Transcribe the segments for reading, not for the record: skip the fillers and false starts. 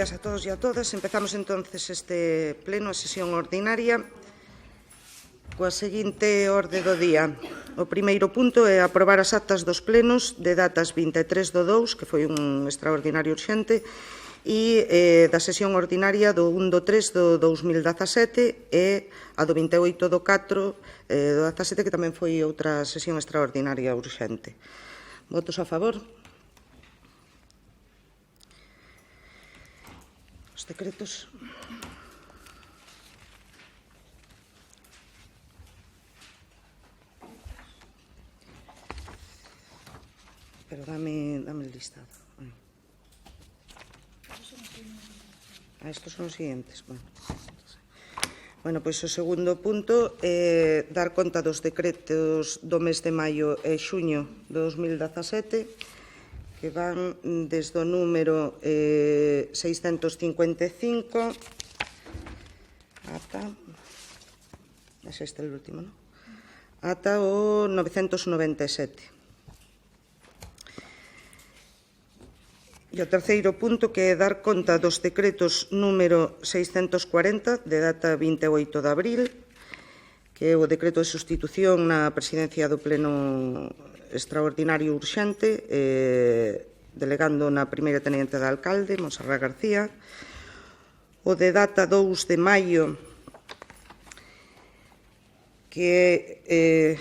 días a todos e a todas. Empezamos entonces este pleno, a sesión ordinaria, coa seguinte orde do día. O primeiro punto é aprobar as actas dos plenos de datas 23/2, que foi un extraordinario urxente, e da sesión ordinaria do 1/3 do 2017 e a do 28/4 do 17, que tamén foi outra sesión extraordinaria urxente. Votos a favor? Os decretos. Pero dame el listado. Estos son os siguientes. Bueno, pois o segundo punto é dar conta dos decretos do mes de maio e xuño de 2017, que van desde o número 655 ata, este é o último, non? Ata o 997. E o terceiro punto, que é dar conta dos decretos número 640, de data 28 de abril, que é o decreto de sustitución na presidencia do Pleno Extraordinario Urxente, delegando na primeira teniente de alcalde, Montserrat García. O de data 2 de maio, que é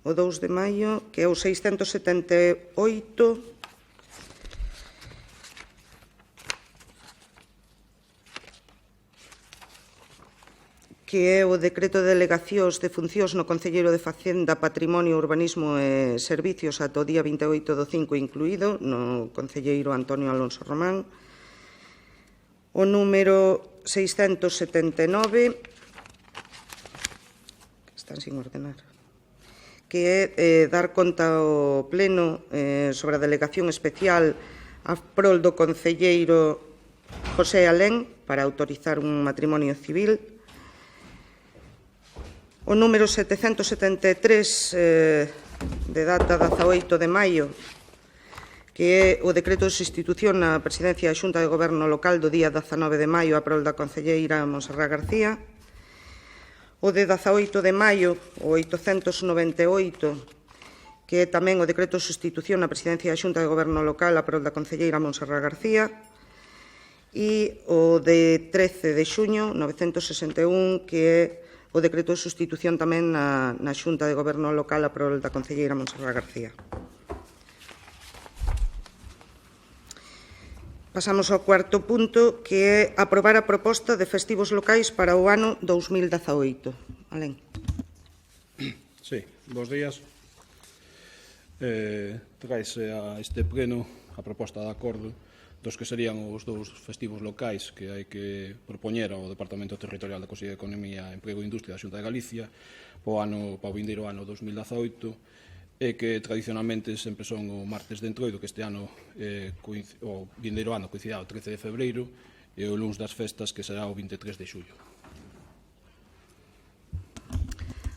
o 2 de maio, que é o 678, que é o decreto de delegacións de funcións no Concelleiro de Facenda, Patrimonio, Urbanismo e Servicios ata o día 28/5 incluído, no concelleiro Antonio Alonso Román. O número 679, que están sin ordenar, que é dar conta ao Pleno sobre a delegación especial a prol do concelleiro José Alén para autorizar un matrimonio civil. O número 773, de data 18 de maio, que é o decreto de sustitución na presidencia da Xunta de Goberno Local do día 19 de maio a prol da concelleira Montserrat García. O de 18 de maio, o 898, que é tamén o decreto de sustitución na presidencia da Xunta de Goberno Local a prol da concelleira Montserrat García. E o de 13 de xuño, 961, que é o decreto de sustitución tamén na Xunta de Goberno Local a prol da concelleira Montserrat García. Pasamos ao cuarto punto, que é aprobar a proposta de festivos locais para o ano 2018. Alén. Sí, bons días. Traise a este pleno a proposta de acordo dos que serían os dous festivos locais que hai que propoñer ao Departamento Territorial da Consellería de Economía, Emprego e Industria da Xunta de Galicia para o vindeiro ano 2018, e que tradicionalmente sempre son o martes de Entroido, que este ano, o vindeiro ano, coincidirá o 13 de febreiro, e o luns das festas, que será o 23 de xullo.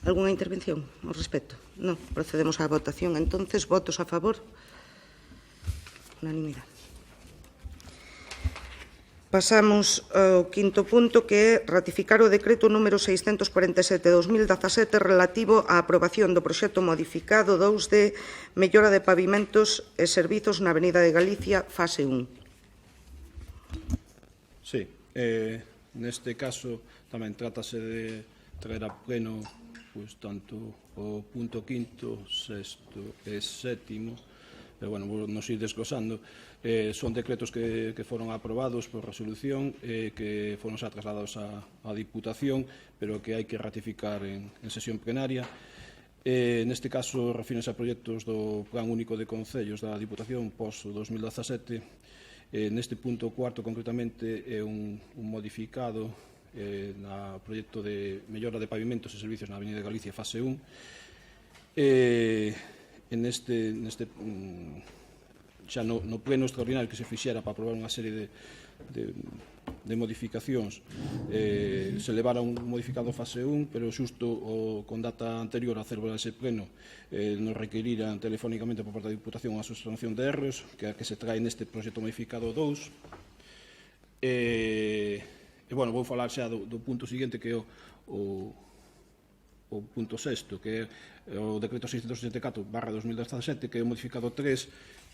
Alguna intervención ao respecto? Non. Procedemos á votación. Entonces, votos a favor? Unanimidade. Pasamos ao quinto punto, que é ratificar o decreto número 647/2017 relativo á aprobación do proxecto modificado 2 de mellora de pavimentos e servizos na Avenida de Galicia, fase 1. Sí, neste caso tamén trátase de traer a pleno tanto o punto quinto, sexto e sétimo, pero, bueno, nos ir desglosando. Son decretos que foron aprobados por resolución, que foron xa trasladados á Diputación, pero que hai que ratificar en sesión plenaria. Neste caso, refírense a proxectos do Plan Único de Concellos da Diputación pós-2017. Neste punto cuarto, concretamente, é un modificado na proxecto de mellora de pavimentos e servicios na Avenida de Galicia, fase 1. Xa no pleno extraordinario que se fixera para aprobar unha serie de modificacións, se levara un modificado fase 1, pero xusto con data anterior a celebrar ese pleno nos requiriran telefónicamente por parte da Diputación a subsanación de erros, que se trae neste proxecto modificado 2. bueno, vou falar xa do punto seguinte, que é o punto sexto, que é o decreto 664/2017, que é o modificado 3,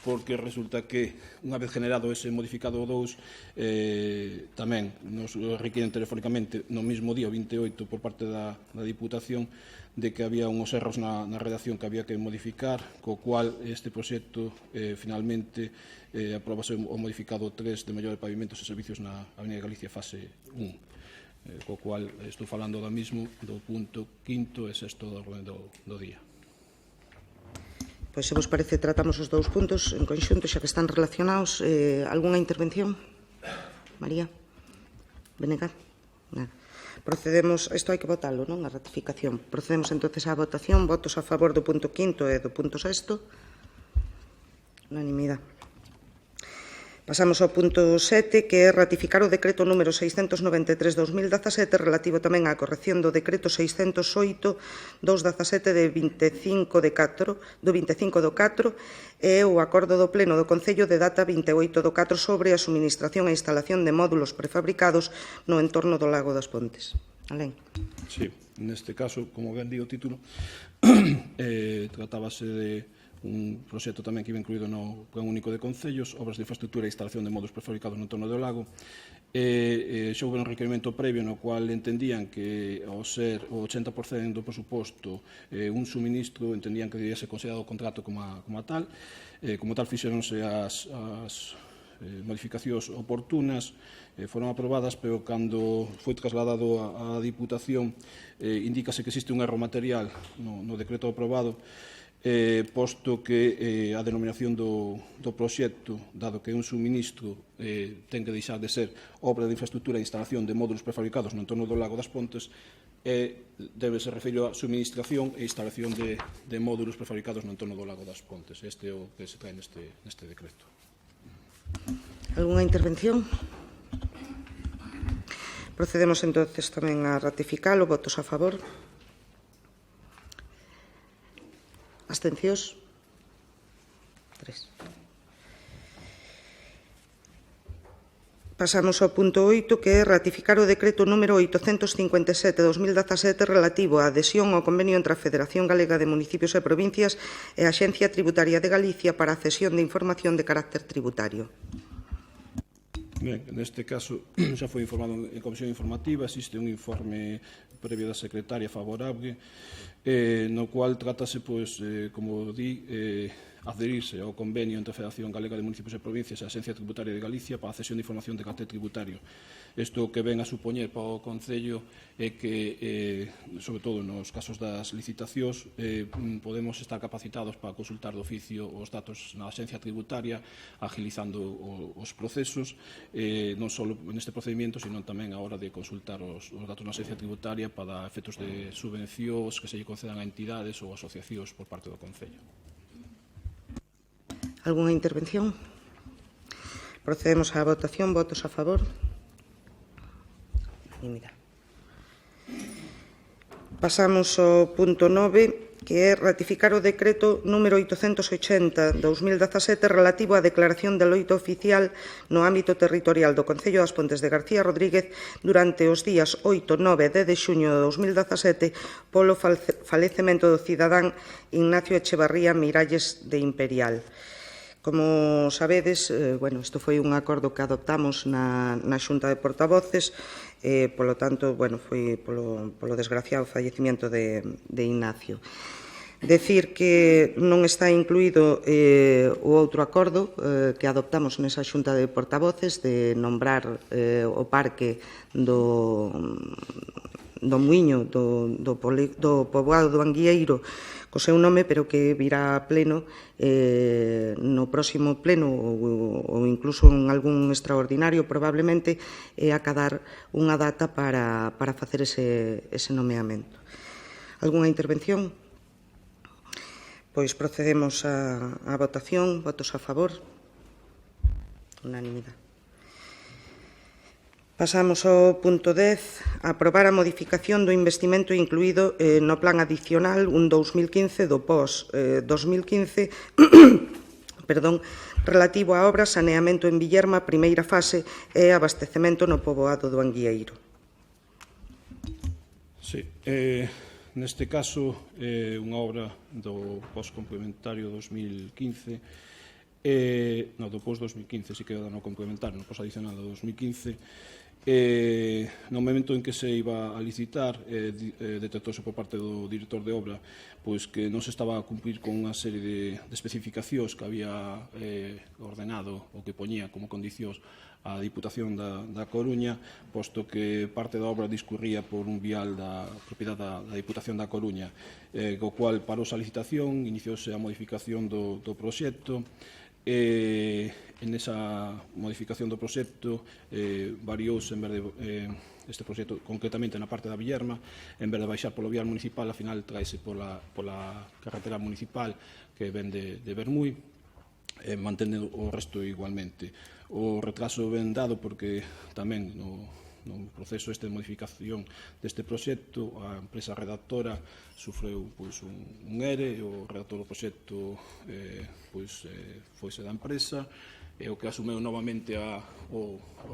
porque resulta que, unha vez generado ese modificado 2, tamén nos requieren telefónicamente no mismo día, o 28, por parte da Diputación, de que había unhos erros na redacción que había que modificar, co cual este proxecto finalmente aprobase o modificado 3 de mellora de pavimentos e servicios na Avenida Galicia fase 1. Co cual estou falando ahora mismo do punto 5º e 6º do orden do día. Pois, se vos parece, tratamos os dous puntos en conxunto, xa que están relacionados. Algunha intervención? María? Venegar? Nada. Procedemos, isto hai que votalo, non? A ratificación. Procedemos entonces á votación. Votos a favor do punto 5º e do punto 6º. Unanimidade. Pasamos ao punto 7, que é ratificar o decreto número 693/2017 relativo tamén á corrección do decreto 608/2017 de 25 do 4 e o acordo do Pleno do Concello de data 28 do 4 sobre a suministración e instalación de módulos prefabricados no entorno do Lago das Pontes. Alén. Sí, neste caso, como ben di o título, tratábase de un proxecto tamén que iba incluído no Plan Único de Concellos, obras de infraestructura e instalación de módulos prefabricados no entorno do lago. Xa houve un requerimento previo no cual entendían que, ao ser o 80% do presuposto un suministro, entendían que debía ser considerado o contrato como tal. Como tal, fixeronse as modificacións oportunas, foron aprobadas, pero cando foi trasladado á Diputación, indícase que existe un erro material no decreto aprobado, posto que a denominación do proxecto, dado que é un suministro, ten que deixar de ser obra de infraestructura e instalación de módulos prefabricados no entorno do Lago das Pontes, debe ser referido a suministración e instalación de módulos prefabricados no entorno do Lago das Pontes. Este é o que se trae neste decreto. Algunha intervención? Procedemos entonces tamén a ratificalo. Votos a favor? Abstencións? 3. Pasamos ao punto 8, que é ratificar o decreto número 857/2017 relativo á adhesión ao convenio entre a Federación Galega de Municipios e Provincias e a Axencia Tributaria de Galicia para a cesión de información de carácter tributario. Ben, neste caso, xa foi informado en comisión informativa, existe un informe previo da secretaria favorable, no cual trátase, como di, adherirse ao convenio entre a Federación Galega de Municipios e Provincias e a Axencia Tributaria de Galicia para a cesión de información de carácter tributario. Isto que ven a supoñer para o Concello é que, sobre todo nos casos das licitacións, podemos estar capacitados para consultar de oficio os datos na Axencia Tributaria, agilizando os procesos, non só neste procedimento, sino tamén a hora de consultar os datos na Axencia Tributaria para efectos de subvencións que se lle concedan a entidades ou asociacións por parte do Concello. Algunha intervención? Procedemos á votación. Votos a favor? Pasamos ao punto 9, que é ratificar o decreto número 880/2017 relativo á declaración de loito oficial no ámbito territorial do Concello das Pontes de García Rodríguez durante os días 8, 9 e 10 de xuño de 2017 polo falecemento do cidadán Ignacio Echevarría Miralles de Imperial. Como sabedes, isto foi un acordo que adoptamos na Xunta de Portavoces, polo tanto, foi polo desgraciado fallecimiento de Ignacio. Decir que non está incluído o outro acordo que adoptamos nesa Xunta de Portavoces de nombrar o parque do Muiño, do poboado do Anguieiro, co seu nome, pero que virá a pleno no próximo pleno ou incluso en algún extraordinario, probablemente, e acadar unha data para facer ese nomeamento. Algunha intervención? Pois procedemos á votación. Votos a favor? Unanimidade. Pasamos ao punto 10, aprobar a modificación do investimento incluído no plan adicional 1-2015 do POS 2015 relativo á obra Saneamento en Villerma, primeira fase, e abastecemento no poboado do Anguieiro. Sí, neste caso, unha obra do pos-complementario 2015, do pos-2015, si que era no complementario, no pos-adicional do 2015, no momento en que se iba a licitar, detectouse por parte do director de obra pois que non se estaba a cumprir con unha serie de especificacións que había ordenado ou que poñía como condicións a Diputación da Coruña, posto que parte da obra discurría por un vial da propiedade da Diputación da Coruña, co cual parouse a licitación, iniciouse a modificación do proxecto. En esa modificación do proxecto variouse, en vez de este proxecto concretamente na parte da Villerma, en vez de baixar polo vial municipal, ao final traese pola carretera municipal que ven de Bermui, mantendo o resto igualmente. O retraso ven dado porque tamén no proceso de modificación deste proxecto a empresa redactora sufreu un ERE, o redactor do proxecto foise da empresa, e o que asumeu novamente a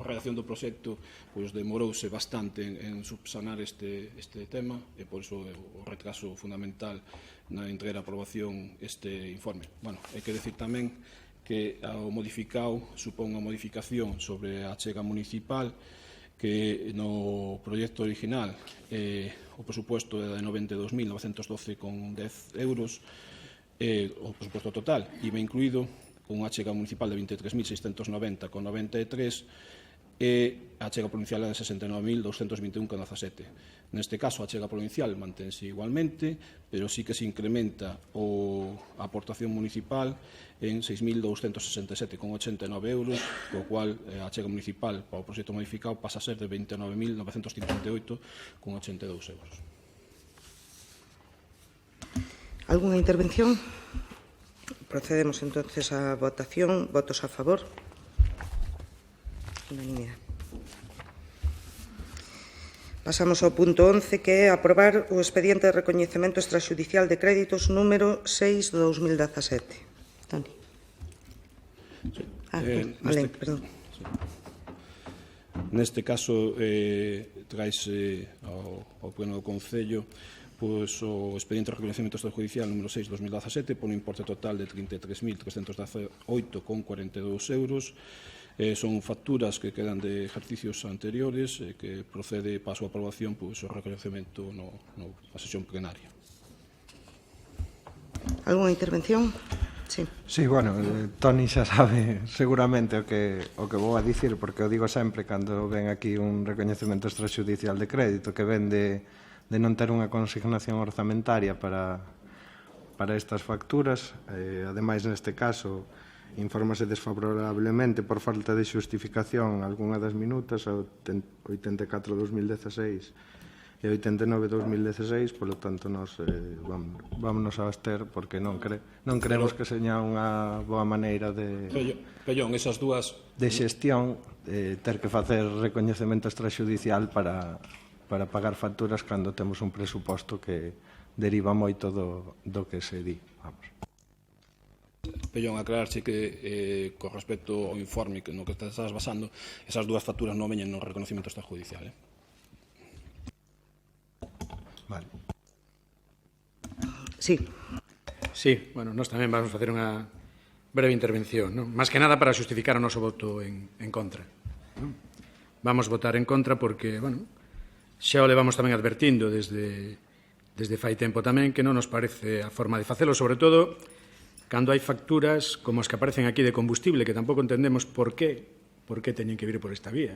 redacción do proxecto demorouse bastante en subsanar este tema, e por iso o retraso fundamental na entrega a aprobación este informe. Hai que decir tamén que ao modificado supón unha modificación sobre a achega municipal, que no proxecto original o presupuesto é de 92.912,10 euros, o presupuesto total, IVA incluído, con unha achega municipal de 23.690,93 e a achega provincial é de 69.221,17. Neste caso, a achega provincial mantense igualmente, pero sí que se incrementa a aportación municipal en 6.267,89 euros, co cual a achega municipal para o proxecto modificado pasa a ser de 29.958,82 euros. Alguna intervención? Procedemos entonces a votación. Votos a favor. Unanimidade. Pasamos ao punto 11, que é aprobar o expediente de recoñecemento extrajudicial de créditos número 6 do 2017. Toni. Alén, perdón. Neste caso, traise ao Pleno do Concello o expediente de recoñecemento extrajudicial número 6 de 2017 por un importe total de 33.318,42 euros. Son facturas que quedan de ejercicios anteriores e que procede para a súa aprobación o recoñecemento na sesión plenaria. Alguna intervención? Sí. Sí, bueno, Toni xa sabe seguramente o que vou a dicir, porque o digo sempre cando ven aquí un recoñecemento extrajudicial de crédito que ven de non ter unha consignación orzamentaria para estas facturas. Ademais, neste caso, infórmase desfavorablemente por falta de xustificación algunha das minutas, 84-2016 e 89-2016, polo tanto, nos vámonos a abster porque non creemos que seña unha boa maneira de esas dúas de xestión, ter que facer recoñecemento extrajudicial para pagar facturas cando temos un presuposto que deriva moito do que se di. Pellón, aclararche que con respecto ao informe no que te estás basando, esas dúas facturas non veñen no reconocimento extrajudicial. Vale. Sí. Sí, bueno, nós tamén vamos facer unha breve intervención, non? Más que nada para xustificar o noso voto en contra. Vamos votar en contra porque, bueno, xa o levamos tamén advertindo desde fai tempo tamén que non nos parece a forma de facelo, sobre todo cando hai facturas como as que aparecen aquí de combustible, que tampouco entendemos por qué teñen que vir por esta vía.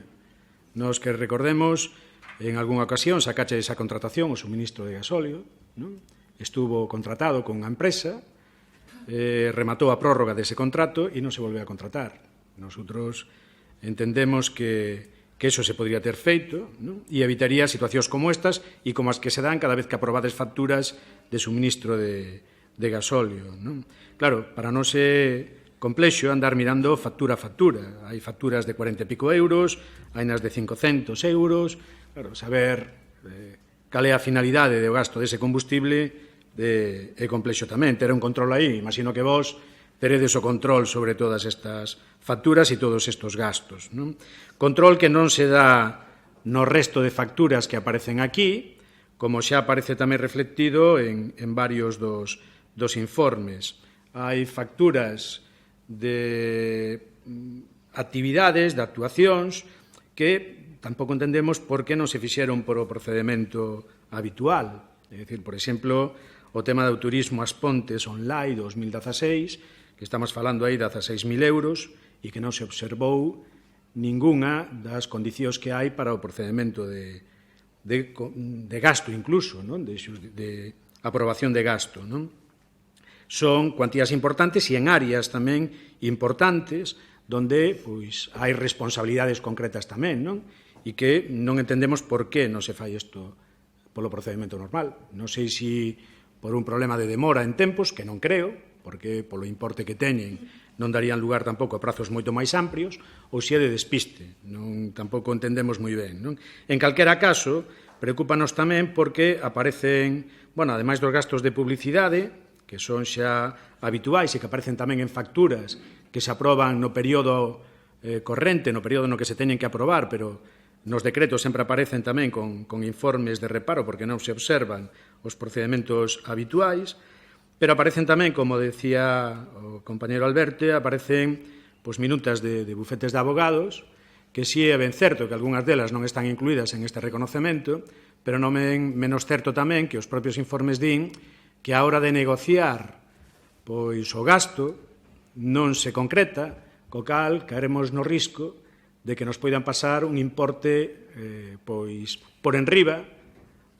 Nos que recordemos, en algunha ocasión sacache esa contratación o suministro de gasóleo, non? Estuvo contratado con unha empresa, rematou a prórroga dese contrato e non se volveu a contratar. Nosotros entendemos que eso se podría ter feito, non? E evitaría situacións como estas e como as que se dan cada vez que aprobades facturas de suministro de gasóleo, non? Claro, para non ser complexo andar mirando factura a factura. Hai facturas de 40 e pico euros, hai nas de 500 euros. Claro, saber cal é a finalidade do gasto dese combustible é complexo tamén. Ter un control aí, imagino que vos teredes o control sobre todas estas facturas e todos estes gastos, non? Control que non se dá no resto de facturas que aparecen aquí, como xa aparece tamén reflectido en varios dos informes. Hai facturas de actividades, de actuacións, que tampouco entendemos por que non se fixeron por o procedimento habitual. É dicir, por exemplo, o tema do turismo ás Pontes online 2016, que estamos falando aí de 16.000 euros e que non se observou ningunha das condicións que hai para o procedimento de gasto incluso, non? De aprobación de gasto, non? Son cuantías importantes e en áreas tamén importantes donde pois, hai responsabilidades concretas tamén, non? E que non entendemos por que non se fai isto polo procedimento normal. Non sei se por un problema de demora en tempos, que non creo, porque polo importe que teñen non darían lugar tampouco a prazos moito máis amplios, ou se é de despiste. Tampouco entendemos moi ben. Non? En calquera caso, preocúpanos tamén porque aparecen, bueno, ademais dos gastos de publicidade, que son xa habituais e que aparecen tamén en facturas que se aproban no período corrente, no período no que se teñen que aprobar, pero nos decretos sempre aparecen tamén con informes de reparo porque non se observan os procedementos habituais, pero aparecen tamén, como decía o compañero Alberto, aparecen minutas de bufetes de abogados, que si é ben certo que algunhas delas non están incluídas en este reconocemento, pero non é menos certo tamén que os propios informes din que a hora de negociar pois o gasto non se concreta, co cal caeremos no risco de que nos poidan pasar un importe pois por enriba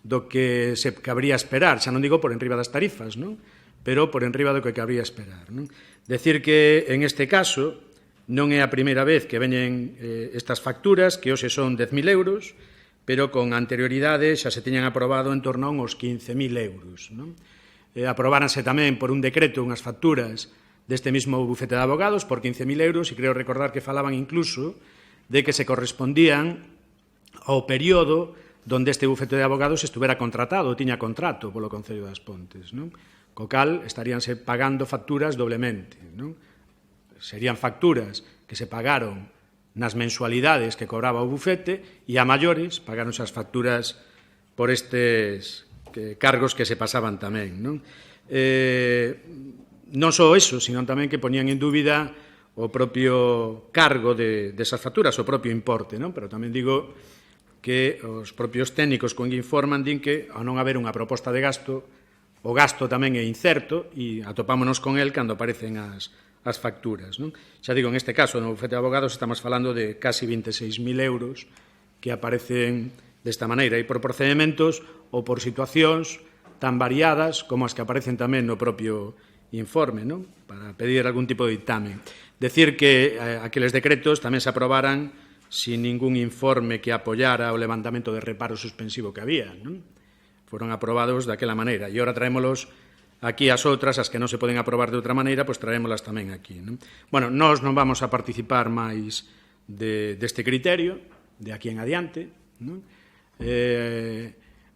do que se cabría esperar, xa non digo por enriba das tarifas, non? Pero por enriba do que cabría esperar. Non? Decir que, en este caso, non é a primeira vez que veñen estas facturas, que hoxe son 10.000 euros, pero con anterioridade xa se teñan aprobado en torno a uns 15.000 euros. Non? Aprobáranse tamén por un decreto unhas facturas deste mismo bufete de abogados por 15.000 euros, e creo recordar que falaban incluso de que se correspondían ao período donde este bufete de abogados estuvera contratado, tiña contrato polo Concello das Pontes, non? Co cal estaríanse pagando facturas doblemente, non? Serían facturas que se pagaron nas mensualidades que cobraba o bufete e a maiores pagaronse as facturas por estes cargos que se pasaban tamén, non? Non só eso, sino tamén que poñían en dúbida o propio cargo desas facturas, o propio importe, non? Pero tamén digo que os propios técnicos con que informan din que, ao non haber unha proposta de gasto, o gasto tamén é incerto e atopámonos con el cando aparecen as facturas. Non? Xa digo, en este caso, no bufete de abogados, estamos falando de casi 26.000 euros que aparecen desta maneira e por procedementos ou por situacións tan variadas como as que aparecen tamén no propio informe, non? Para pedir algún tipo de dictamen. Decir que aqueles decretos tamén se aprobaran sin ningún informe que apoyara o levantamento de reparo suspensivo que había, non? Foron aprobados daquela maneira. E agora traémolos aquí as outras, as que non se poden aprobar de outra maneira, pois traémolas tamén aquí. Non? Bueno, nós non vamos a participar máis deste criterio, de aquí en adiante. Non?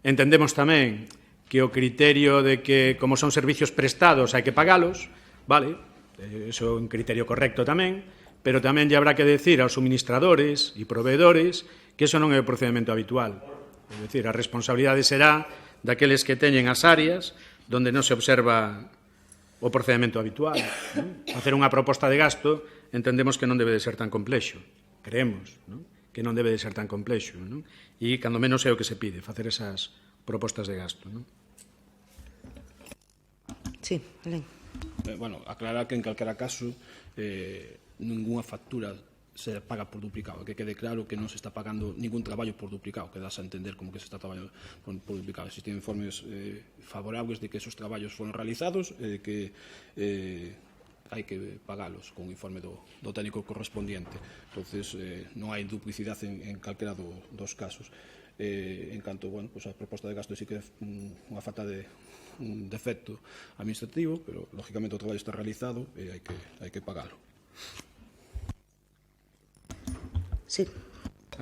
Entendemos tamén que o criterio de que, como son servicios prestados, hai que pagalos, vale, iso é un criterio correcto tamén, pero tamén lle habrá que decir aos suministradores e proveedores que iso non é o procedimento habitual. É dicir, a responsabilidade será daqueles que teñen as áreas donde non se observa o procedimento habitual. Non? Facer unha proposta de gasto entendemos que non debe de ser tan complexo. Creemos, non? Que non debe de ser tan complexo. Non? E, cando menos, é o que se pide, facer esas propostas de gasto. Non? Sí, Belén. Bueno, aclarar que, en calquera caso, ninguna factura se paga por duplicado, que quede claro que non se está pagando ningún traballo por duplicado, que das a entender como que se está traballando por duplicado. Existen informes favorables de que esos traballos foron realizados e que hai que pagalos con o informe do técnico correspondiente. Entonces, non hai duplicidade en calquera dos casos. En canto, bueno, pues a proposta de gasto sí que é unha falta de un defecto administrativo, pero, lógicamente, o traballo está realizado e hai que pagalo. Sí.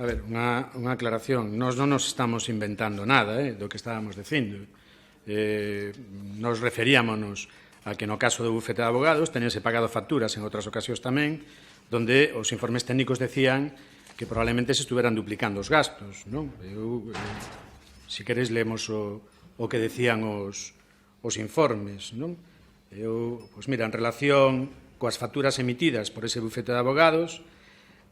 A ver, unha aclaración. Nós non nos estamos inventando nada do que estábamos dicindo. Nos referíamonos a que no caso do bufete de abogados teñense pagado facturas en outras ocasións tamén, donde os informes técnicos decían que probablemente se estuveran duplicando os gastos, non? Se queres, leemos o que decían os informes, non? Pois mira, en relación coas facturas emitidas por ese bufete de abogados,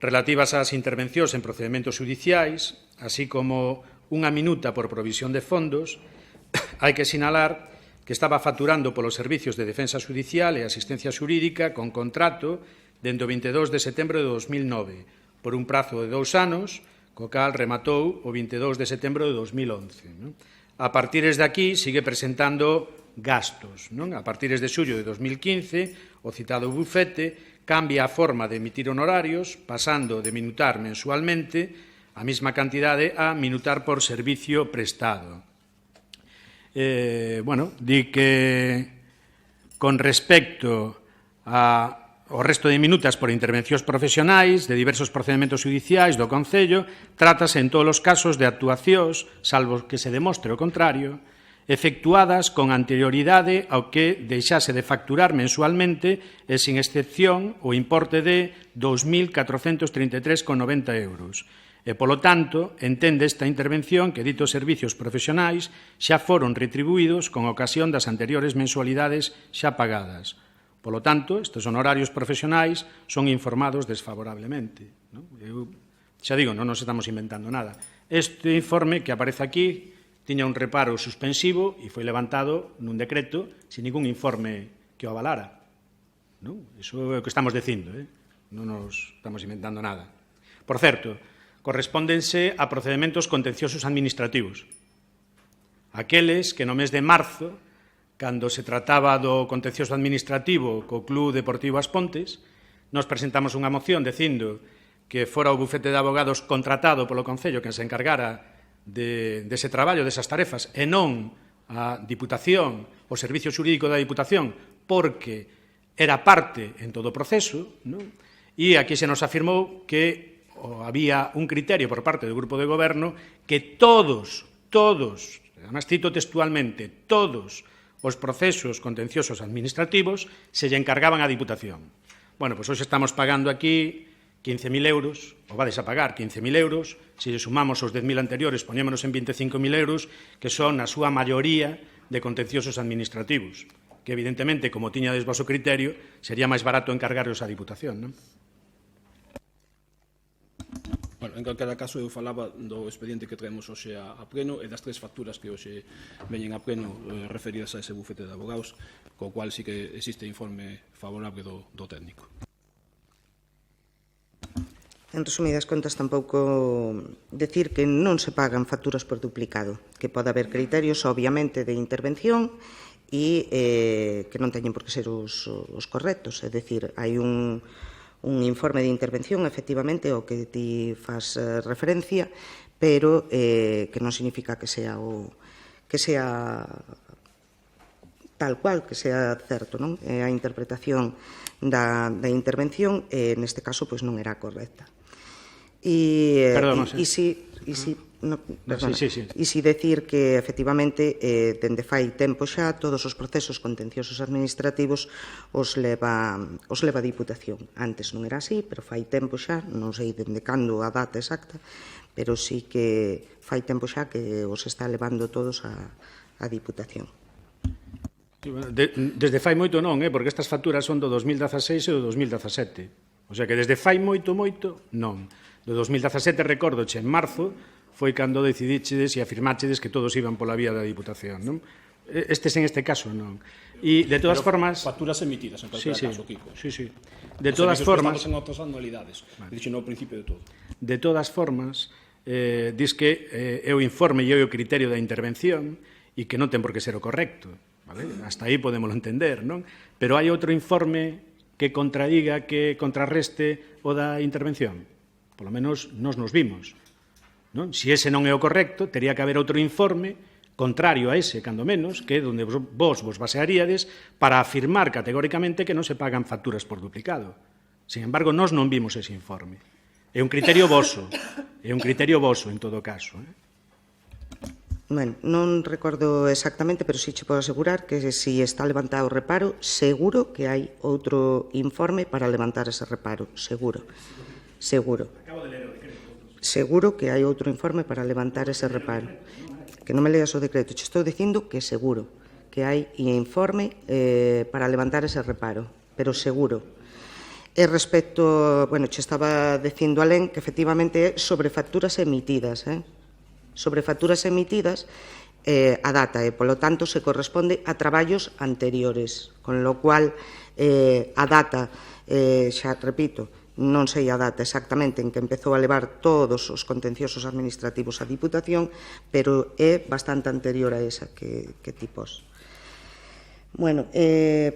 relativas ás intervencións en procedementos judiciais, así como unha minuta por provisión de fondos, hai que sinalar que estaba facturando polos servicios de defensa judicial e asistencia xurídica con contrato dende o 22 de setembro de 2009, por un prazo de 2 anos, co cal rematou o 22 de setembro de 2011. Non? A partir de aquí sigue presentando gastos. Non? A partir de xullo de 2015, o citado bufete cambia a forma de emitir honorarios, pasando de minutar mensualmente a mesma cantidade a minutar por servicio prestado. Di que con respecto ao resto de minutas por intervencións profesionais de diversos procedementos judiciais do Concello, trátase en todos os casos de actuacións, salvo que se demostre o contrario, efectuadas con anterioridade ao que deixase de facturar mensualmente e sin excepción o importe de 2.433,90 euros. E, polo tanto, entende esta intervención que ditos servicios profesionais xa foron retribuídos con ocasión das anteriores mensualidades xa pagadas. Polo tanto, estes honorarios profesionais son informados desfavorablemente. Eu xa digo, non nos estamos inventando nada. Este informe que aparece aquí tiña un reparo suspensivo e foi levantado nun decreto sin ningún informe que o avalara. Iso é o que estamos dicindo, non nos estamos inventando nada. Por certo, correspóndense a procedementos contenciosos administrativos. Aqueles que no mes de marzo, cando se trataba do contencioso administrativo co Club Deportivo As Pontes, nos presentamos unha moción dicindo que fora o bufete de abogados contratado polo Concello que se encargara dese traballo, desas tarefas, e non a Diputación, o Servicio Xurídico da Diputación, porque era parte en todo o proceso, non? E aquí se nos afirmou que había un criterio por parte do Grupo de Goberno que todos, además cito textualmente, todos os procesos contenciosos administrativos se lle encargaban á Diputación. Bueno, pois hoxe estamos pagando aquí 15.000 euros, ou vades a pagar 15.000 euros, se lle sumamos os 10.000 anteriores, poñémonos en 25.000 euros, que son a súa maioría de contenciosos administrativos, que evidentemente, como tiñades vosso criterio, sería máis barato encargarlos á Diputación, non? Bueno, en calquera caso, eu falaba do expediente que traemos hoxe a pleno e das 3 facturas que hoxe veñen a pleno referidas a ese bufete de abogados, co cual sí que existe informe favorable do técnico. En resumidas contas, tampouco decir que non se pagan facturas por duplicado, que pode haber criterios, obviamente, de intervención e que non teñen por que ser os correctos. É dicir, hai un informe de intervención, efectivamente, ao que ti fas referencia, pero que non significa que sea tal cual, que sea certo, non? A interpretación da intervención, neste caso, pois non era correcta. E si decir que, efectivamente, dende fai tempo xa, todos os procesos contenciosos administrativos os leva a Diputación. Antes non era así, pero fai tempo xa, non sei dende cando a data exacta, pero sí que fai tempo xa que os está levando todos a Diputación. Desde fai moito non, porque estas facturas son do 2016 e do 2017. O sea que desde fai moito, non. Do 2017, recórdoche, en marzo, foi cando decidíchedes e afirmáchedes que todos iban pola vía da Diputación, non? En este caso, non. E, de todas formas... Facturas emitidas, en calquera caso, Kiko. Sí. De todas formas... Estamos en outras anualidades, dixo no principio de todo. De todas formas, dis que é o informe e é o criterio da intervención e que non ten por que ser o correcto. Vale? Hasta aí podémoslo entender, non? Pero hai outro informe que contradiga, que contrarreste o da intervención. Polo menos nos vimos. Non? Se ese non é o correcto, tería que haber outro informe contrario a ese, cando menos, que é onde vos basearíades para afirmar categóricamente que non se pagan facturas por duplicado. Sin embargo, nós non vimos ese informe. É un criterio voso en todo caso. Bueno, non recordo exactamente, pero sí che podo asegurar que se está levantado o reparo, seguro que hai outro informe para levantar ese reparo, seguro. Seguro. Seguro que hai outro informe para levantar ese reparo. Que non me leas o decreto, che estou dicindo que seguro que hai informe para levantar ese reparo, pero seguro. E respecto, bueno, che estaba dicindo alén que efectivamente é sobre facturas emitidas, sobre facturas emitidas a data e, polo tanto, se corresponde a traballos anteriores, con lo cual a data, xa repito, non sei a data exactamente en que empezou a levar todos os contenciosos administrativos a Diputación, pero é bastante anterior a esa que tipos. Bueno,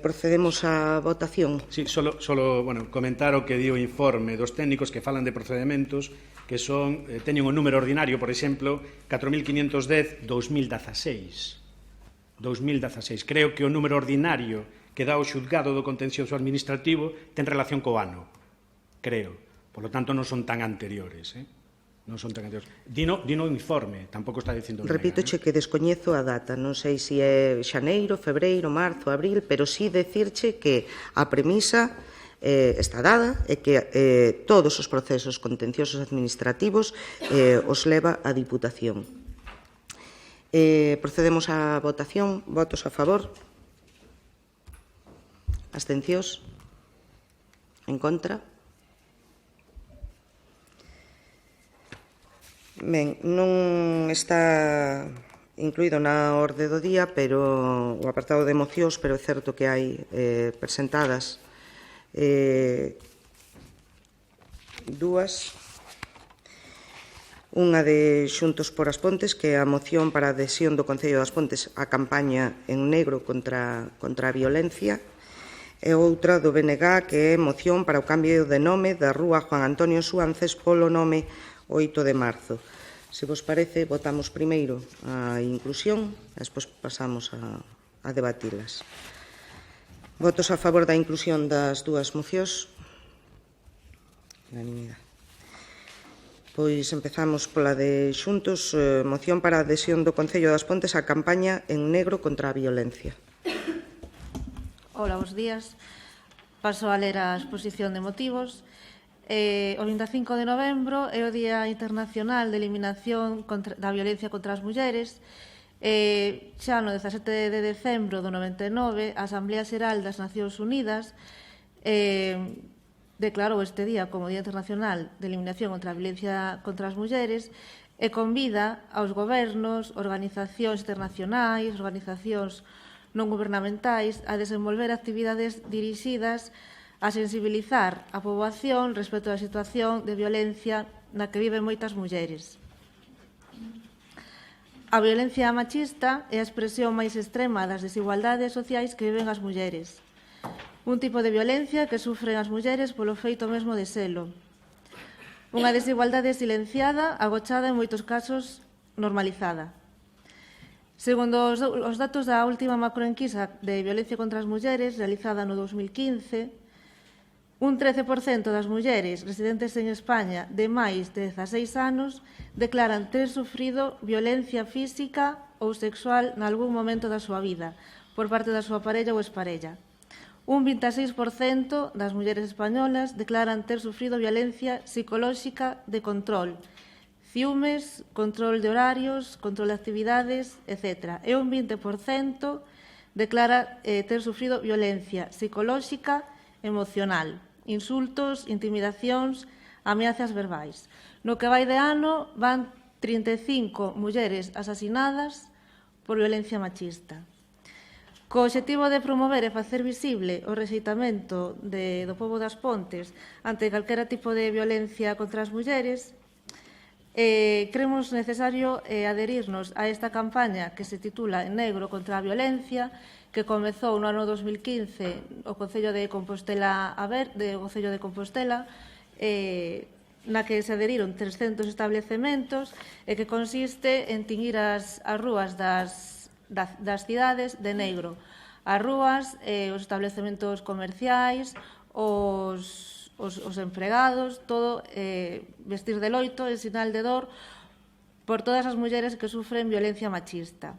procedemos á votación. Sí, solo comentar o que di o informe dos técnicos que falan de procedementos que son, teñen o número ordinario, por exemplo, 4.510-2016. 2016. Creo que o número ordinario que dá o xulgado do contencioso administrativo ten relación co ano. Creo. Por lo tanto, non son tan anteriores. Non son tan anteriores. Dino o informe, tampouco está dicindo... Repítoche que descoñezo a data, non sei se é xaneiro, febreiro, marzo, abril, pero sí decirche que a premisa está dada e que todos os procesos contenciosos administrativos os leva a Diputación. Procedemos á votación. Votos a favor? Abstencións? En contra? Ben, non está incluído na orde do día, pero o apartado de mocións, pero é certo que hai presentadas dúas. Unha de Xuntos por as Pontes, que é a moción para a adhesión do Concello das Pontes á campaña en negro contra a violencia, e outra do BNG, que é moción para o cambio de nome da rúa Juan Antonio Suances polo nome 8 de marzo. Se vos parece, votamos primeiro a inclusión e despois pasamos a debatilas. Votos a favor da inclusión das dúas mocións? Unanimidade. Pois empezamos pola de Xuntos, moción para a adhesión do Concello das Pontes á campaña en negro contra a violencia. Hola, bons días. Paso a ler a exposición de motivos. O 25 de novembro é o Día Internacional de Eliminación da Violencia contra as Mulleres. Xa no 17 de decembro do 99, a Asamblea Xeral das Nacións Unidas declarou este día como Día Internacional de Eliminación contra a Violencia contra as Mulleres e convida aos gobernos, organizacións internacionais, organizacións non gubernamentais a desenvolver actividades dirixidas a sensibilizar a poboación respecto á situación de violencia na que viven moitas mulleres. A violencia machista é a expresión máis extrema das desigualdades sociais que viven as mulleres. Un tipo de violencia que sufren as mulleres polo feito mesmo de selo. Unha desigualdade silenciada, agochada en moitos casos normalizada. Segundo os datos da última macroenquisa de violencia contra as mulleres realizada no 2015, un 13% das mulleres residentes en España de máis de 16 anos declaran ter sufrido violencia física ou sexual nalgún momento da súa vida por parte da súa parella ou exparella. Un 26% das mulleres españolas declaran ter sufrido violencia psicolóxica de control, ciúmes, control de horarios, control de actividades, etc. E un 20% declara ter sufrido violencia psicolóxica emocional, insultos, intimidacións, ameazas verbais. No que vai de ano van 35 mulleres asasinadas por violencia machista. Co obxectivo de promover e facer visible o rexeitamento do pobo das Pontes ante calquera tipo de violencia contra as mulleres, creemos necesario adherirnos a esta campaña que se titula En negro contra a violencia, que comezou no ano 2015 o Concello de Compostela na que se adheriron 300 establecementos e que consiste en tiñir as rúas das cidades de negro. As rúas, os establecementos comerciais, os empregados, todo vestir de loito en sinal de dor por todas as mulleres que sufren violencia machista.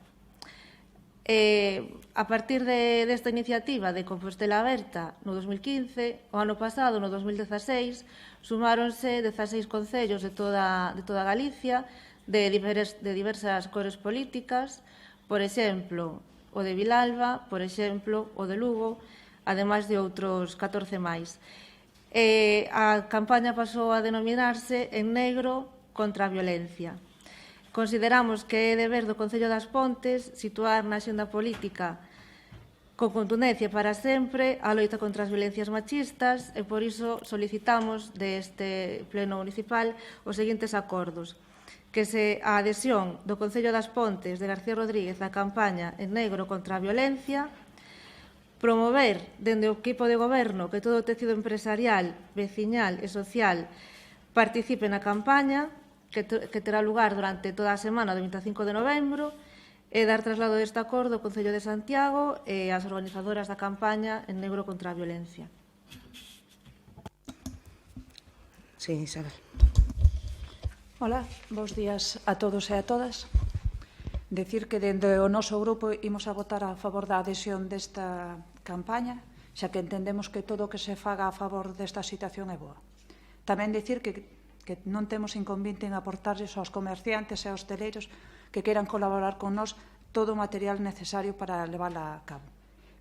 A partir desta iniciativa de Compostela Aberta no 2015, o ano pasado, no 2016, sumáronse 16 concellos de toda Galicia, de diversas cores políticas, por exemplo, o de Vilalba, por exemplo, o de Lugo, ademais de outros 14 máis. A campaña pasou a denominarse En Negro contra a Violencia. Consideramos que é deber do Concello das Pontes situar na axenda política con contundencia para sempre a loita contra as violencias machistas e por iso solicitamos deste pleno municipal os seguintes acordos: que se a adhesión do Concello das Pontes de García Rodríguez á campaña En Negro contra a Violencia, promover dende o equipo de goberno que todo o tecido empresarial, veciñal e social participe na campaña que terá lugar durante toda a semana do 25 de novembro e dar traslado deste acordo ao Concello de Santiago e ás organizadoras da campaña En Negro contra a Violencia. Sí, Isabel. Hola, bons días a todos e a todas. Decir que dende o noso grupo imos a votar a favor da adhesión desta campaña, xa que entendemos que todo o que se faga a favor desta situación é boa. Tamén decir que non temos inconvinte en aportarles aos comerciantes e aos hoteleiros que queiran colaborar con nós todo o material necesario para levála a cabo.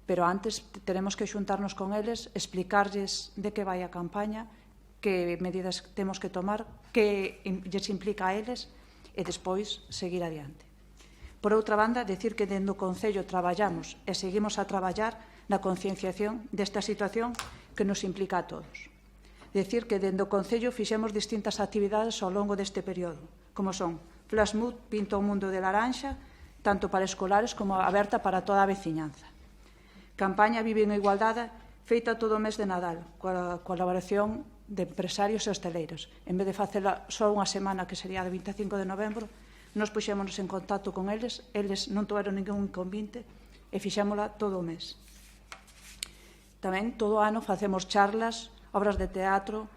Pero antes teremos que xuntarnos con eles, explicarles de que vai a campaña, que medidas temos que tomar, que lles implica a eles e despois seguir adiante. Por outra banda, decir que dende o Concello traballamos e seguimos a traballar na concienciación desta situación que nos implica a todos. Decir que dende o Concello fixemos distintas actividades ao longo deste período, como son Flashmood, Pinta o Mundo de Laranxa, tanto para escolares como aberta para toda a veciñanza. Campaña Vive en Igualdade, feita todo o mes de Nadal, coa colaboración de empresarios e hosteleiros. En vez de facela só unha semana, que sería de 25 de novembro, nos puxémonos en contacto con eles non tuveron ningún inconvinte e fixémola todo o mes. Tamén todo o ano facemos charlas, obras de teatro,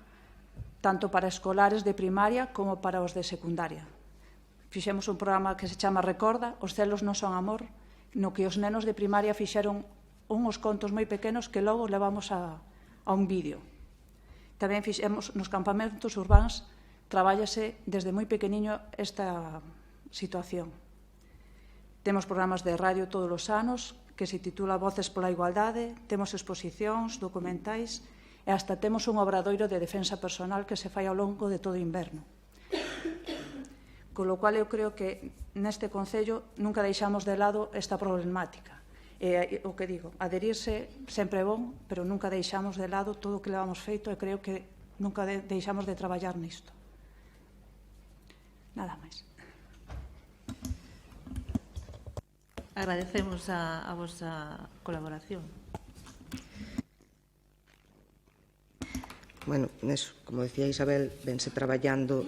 tanto para escolares de primaria como para os de secundaria. Fixemos un programa que se chama Recorda, Os celos non son amor, no que os nenos de primaria fixeron uns contos moi pequenos que logo levamos a un vídeo. Tamén fixemos nos campamentos urbáns, trabállase desde moi pequeniño esta situación. Temos programas de radio todos os anos que se titula Voces pola Igualdade, temos exposicións, documentais e hasta temos un obradoiro de defensa personal que se fai ao longo de todo o inverno. Con lo cual eu creo que neste Concello nunca deixamos de lado esta problemática. E o que digo, adherirse sempre é bon, pero nunca deixamos de lado todo o que levamos feito e creo que nunca deixamos de traballar nisto. Nada máis. Agradecemos a vosa colaboración. Bueno, neso, como decía Isabel, vense traballando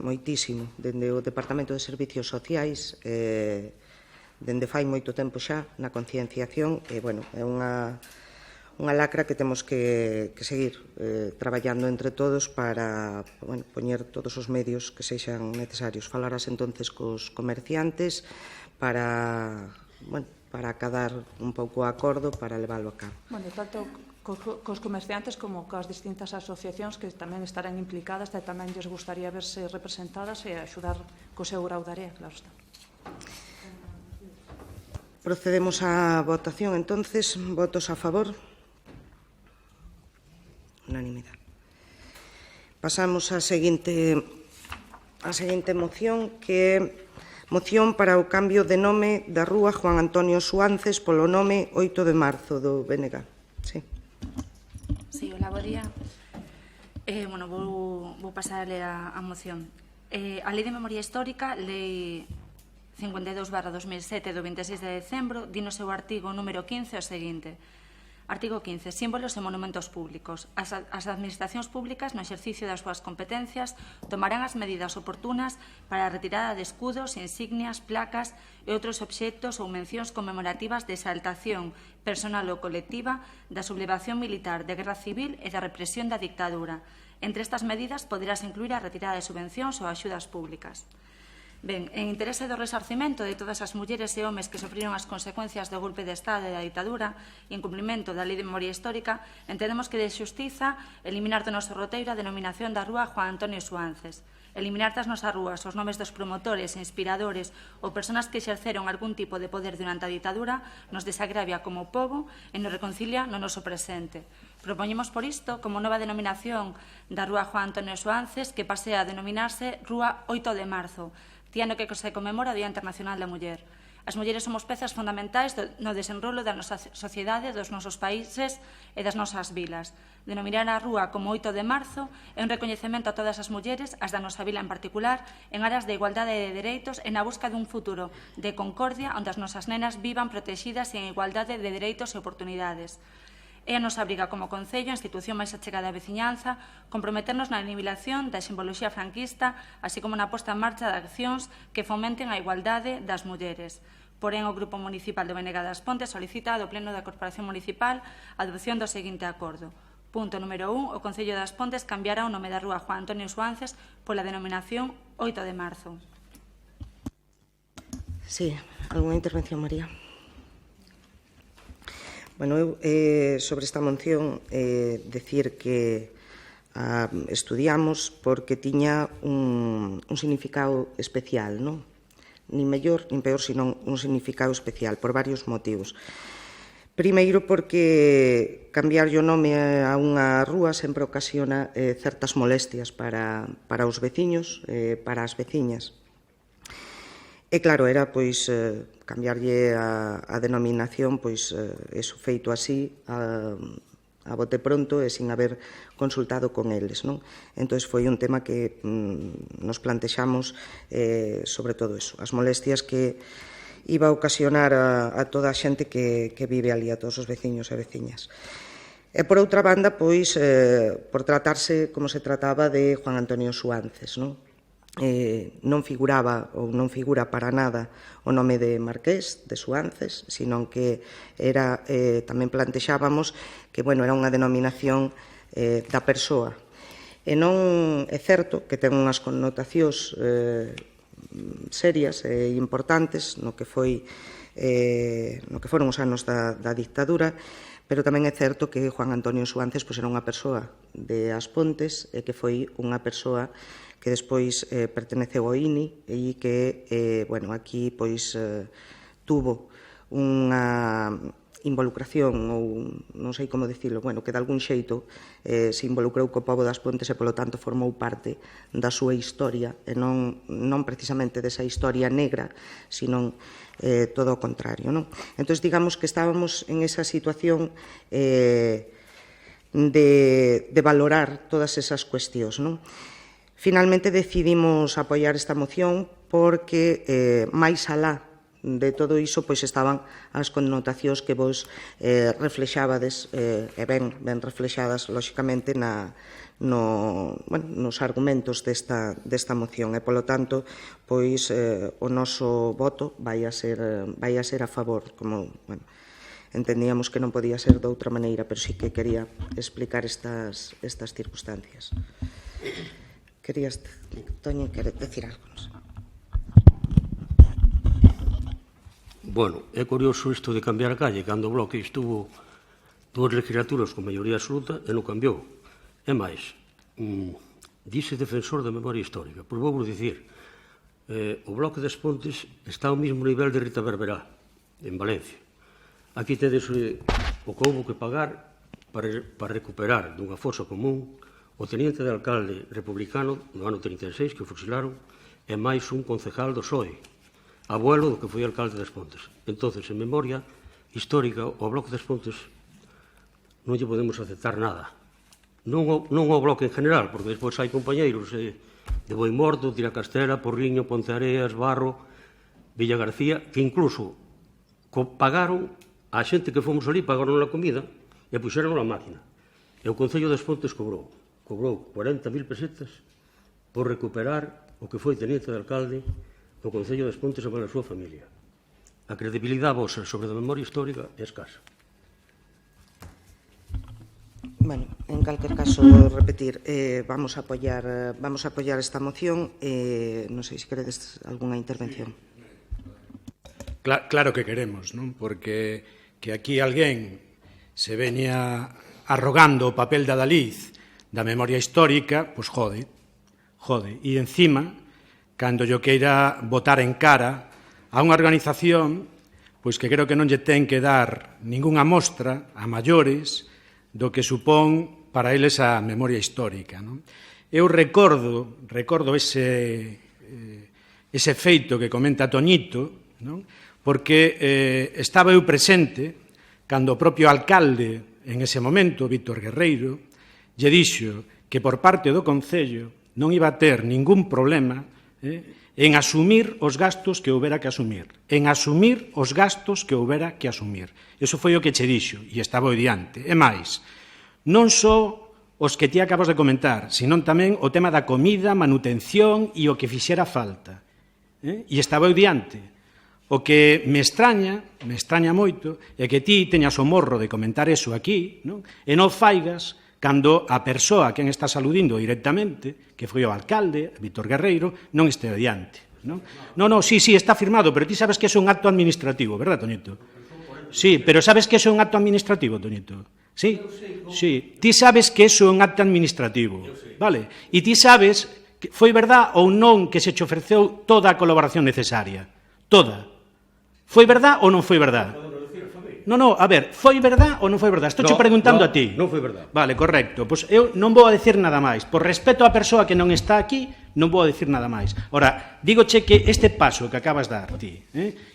moitísimo dende o Departamento de Servicios Sociais, dende fai moito tempo xa na concienciación e, bueno, é unha lacra que temos que seguir traballando entre todos para, bueno, poñer todos os medios que sexan necesarios. Falarás entonces cos comerciantes para, bueno, para acadar un pouco o acordo para leválo a cabo. Bueno, tanto cos comerciantes como coas distintas asociacións que tamén estarán implicadas e tamén lles gustaría verse representadas e axudar co seu grau de area, claro está. Procedemos á votación, entonces. Votos a favor? Unanimidade. Pasamos á seguinte moción, que é moción para o cambio de nome da rúa Juan Antonio Suances polo nome 8 de marzo do BNG. Sí. Sí, hola, bo día. Bueno, vou pasarle a moción. A Lei de Memoria Histórica, Lei 52/2007 do 26 de decembro, di no seu artigo número 15 o seguinte: Artigo 15. Símbolos e monumentos públicos. As administracións públicas, no exercicio das súas competencias, tomarán as medidas oportunas para a retirada de escudos, insignias, placas e outros obxectos ou mencións conmemorativas de exaltación personal ou colectiva da sublevación militar, de guerra civil e da represión da dictadura. Entre estas medidas poderás incluir a retirada de subvencións ou axudas públicas. Ben, en interese do resarcimento de todas as mulleres e homes que sofriron as consecuencias do golpe de Estado e da ditadura e en cumprimento da Lei de Memoria Histórica, entendemos que de xustiza eliminar do noso roteiro a denominación da Rúa Juan Antonio Suánces. Eliminar das nosas rúas os nomes dos promotores, inspiradores ou persoas que exerceron algún tipo de poder durante a ditadura nos desagravia como pobo e nos reconcilia no noso presente. Propoñemos por isto como nova denominación da Rúa Juan Antonio Suánces que pase a denominarse Rúa 8 de Marzo, día no que se conmemora o Día Internacional da Muller. As mulleres somos pezas fundamentais no desenrolo da nosa sociedade, dos nosos países e das nosas vilas. Denominar a rúa como 8 de marzo é un recoñecemento a todas as mulleres, as da nosa vila en particular, en aras de igualdade de dereitos e na busca dun futuro de concordia onde as nosas nenas vivan protegidas e en igualdade de dereitos e oportunidades. É a nosa obriga como Concello, a institución máis achegada á veciñanza, comprometernos na aniquilación da simboloxía franquista, así como na posta en marcha de accións que fomenten a igualdade das mulleres. Porén, o Grupo Municipal do Bénega das Pontes solicita do Pleno da Corporación Municipal a adopción do seguinte acordo. Punto número 1. O Concello das Pontes cambiará o nome da Rúa Juan Antonio Suánces pola denominación 8 de marzo. Sí, algunha intervención, María? Bueno, eu sobre esta moción decir que estudiamos porque tiña un significado especial, non? Ni mellor, nin peor, sino un significado especial, por varios motivos. Primeiro, porque cambiarlle o nome a unha rúa sempre ocasiona certas molestias para os veciños, para as veciñas. E claro, era pois cambiarlle a denominación, pois eso feito así a bote pronto e sin haber consultado con eles, non? Entón foi un tema que nos plantexamos sobre todo eso, as molestias que iba a ocasionar a toda a xente que vive ali, a todos os veciños e veciñas. E por outra banda, pois, por tratarse como se trataba de Juan Antonio Suánces, non? Non figuraba ou non figura para nada o nome de Marqués, de Suánces, sino que era, tamén plantexábamos que, bueno, era unha denominación da persoa. E non é certo que ten unhas connotacións serias e importantes no que foron os anos da dictadura, pero tamén é certo que Juan Antonio Suánces era unha persoa de As Pontes e que foi unha persoa que despois perteneceu ao INI e que, bueno, aquí pois tuvo unha involucración ou non sei como dicilo, bueno, que de algún xeito se involucrou co pobo das Pontes e polo tanto formou parte da súa historia e non precisamente desa historia negra, sino todo o contrario, non? Entón, digamos que estábamos en esa situación de valorar todas esas cuestións, non? Finalmente decidimos apoiar esta moción porque máis alá de todo iso pois estaban as connotacións que vos reflexabades e ben reflexadas lóxicamente nos argumentos desta moción e polo tanto pois o noso voto vai a ser a favor, como, bueno, entendíamos que non podía ser de outra maneira, pero sí que quería explicar estas circunstancias. Querías, Toño, decir algo? Bueno, é curioso isto de cambiar a calle, cando o Bloque estuvo 2 legislaturas con maioría absoluta e non cambiou. É máis, dice defensor da memoria histórica. Pois vou dicir, o Bloque das Pontes está ao mesmo nivel de Rita Barberá, en Valencia. Aquí tedes o que houve que pagar para recuperar dunha fosa común o teniente de alcalde republicano no ano 36 que o fusilaron e máis un concejal do PSOE, abuelo do que foi alcalde das Pontes. Entonces, en memoria histórica, o Bloque das Pontes non lle podemos aceptar nada. Non o Bloque en general, porque despois hai compañeiros de Boimorto, Tiracastela, Porriño, Ponteareas, Barro, Villa García, que incluso pagaron a xente que fomos ali, pagaron a comida e puxeron a máquina. E o Concello das Pontes cobrou 40.000 pesetas por recuperar o que foi teniente de alcalde do Concello das Pontes e para a súa familia. A credibilidade vosa sobre a memoria histórica é escasa. Bueno, en calquer caso, repetir, vamos a apoyar esta moción. Non sei se queredes algunha intervención. Claro que queremos, non? Porque que aquí alguén se veña arrogando o papel da adaliz da memoria histórica, pois jode. E encima, cando yo queira botar en cara a unha organización pois que creo que non lle ten que dar ningunha mostra a maiores do que supón para eles a memoria histórica. Non? Eu recordo ese feito que comenta Toñito, non? Porque estaba eu presente cando o propio alcalde, en ese momento, Víctor Guerreiro, lle dixo que por parte do Concello non iba a ter ningún problema en asumir os gastos que houbera que asumir. En asumir os gastos que houbera que asumir. Iso foi o que che dixo, e estaba o diante. E máis, non só os que ti acabas de comentar, senón tamén o tema da comida, manutención e o que fixera falta. E estaba o diante. O que me extraña moito, é que ti teñas o morro de comentar eso aquí, non? E non faigas cando a persoa a quen está saludindo directamente, que foi o alcalde, Víctor Guerreiro, non este adiante. Non, sí, está firmado, pero ti sabes que é un acto administrativo, verdad, Toñito? Sí, pero sabes que é un acto administrativo, Toñito? Sí, ti sabes que é un acto administrativo, vale? E ti sabes que foi verdad ou non que se che ofreceu toda a colaboración necesaria, toda. Foi verdad ou non foi verdad? Non, a ver, foi verdad ou non foi verdad? Estou preguntando a ti. Non foi verdad. Vale, correcto. Pois eu non vou a decir nada máis. Por respeto á persoa que non está aquí, non vou a decir nada máis. Ora, dígoche que este paso que acabas de dar ti,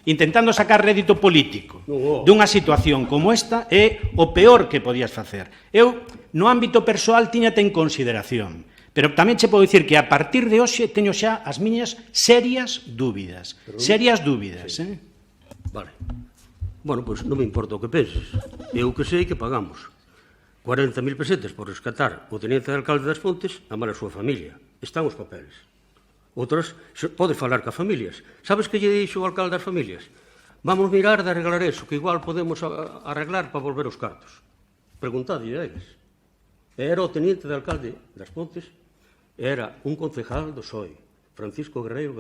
intentando sacar rédito político dunha situación como esta, é o peor que podías facer. Eu, no ámbito persoal, tiñate en consideración. Pero tamén che podo dicir que a partir de hoxe teño xa as miñas serias dúbidas. Serias dúbidas, Vale. Bueno, pois non me importa o que penses. Eu que sei que pagamos 40.000 pesetas por rescatar o teniente de alcalde das Pontes a mala súa familia. Están os papeles. Outras, podes falar ca familias. Sabes que lle dixo o alcalde das familias? Vamos mirar de arreglar eso, que igual podemos arreglar para volver os cartos. Preguntadlle a eles. Era o teniente de alcalde das Pontes, era un concejal do PSOE, Francisco Guerreiro.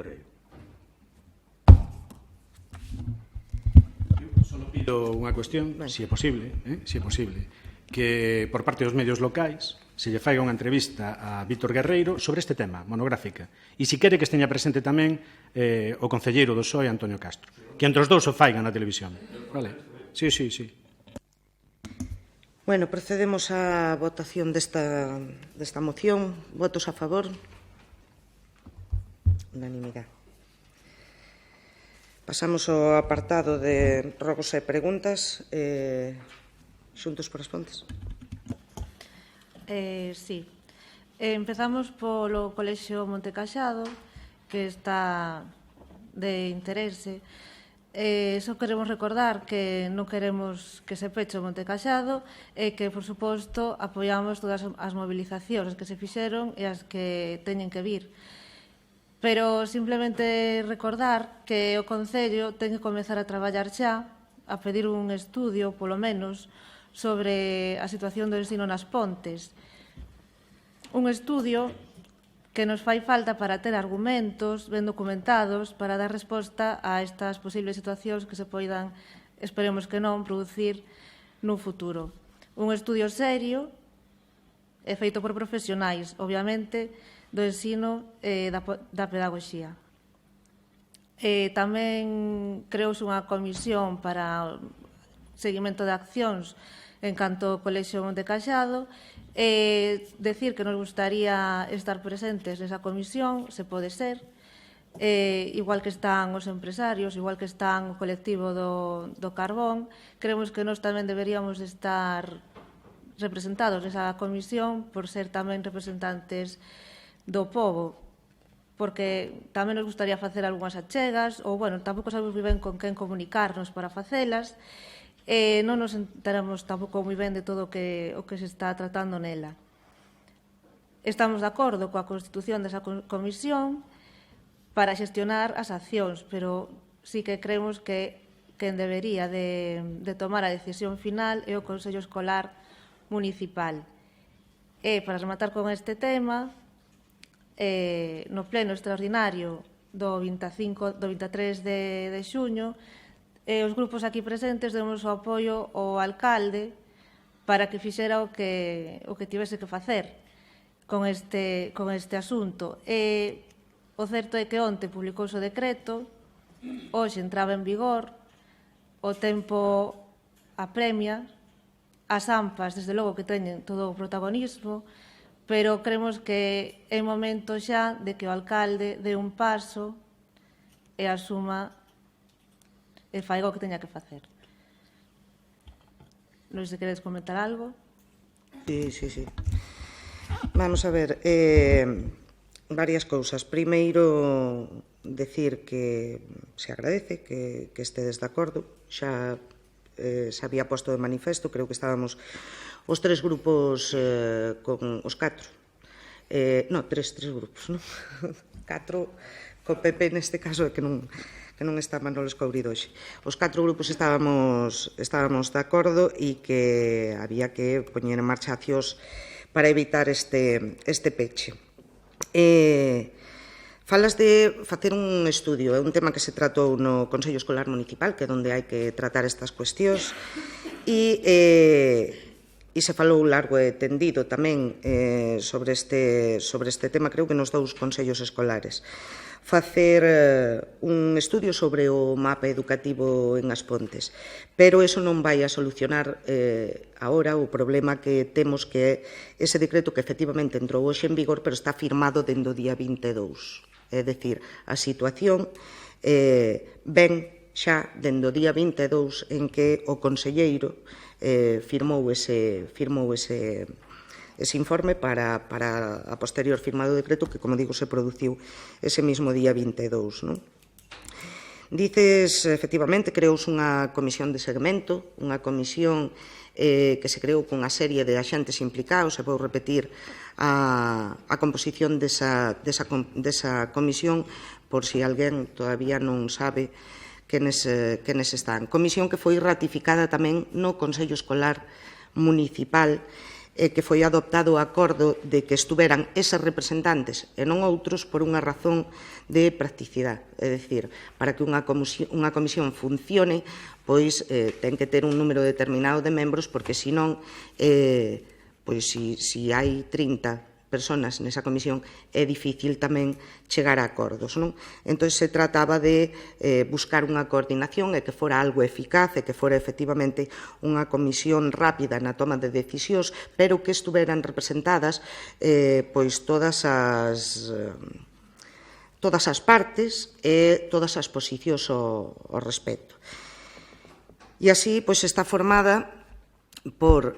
Pido unha cuestión, se é posible, que por parte dos medios locais se lle faiga unha entrevista a Víctor Guerreiro sobre este tema, monográfica. E se quere que esteña presente tamén o concelleiro do PSOE, Antonio Castro. Que entre os dous o faigan na televisión. Vale? Sí. Bueno, procedemos á votación desta moción. Votos a favor? Unanimidade. Pasamos ao apartado de rogos e preguntas. Xuntos por as Pontes. Sí. Empezamos polo Colexio Montecaxado, que está de interese. Só queremos recordar que non queremos que se peche o Montecaxado e que, por suposto, apoiamos todas as movilizacións que se fixeron e as que teñen que vir. Pero simplemente recordar que o Concello ten que comezar a traballar xa, a pedir un estudio, polo menos, sobre a situación do ensino nas Pontes. Un estudio que nos fai falta para ter argumentos ben documentados para dar resposta a estas posibles situacións que se poidan, esperemos que non, producir nun futuro. Un estudio serio e feito por profesionais, obviamente, do ensino e da pedagogía. Tamén creouse unha comisión para o seguimento de accións en canto ao Colexio Montecaxado. Decir que nos gustaría estar presentes nesa comisión, se pode ser, igual que están os empresarios, igual que están o colectivo do carbón. Creemos que nós tamén deberíamos estar representados nesa comisión por ser tamén representantes do povo, porque tamén nos gustaría facer algunhas achegas, ou, bueno, tampouco sabemos moi ben con quen comunicarnos para facelas, non nos enteramos tampouco moi ben de todo o que se está tratando nela. Estamos de acordo coa constitución desa comisión para xestionar as accións, pero sí que creemos que quen debería de tomar a decisión final é o Consello Escolar Municipal. E, para rematar con este tema, no pleno extraordinario do 23 de xuño, os grupos aquí presentes demos o apoio ao alcalde para que fixera o que tivese que facer con este asunto. O certo é que onte publicouse o decreto, hoxe entraba en vigor, o tempo apremia, as AMPAs, desde logo que teñen todo o protagonismo, pero creemos que é momento xa de que o alcalde dé un paso e asuma e faiga o que teña que facer. Non sei se queredes comentar algo. Sí. Vamos a ver, varias cousas. Primeiro, decir que se agradece que estedes de acordo. Xa se había posto de manifesto, creo que estábamos os tres grupos con os catro. Tres grupos, non? Catro, co PP neste caso, que non está Manolo Escourido hoxe. Os catro grupos estábamos de acordo e que había que poñer en marcha accións para evitar este peche. Falas de facer un estudio, é un tema que se tratou no Consello Escolar Municipal, que é onde hai que tratar estas cuestións, e se falou largo e tendido tamén sobre este tema, creo que nos dous consellos escolares. Facer un estudio sobre o mapa educativo en As Pontes, pero eso non vai a solucionar agora o problema que temos, que é ese decreto que efectivamente entrou hoxe en vigor, pero está firmado dende o día 22. É dicir, a situación ven xa dende o día 22 en que o conselleiro firmou ese informe para a posterior firma do decreto que, como digo, se produciu ese mismo día 22. Non? Dices, efectivamente, creouse unha comisión de segmento, unha comisión que se creou cunha serie de axentes implicados, e vou repetir a composición desa comisión por si alguén todavía non sabe quenes están. Comisión que foi ratificada tamén no Consello Escolar Municipal, que foi adoptado o acordo de que estuveran eses representantes e non outros por unha razón de practicidade. É dicir, para que unha comisión funcione, pois ten que ter un número determinado de membros, porque senón, pois se hai 30 persoas nesa comisión, é difícil tamén chegar a acordos, non? Entón, se trataba de buscar unha coordinación e que fora algo eficaz e que fora efectivamente unha comisión rápida na toma de decisións, pero que estuveran representadas pois todas as partes e todas as posicións ao respecto. E así, pois, está formada por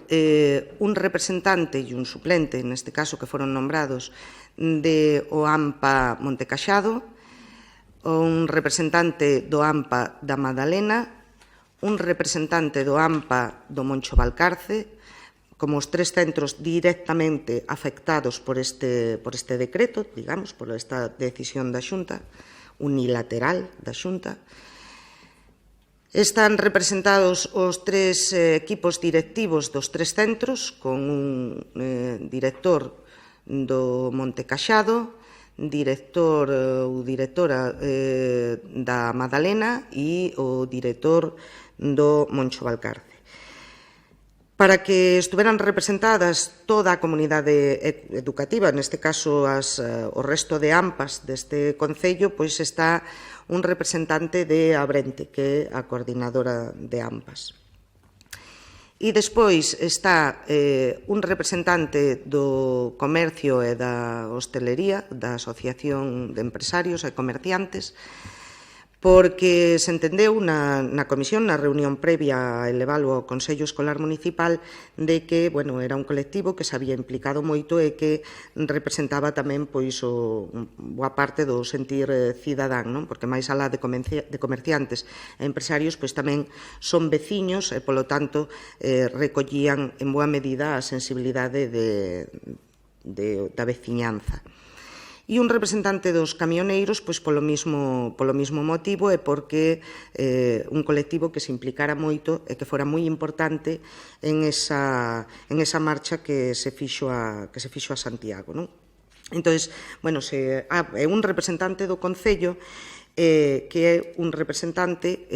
un representante e un suplente, neste caso que foron nombrados, de o AMPA Montecaxado, un representante do AMPA da Madalena, un representante do AMPA do Moncho Valcarce, como os tres centros directamente afectados por este decreto, digamos, por esta decisión da Xunta, unilateral da Xunta. Están representados os tres equipos directivos dos tres centros, con un director do Montecaxado, director ou directora da Madalena e o director do Moncho Valcarce. Para que estuveran representadas toda a comunidade educativa, neste caso o resto de AMPAs deste concello, pois está un representante de Abrente, que é a coordinadora de AMPAs. E despois está un representante do comercio e da hostelería, da Asociación de Empresarios e Comerciantes, porque se entendeu na comisión, na reunión previa a elevalo ao Consello Escolar Municipal, de que, bueno, era un colectivo que se había implicado moito e que representaba tamén, pois, boa parte do sentir cidadán, non? Porque máis alá de comerciantes e empresarios, pois tamén son veciños e, polo tanto, recollían en boa medida a sensibilidade da veciñanza. E un representante dos camioneiros, pois polo mismo motivo e porque un colectivo que se implicara moito e que fora moi importante en esa marcha que se fixo a Santiago, non? Entón, bueno, é un representante do Concello que é un representante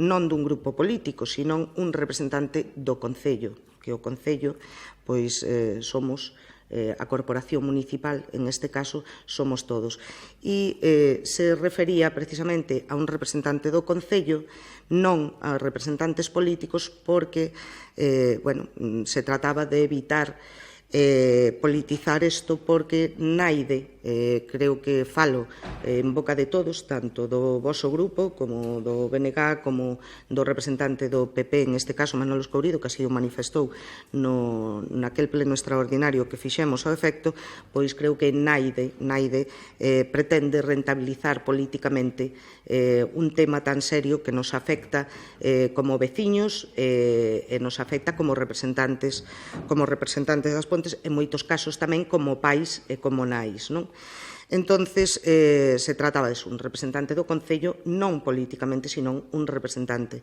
non dun grupo político, sino un representante do Concello, que o Concello, pois, somos a Corporación Municipal, en este caso, somos todos. E se refería precisamente a un representante do Concello, non a representantes políticos, porque, bueno, se trataba de evitar politizar isto, porque naide, creo que falo en boca de todos, tanto do voso grupo como do BNG, como do representante do PP, en este caso Manolo Escourido, que así o manifestou naquel pleno extraordinario que fixemos ao efecto, pois creo que naide pretende rentabilizar políticamente un tema tan serio que nos afecta como veciños e nos afecta como representantes das Pontes, en moitos casos tamén como pais e como nais, non? Entonces, se trataba de un representante do Concello, non políticamente, sino un representante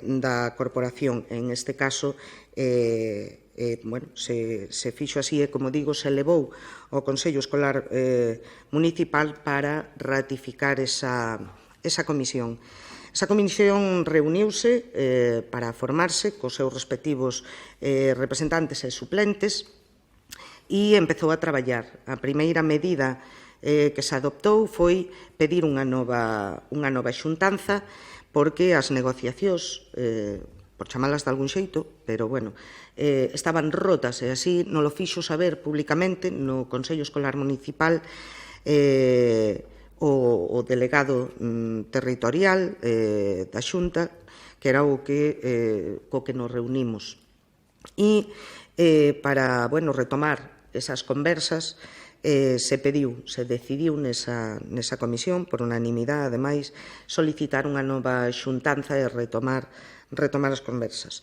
da corporación. En este caso, bueno, se fixo así e, como digo, se elevou ao Consello Escolar Municipal para ratificar esa comisión. Esa comisión reuniuse para formarse cos seus respectivos representantes e suplentes e empezou a traballar. A primeira medida que se adoptou foi pedir unha nova xuntanza, porque as negociacións, por chamalas de algún xeito, pero, bueno, estaban rotas, e así non lo fixo saber públicamente no Consello Escolar Municipal o delegado territorial da Xunta, que era o que nos reunimos. E para, bueno, retomar esas conversas, se decidiu nesa comisión, por unanimidade, ademais, solicitar unha nova xuntanza e retomar as conversas.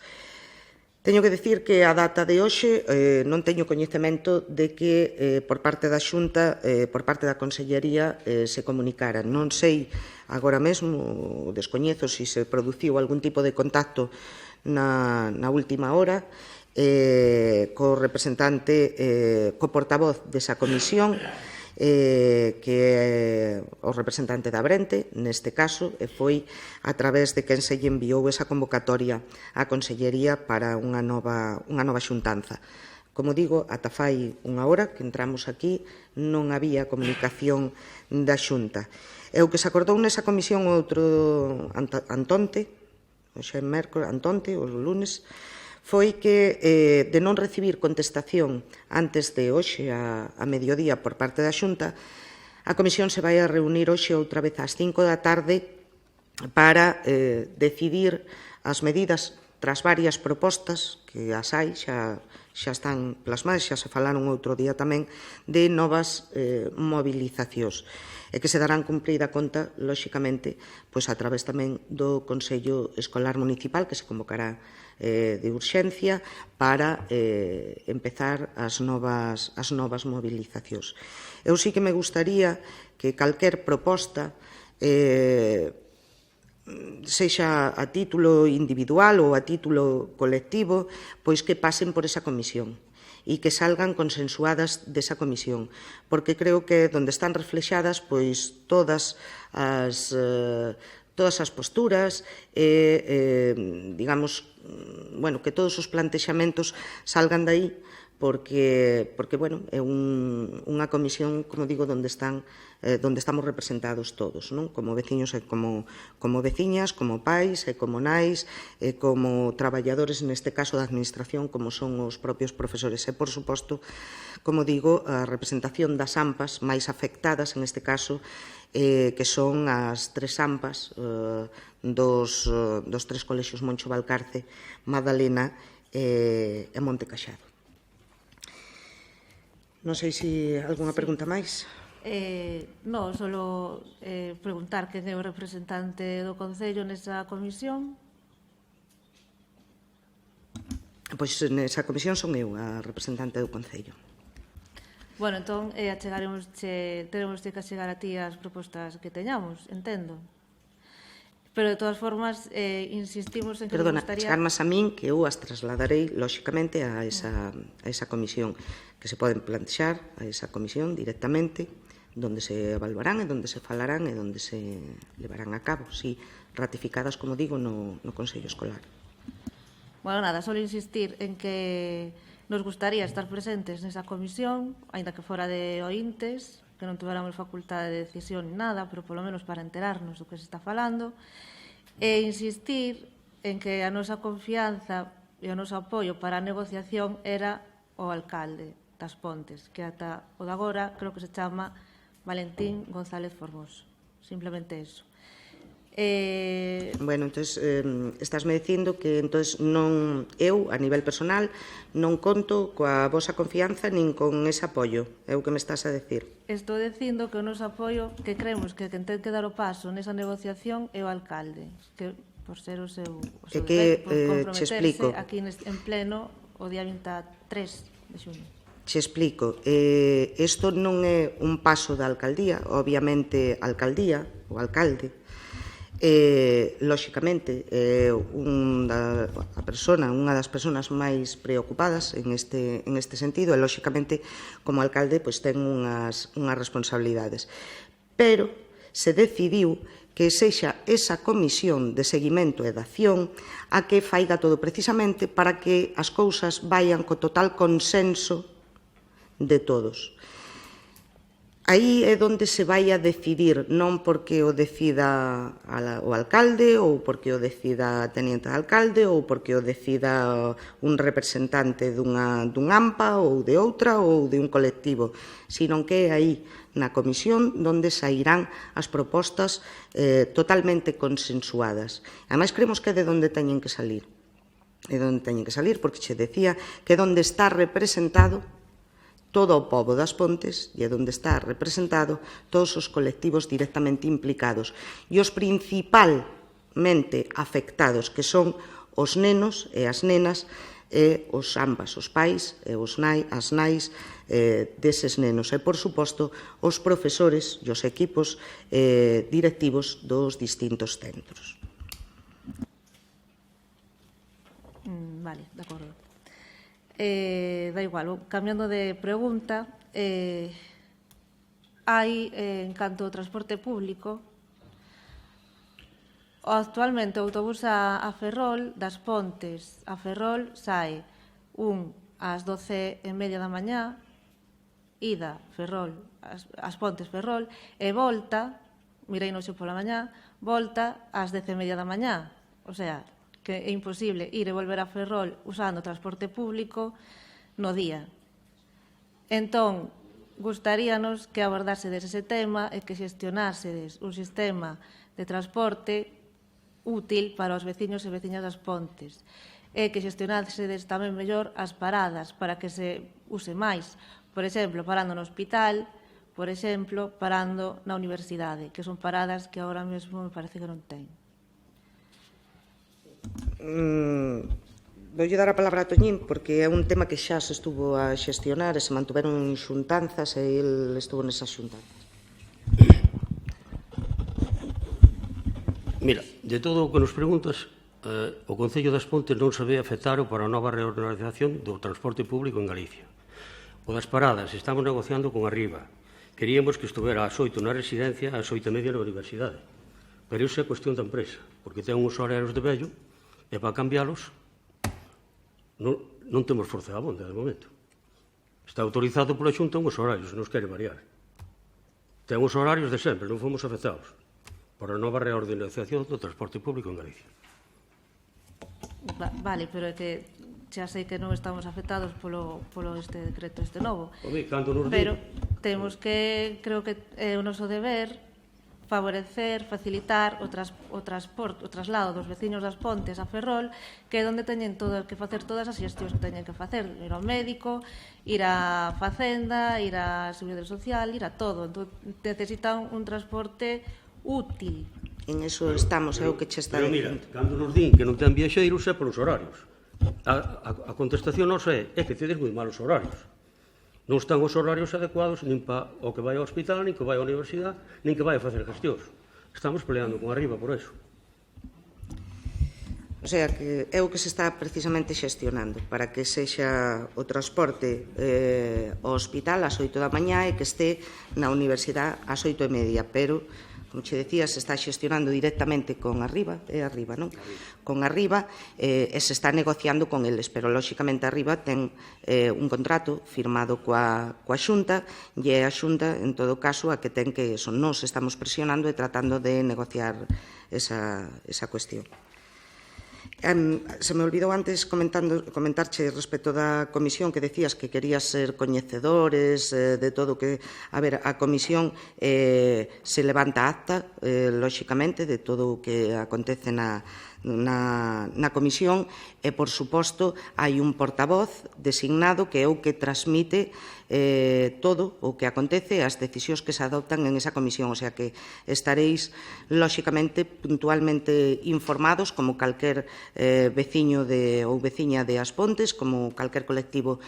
Teño que dicir que a data de hoxe non teño coñecemento de que por parte da Xunta, por parte da Consellería, se comunicara. Non sei agora mesmo, descoñezo se se produciu algún tipo de contacto na última hora co representante, co portavoz desa comisión, que é o representante da Brente, neste caso, e foi a través de quen se lle enviou esa convocatoria á Consellería para unha nova xuntanza. Como digo, ata fai unha hora que entramos aquí, non había comunicación da Xunta. E o que se acordou nesa comisión outro antonte, hoxe é mércoles, antonte, o lunes, foi que, de non recibir contestación antes de hoxe a mediodía por parte da Xunta, a Comisión se vai a reunir hoxe outra vez ás 5 da tarde para decidir as medidas tras varias propostas que as hai, xa están plasmadas, xa se falaron outro día tamén, de novas movilizacións, e que se darán cumprida conta, lóxicamente, pois a través tamén do Consello Escolar Municipal, que se convocará de urxencia para empezar as novas movilizacións. Eu sí que me gustaría que calquer proposta, sexa a título individual ou a título colectivo, pois que pasen por esa comisión e que salgan consensuadas desa comisión, porque creo que onde están reflexadas pois todas as posturas e, digamos, bueno, que todos os plantexamentos salgan de aí, porque bueno, é unha comisión, como digo, onde estamos representados todos, non? Como veciños e como veciñas, como pais e como nais, e como traballadores, neste caso da Administración, como son os propios profesores. E, por suposto, como digo, a representación das AMPAs máis afectadas, en este caso, que son as tres AMPAs dos tres colexios Moncho Valcarce, Madalena e Monte Caxado. Non sei se algunha pregunta máis. Non, solo preguntar quen é o representante do Concello nesa comisión. Pois nesa comisión son eu, a representante do Concello. Bueno, entón, teremos que chegar a ti as propostas que teñamos, entendo. Pero, de todas formas, insistimos en que Perdona, nos gustaría... chegarmas a min que eu as trasladarei, lóxicamente, a esa comisión, que se poden plantexar a esa comisión directamente, donde se evaluarán e donde se falarán e donde se levarán a cabo, si ratificadas, como digo, no Consello Escolar. Bueno, nada, só insistir en que nos gustaría estar presentes nesa comisión, aínda que fora de ointes, que non tuveramos facultade de decisión ni nada, pero polo menos para enterarnos do que se está falando, e insistir en que a nosa confianza e o noso apoio para a negociación era o alcalde das Pontes, que ata o de agora creo que se chama Valentín González Formoso. Simplemente eso. Bueno, entonces, estásme dicindo que entonces non, eu, a nivel personal, non conto coa vosa confianza nin con ese apoio. É o que me estás a decir. Estou dicindo que o noso apoio, que creemos que quen ten que dar o paso nesa negociación é o alcalde, que por ser o seu que, por comprometerse explico. aquí en pleno o día 23 de xuño. Che explico. Isto non é un paso da alcaldía, obviamente a alcaldía, o alcalde, lóxicamente, unha das persoas máis preocupadas en este sentido, e lóxicamente, como alcalde, pois ten unhas responsabilidades. Pero se decidiu que sexa esa comisión de seguimento e de acción a que faiga todo precisamente para que as cousas vayan co total consenso de todos. Aí é onde se vai a decidir, non porque o decida o alcalde ou porque o decida a teniente de alcalde ou porque o decida un representante dun AMPA ou de outra ou de un colectivo, sino que é aí na comisión onde sairán as propostas totalmente consensuadas. Ademais, creemos que é de onde teñen que salir. É de onde teñen que salir, porque che decía que é onde está representado todo o pobo das Pontes e é onde está representado todos os colectivos directamente implicados e os principalmente afectados, que son os nenos e as nenas e os ambas, os pais e as nais deses nenos e, por suposto, os profesores e os equipos directivos dos distintos centros. Vale, de acordo. Da igual, cambiando de pregunta, hai, en canto ao transporte público, actualmente o autobús a Ferrol, das Pontes a Ferrol, sae ás 12:30 da mañá, ida Ferrol, as Pontes Ferrol, e volta, mirei no xo pola mañá, volta ás 10:30 da mañá, o sea, que é imposible ir e volver a Ferrol usando transporte público no día. Entón, gustaríanos que abordásedes ese tema e que xestionásedes un sistema de transporte útil para os veciños e veciñas das Pontes e que xestionásedes tamén mellor as paradas para que se use máis. Por exemplo, parando no hospital, por exemplo, parando na universidade, que son paradas que agora mesmo me parece que non ten. Voulle dar a palabra a Toñín porque é un tema que xa se estuvo a xestionar e se mantuveron xuntanzas e el estuvo nesas xuntanzas. Mira, de todo o que nos preguntas, o Concello das Pontes non se ve afectado para a nova reorganización do transporte público en Galicia. O das paradas estamos negociando con Arriba. Queríamos que estuvera ás 8 na residencia e ás 8:30 na universidade. Pero iso é cuestión da empresa, porque ten uns horarios de vello e para cambiálos non temos forza da bonda de momento. Está autorizado pola Xunta uns horarios, non os quere variar. Ten os horarios de sempre, non fomos afectados por a nova reorganización do transporte público en Galicia. Vale, pero é que xa sei que non estamos afectados polo este decreto novo. Pero temos que, creo que é o noso deber favorecer, facilitar o traslado dos veciños das Pontes a Ferrol, que é onde teñen que facer todas as xestións que teñen que facer, ir ao médico, ir á Facenda, ir á Seguridade Social, ir a todo. Entón, necesitan un transporte útil. En eso estamos, é o que che está dicindo. Pero mira, cando nos din que non ten viaxeiros é polos horarios. A contestación nosa é que tedes moi malos horarios. Non están os horarios adecuados nin para o que vai ao hospital, nin que vai á universidade, nin que vai a facer gestións. Estamos peleando con arriba por eso. O sea, que é o que se está precisamente xestionando para que sexa o transporte ao hospital ás 8 da mañá e que este na universidade ás 8:30, pero, como che decía, se está xestionando directamente con Arriba, non? Con Arriba e se está negociando con eles, pero, lóxicamente, Arriba ten un contrato firmado coa Xunta e é a Xunta, en todo caso, a que ten que eso. Nos estamos presionando e tratando de negociar esa cuestión. Se me olvidou antes comentarche respecto da comisión que decías que querías ser coñecedores de todo que... A ver, a comisión se levanta acta, lóxicamente, de todo o que acontece na comisión e, por suposto, hai un portavoz designado que é o que transmite todo o que acontece e as decisións que se adoptan en esa comisión. O sea que estaréis, lóxicamente, puntualmente informados como calquer veciño ou veciña de As Pontes, como calquer colectivo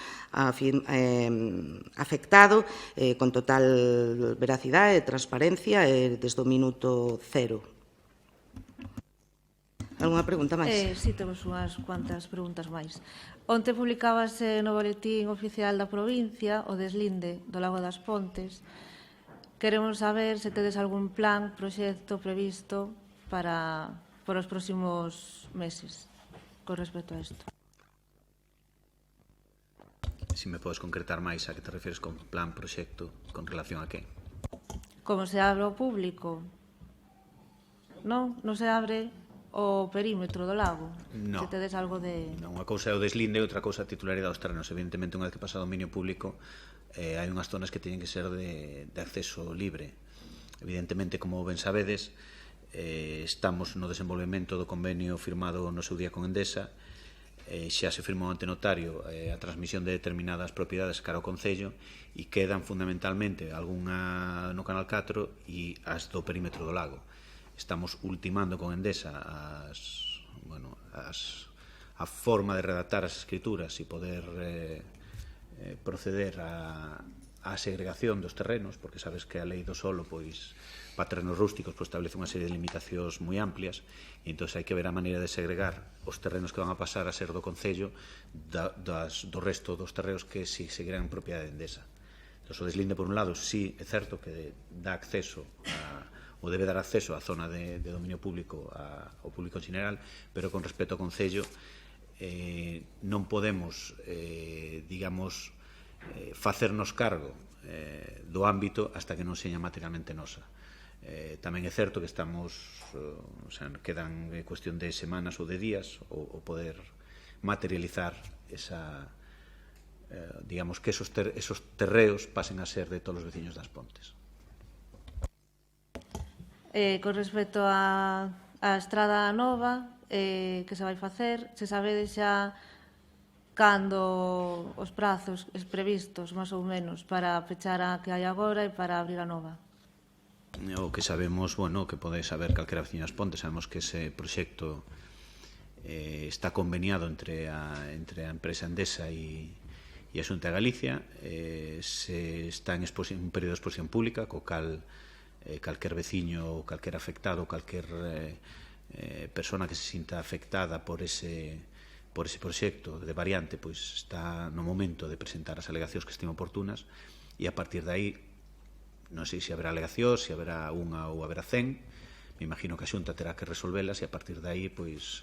afectado, con total veracidade e transparencia desde o minuto cero. Alguna pregunta máis? Sí, temos unhas cuantas preguntas máis. Onte publicábase no boletín oficial da provincia o deslinde do Lago das Pontes. Queremos saber se tedes algún plan, proxecto previsto para os próximos meses con respecto a isto. Si me podes concretar máis a que te refieres con plan, proxecto, con relación a que? Como se abre ao público? Non se abre o perímetro do lago? No. Se tedes algo de... Non, unha cousa é o deslinde e outra cousa a titularidade dos terrenos. Evidentemente, unha vez que pasa a dominio público, hai unhas zonas que teñen que ser de acceso libre. Evidentemente, como ben sabedes, estamos no desenvolvemento do convenio firmado no seu día con Endesa, xa se firmou ante notario a transmisión de determinadas propiedades cara ao Concello e quedan fundamentalmente algunha no Canal 4 e as do perímetro do lago. Estamos ultimando con Endesa a forma de redactar as escrituras e poder proceder á segregación dos terrenos, porque sabes que a lei do solo, pois, para terrenos rústicos, pois, establece unha serie de limitacións moi amplias e entón hai que ver a maneira de segregar os terrenos que van a pasar a ser do Concello do resto dos terrenos que si seguirán en propiedade de Endesa. Entón, o deslinde, por un lado, sí, é certo que dá acceso ou debe dar acceso á zona de dominio público ao público en general, pero con respecto ao Concello non podemos, digamos, facernos cargo do ámbito hasta que non seña materialmente nosa. Tamén é certo que estamos, quedan cuestión de semanas ou de días o poder materializar esa, digamos, que esos terreos pasen a ser de todos os veciños das Pontes. Con respecto á estrada nova que se vai facer, se sabedes xa cando os prazos previstos, máis ou menos, para pechar a que hai agora e para abrir a nova? O que sabemos, bueno, que pode saber calquera veciño das Pontes, sabemos que ese proxecto está conveniado entre a empresa Endesa e a Xunta de Galicia, se está en un período de exposición pública, co cal calquer veciño ou calquer afectado ou calquer persona que se sinta afectada por ese proxecto de variante, pois está no momento de presentar as alegacións que estime oportunas e a partir de aí non sei se haberá alegacións, se haberá unha ou haberá 100, me imagino que a Xunta terá que resolvelas e a partir de aí pois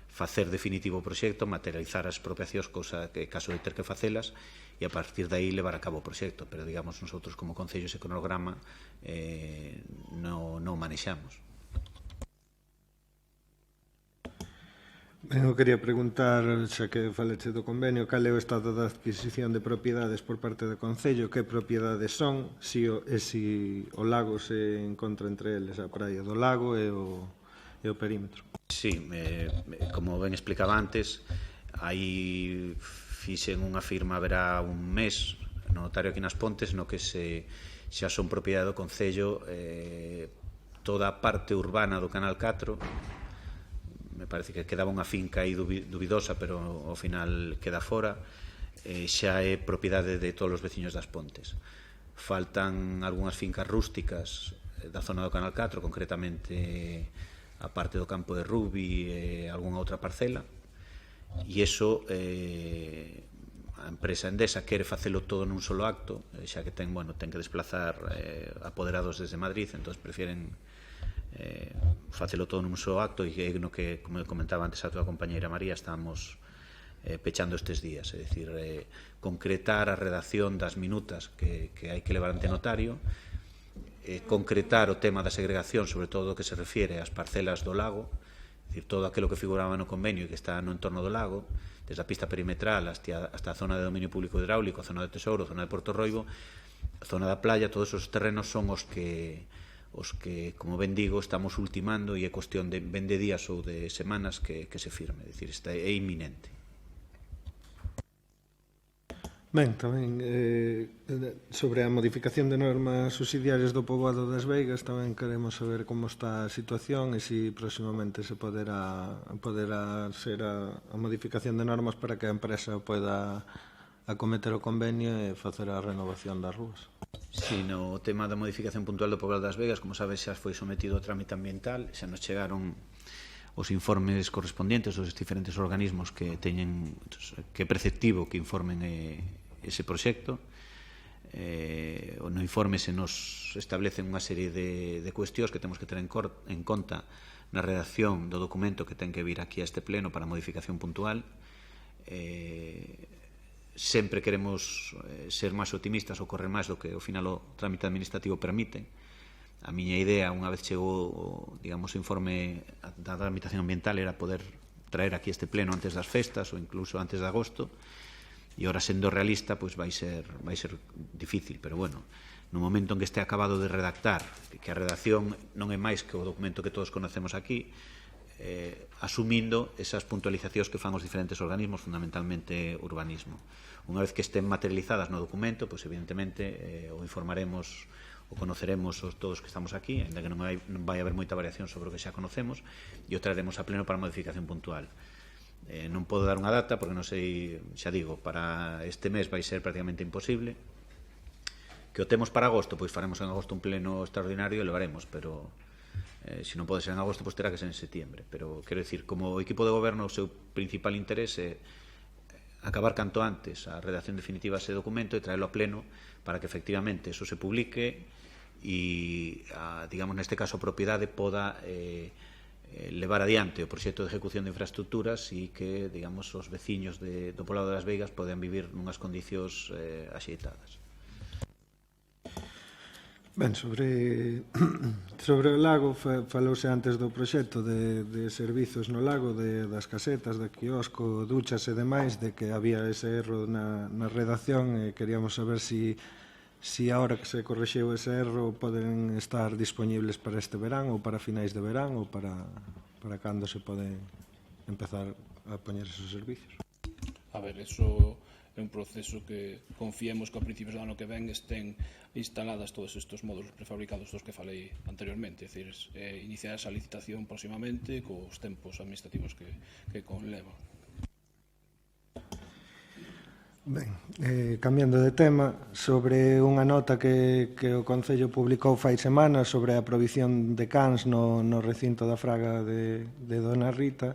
facer definitivo o proxecto, materializar as expropiacións, cousa que caso de ter que facelas, e a partir de aí levar a cabo o proxecto, pero digamos nosotros como Concello ese cronograma non manexamos. Eu quería preguntar, xa que faleche do convenio, cal é o estado da adquisición de propiedades por parte do Concello, que propiedades son, se o lago se encontra entre eles, a praia do lago e o perímetro. Sí, como ben explicaba antes, aí fixen unha firma, haberá un mes no notario aquí nas Pontes, no que xa son propiedade do Concello toda a parte urbana do Canal 4. Me parece que quedaba unha finca aí dubidosa, pero ao final queda fora. xa é propiedade de todos os veciños das Pontes. Faltan algunhas fincas rústicas da zona do Canal 4, concretamente a parte do campo de rugby e algunha outra parcela, e iso a empresa Endesa quere facelo todo nun solo acto, xa que ten que desplazar apoderados desde Madrid, entón prefieren facelo todo nun solo acto, e é no que, como comentaba antes a túa compañeira María, estamos pechando estes días, é dicir, concretar a redacción das minutas que hai que levar ante notario, concretar o tema da segregación, sobre todo o que se refiere ás parcelas do lago, é dicir, todo aquilo que figuraba no convenio e que está no entorno do lago, desde a pista perimetral hasta a zona de dominio público hidráulico, a zona de Tesouro, a zona de Porto Roibo, a zona da playa, todos esos terrenos son os que, como ben digo, estamos ultimando, e é cuestión de ben de días ou de semanas que se firme, é dicir, é inminente. Ben, tamén sobre a modificación de normas subsidiarias do poboado das Veigas tamén queremos saber como está a situación e se próximamente se poderá ser a modificación de normas para que a empresa poida acometer o convenio e facer a renovación das rúas. Si, no tema da modificación puntual do poboado das Veigas, como sabes, xa foi sometido ao trámite ambiental, xa nos chegaron os informes correspondientes dos diferentes organismos que teñen, que é preceptivo que informen ese proxecto. No informe se nos establecen unha serie de cuestións que temos que ter en conta na redacción do documento que ten que vir aquí a este pleno para modificación puntual. Sempre queremos ser máis optimistas ou correr máis do que ao final o trámite administrativo permite. A miña idea, unha vez chegou, digamos, o informe da tramitación ambiental, era poder traer aquí este pleno antes das festas ou incluso antes de agosto, e ora, sendo realista, pois vai ser difícil, pero bueno, no momento en que este acabado de redactar, que a redacción non é máis que o documento que todos conocemos aquí, asumindo esas puntualizacións que fan os diferentes organismos, fundamentalmente urbanismo. Unha vez que estén materializadas no documento, pois evidentemente o informaremos, o conoceremos todos que estamos aquí, ainda que non vai haber moita variación sobre o que xa conocemos, e o traeremos a pleno para modificación puntual. Non podo dar unha data porque non sei, xa digo, para este mes vai ser prácticamente imposible. Que o temos para agosto, pois faremos en agosto un pleno extraordinario e levaremos, pero se non pode ser en agosto, pois terá que ser en setiembre. Pero quero dicir, como equipo de goberno, o seu principal interés é acabar canto antes a redacción definitiva dese documento e traerlo a pleno para que efectivamente eso se publique e, digamos, neste caso a propiedade poda levar adiante o proxecto de ejecución de infraestructuras e que, digamos, os veciños do poboado das Veigas poden vivir nunhas condicións axeitadas. Ben, sobre o lago, falouse antes do proxecto de servizos no lago, das casetas, de quiosco, duchas e demais, de que había ese erro na redacción, e queríamos saber si ahora que se correxeu ese erro poden estar disponibles para este verán ou para finais de verán ou para cando se pode empezar a poñer esos servicios. A ver, eso é un proceso que confiemos que a principios do ano que ven estén instaladas todos estes módulos prefabricados dos que falei anteriormente, é dicir, iniciar esa licitación próximamente cos tempos administrativos que conleva. Ben, cambiando de tema, sobre unha nota que o Concello publicou fai semanas sobre a provisión de cans no recinto da Fraga de Dona Rita,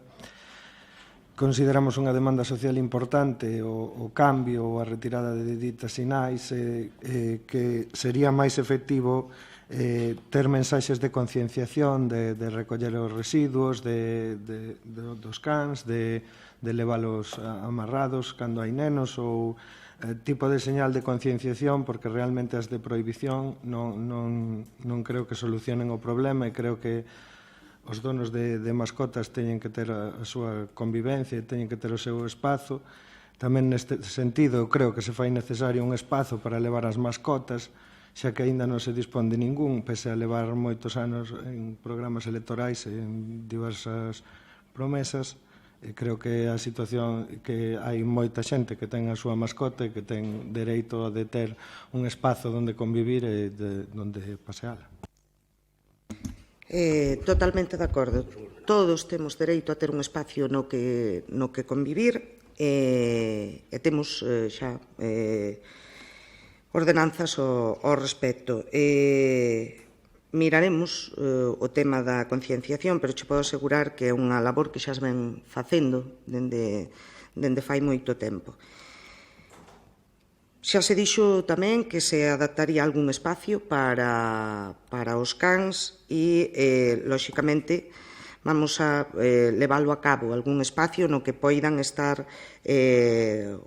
consideramos unha demanda social importante o cambio ou a retirada de ditas sinais, que sería máis efectivo ter mensaxes de concienciación, de recoller os residuos dos cans, de leválos amarrados cando hai nenos, ou tipo de señal de concienciación, porque realmente as de prohibición non creo que solucionen o problema, e creo que os donos de mascotas teñen que ter a súa convivencia, teñen que ter o seu espazo. Tamén neste sentido creo que se fai necesario un espazo para levar as mascotas, xa que aínda non se dispón de ningún, pese a levar moitos anos en programas electorais e en diversas promesas. Creo que a situación que hai moita xente que ten a súa mascota e que ten dereito a de ter un espazo onde convivir e onde paseala. Totalmente de acordo. Todos temos dereito a ter un espacio no que convivir e temos xa ordenanzas ao respecto. Miraremos o tema da concienciación, pero che podo asegurar que é unha labor que xa se ven facendo dende fai moito tempo. Xa se dixo tamén que se adaptaría algún espacio para os cans e, lóxicamente, vamos a leválo a cabo algún espacio no que poidan estar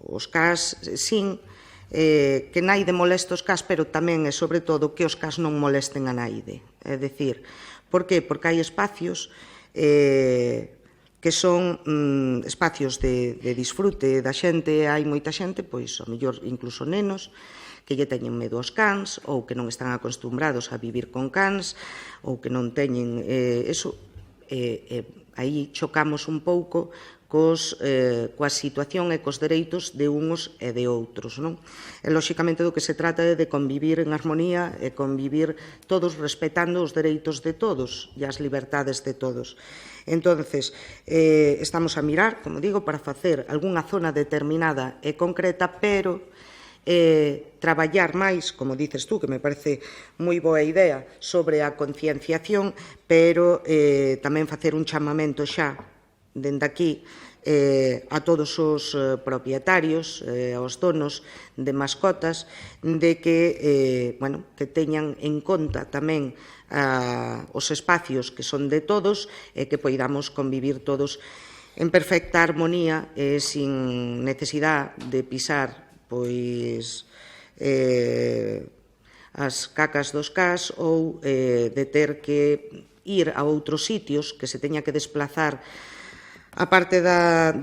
os cans sin que naide moleste os cans, pero tamén e sobre todo que os cans non molesten a naide. É dicir, por que? Porque hai espacios que son espacios de disfrute da xente. Hai moita xente, pois, ao mellor incluso nenos, que lle teñen medo aos cans ou que non están acostumbrados a vivir con cans ou que non teñen eso. Aí chocamos un pouco coa situación e cos dereitos de uns e de outros, non? E, lóxicamente, do que se trata é de convivir en armonía e convivir todos respetando os dereitos de todos e as liberdades de todos. Entonces, estamos a mirar, como digo, para facer algunha zona determinada e concreta, pero traballar máis, como dices tú, que me parece moi boa idea, sobre a concienciación, pero tamén facer un chamamento xa dende aquí a todos os propietarios, aos donos de mascotas, de que teñan en conta tamén os espacios que son de todos e que poidamos convivir todos en perfecta armonía e sin necesidade de pisar pois as cacas dos cas ou de ter que ir a outros sitios, que se teña que desplazar a parte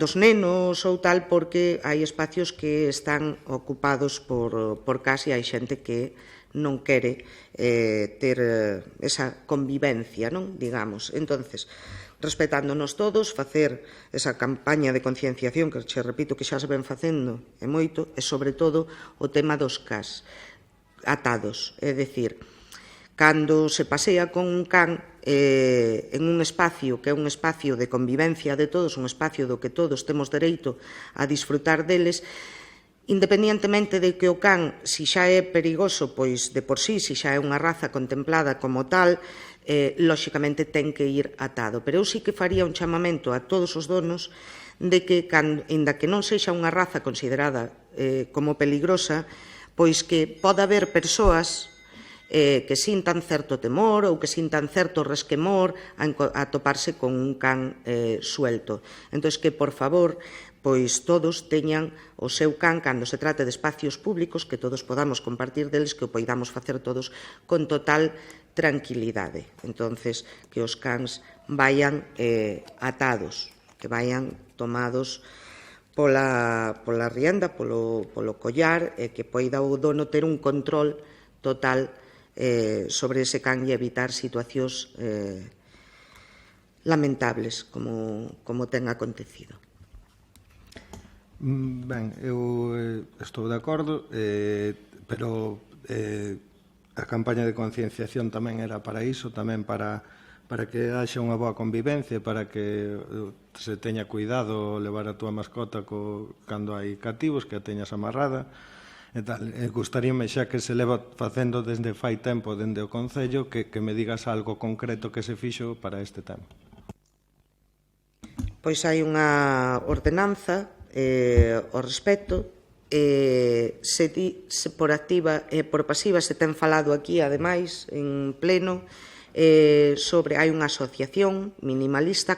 dos nenos ou tal, porque hai espacios que están ocupados por cas e hai xente que non quere ter esa convivencia, non? Digamos. Entonces, respetándonos todos, facer esa campaña de concienciación, que che repito que xa se ven facendo e moito, e sobre todo o tema dos cas atados. É dicir, cando se pasea con un can en un espacio que é un espacio de convivencia de todos, un espacio do que todos temos dereito a disfrutar deles, independientemente de que o can, si xa é perigoso, pois de por sí, si xa é unha raza contemplada como tal, lóxicamente ten que ir atado. Pero eu sí que faría un chamamento a todos os donos de que, ainda que non sexa unha raza considerada como peligrosa, pois que pode haber persoas que sintan certo temor ou que sintan certo resquemor a toparse con un can suelto. Entón, que, por favor, pois todos teñan o seu can cando se trate de espacios públicos, que todos podamos compartir deles, que o poidamos facer todos con total tranquilidade. Entón, que os cans vayan atados, que vayan tomados pola rienda, polo collar, e que poida o dono ter un control total sobre ese can e evitar situacións lamentables como ten acontecido. Ben, eu estou de acordo, pero a campaña de concienciación tamén era para iso, tamén para que haxa unha boa convivencia, para que se teña cuidado levar a túa mascota cando hai cativos, que a teñas amarrada e tal. Gustaríame xa que se leva facendo desde fai tempo, dende o Concello, que me digas algo concreto que se fixo para este tema. Pois hai unha ordenanza ao respecto, por activa e por pasiva se ten falado aquí, ademais, en pleno, sobre hai unha asociación minimalista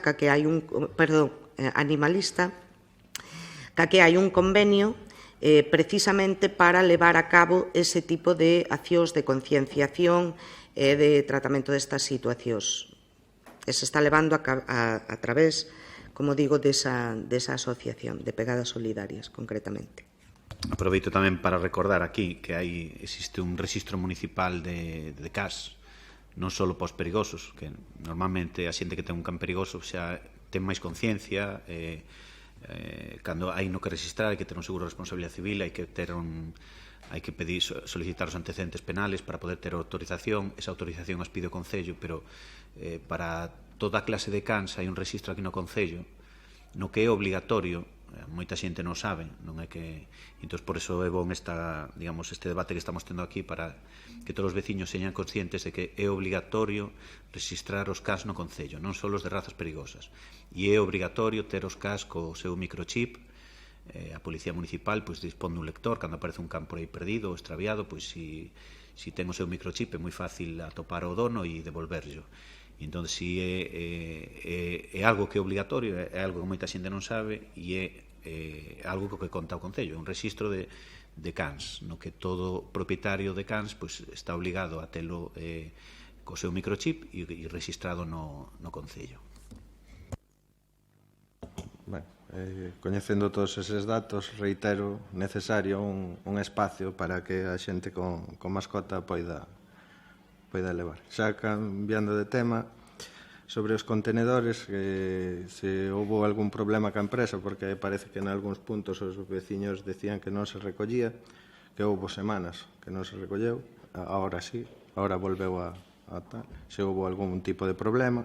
animalista, que hai un convenio precisamente para levar a cabo ese tipo de accións de concienciación e de tratamento destas situacións. E se está levando a través, como digo, desa asociación de Pegadas Solidarias, concretamente. Aproveito tamén para recordar aquí que existe un rexistro municipal de cas, non só pos perigosos, que normalmente a xente que ten un can perigoso xa ten máis conciencia, cando hai no que registrar hai que ter un seguro de responsabilidade civil, hai que pedir, solicitar os antecedentes penales para poder ter autorización. Esa autorización as pide o Concello, pero para toda clase de cans hai un rexistro aquí no Concello no que é obligatorio moita xente non sabe, non é que... Entón, por eso é bon este debate que estamos tendo aquí para que todos os veciños señan conscientes de que é obrigatorio registrar os CAS no Concello, non só os de razas perigosas. E é obrigatorio ter os CAS co seu microchip. A Policía Municipal dispón dun lector, cando aparece un can por aí perdido ou extraviado, se ten o seu microchip é moi fácil atopar o dono e devolverlo. E entón, se é algo que é obligatorio, é algo que moita xente non sabe, e é algo que conta o Concello, un rexistro de cans, no que todo propietario de cans está obligado a telo co seu microchip e registrado no Concello. Ben, coñecendo todos eses datos, reitero, necesario un espacio para que a xente con mascota poida levar. Xa cambiando de tema, sobre os contenedores, se houve algún problema ca empresa, porque parece que en algúns puntos os veciños decían que non se recollía, que houve semanas que non se recolleu, agora sí, agora volveu a tal, se houve algún tipo de problema.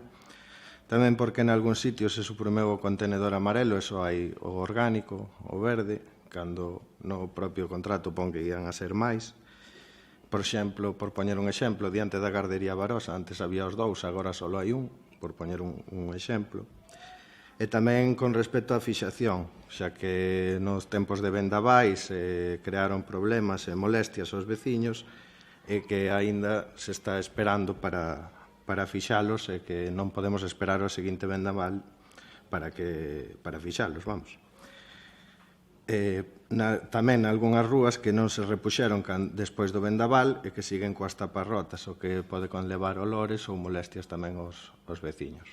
Tamén porque en algún sitio se suprimeu o contenedor amarelo, e só hai o orgánico, o verde, cando no propio contrato pon que ian a ser máis. Por exemplo, por poñer un exemplo, diante da gardería Barosa, antes había os 2, agora só hai un, por poñer un exemplo. E tamén con respecto á fixación, xa que nos tempos de vendavais crearon problemas e molestias aos veciños, e que aínda se está esperando para fixalos, e que non podemos esperar o seguinte vendaval para fixalos, vamos. Tamén algunhas rúas que non se repuxeron despois do vendaval e que siguen coas tapas rotas, o que pode conlevar olores ou molestias tamén aos veciños.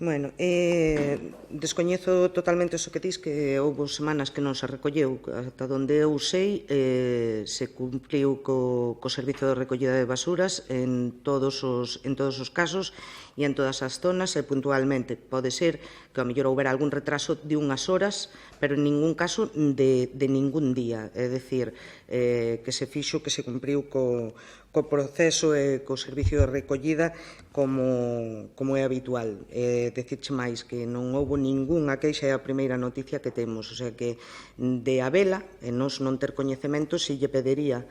Bueno, descoñezo totalmente o que dis, que houve semanas que non se recolleu. Ata onde eu sei, se cumpliu co servizo de recollida de basuras en todos os casos e en todas as zonas, e puntualmente. Pode ser que ao mellor houbera algún retraso de unhas horas, pero en ningún caso de ningún día. É dicir, que se fixo, que se cumpriu co proceso e co servicio de recollida como é habitual. Decirche máis que non houve ningunha queixa, é a primeira noticia que temos. O sea que de habela, e nos non ter coñecemento, si lle pediría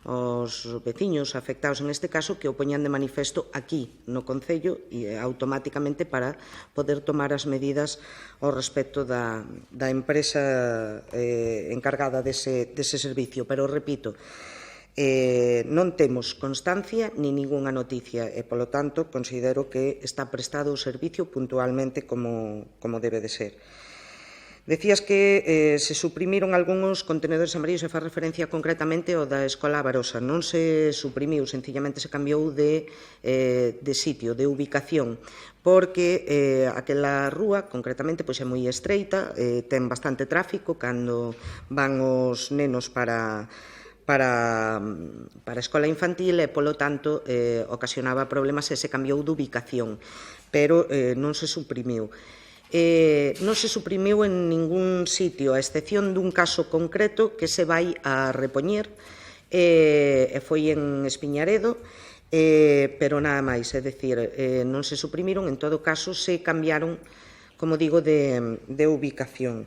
aos veciños afectados en este caso que o poñan de manifesto aquí no Concello e automáticamente para poder tomar as medidas ao respecto da empresa encargada dese servicio. Pero repito, non temos constancia ni ningunha noticia e, polo tanto, considero que está prestado o servicio puntualmente como debe de ser. Decías que se suprimiron algúns contenedores amarillos, e faz referencia concretamente ao da Escola Barosa. Non se suprimiu, sencillamente se cambiou de sitio, de ubicación, porque aquela rúa, concretamente, é moi estreita, ten bastante tráfico cando van os nenos para a escola infantil e, polo tanto, ocasionaba problemas e se cambiou de ubicación, pero non se suprimiu. Non se suprimiu en ningún sitio, a excepción dun caso concreto que se vai a repoñer, e foi en Espiñaredo, pero nada máis, é dicir, non se suprimiron, en todo caso se cambiaron, como digo, de ubicación.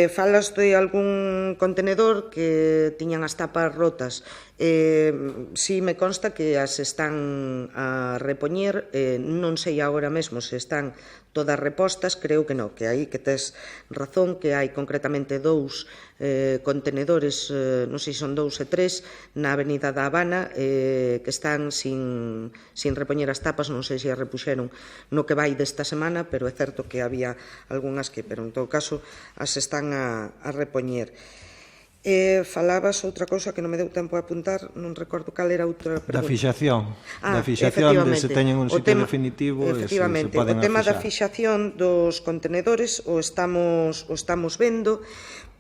Falas de algún contenedor que tiñan as tapas rotas. Si me consta que as están a repoñer, non sei agora mesmo se están todas repostas, creo que non, que aí que tes razón, que hai concretamente 2 contenedores, non sei se son 2 e 3, na Avenida da Habana, que están sin repoñer as tapas, non sei se as repuxeron no que vai desta semana, pero é certo que había algunhas que, pero en todo caso, as están a repoñer. Falabas outra cousa que non me deu tempo a apuntar, non recordo cal era outra pregunta. Da fixación, de se teñen un sitio definitivo e se poden afixar. O tema da fixación dos contenedores o estamos vendo,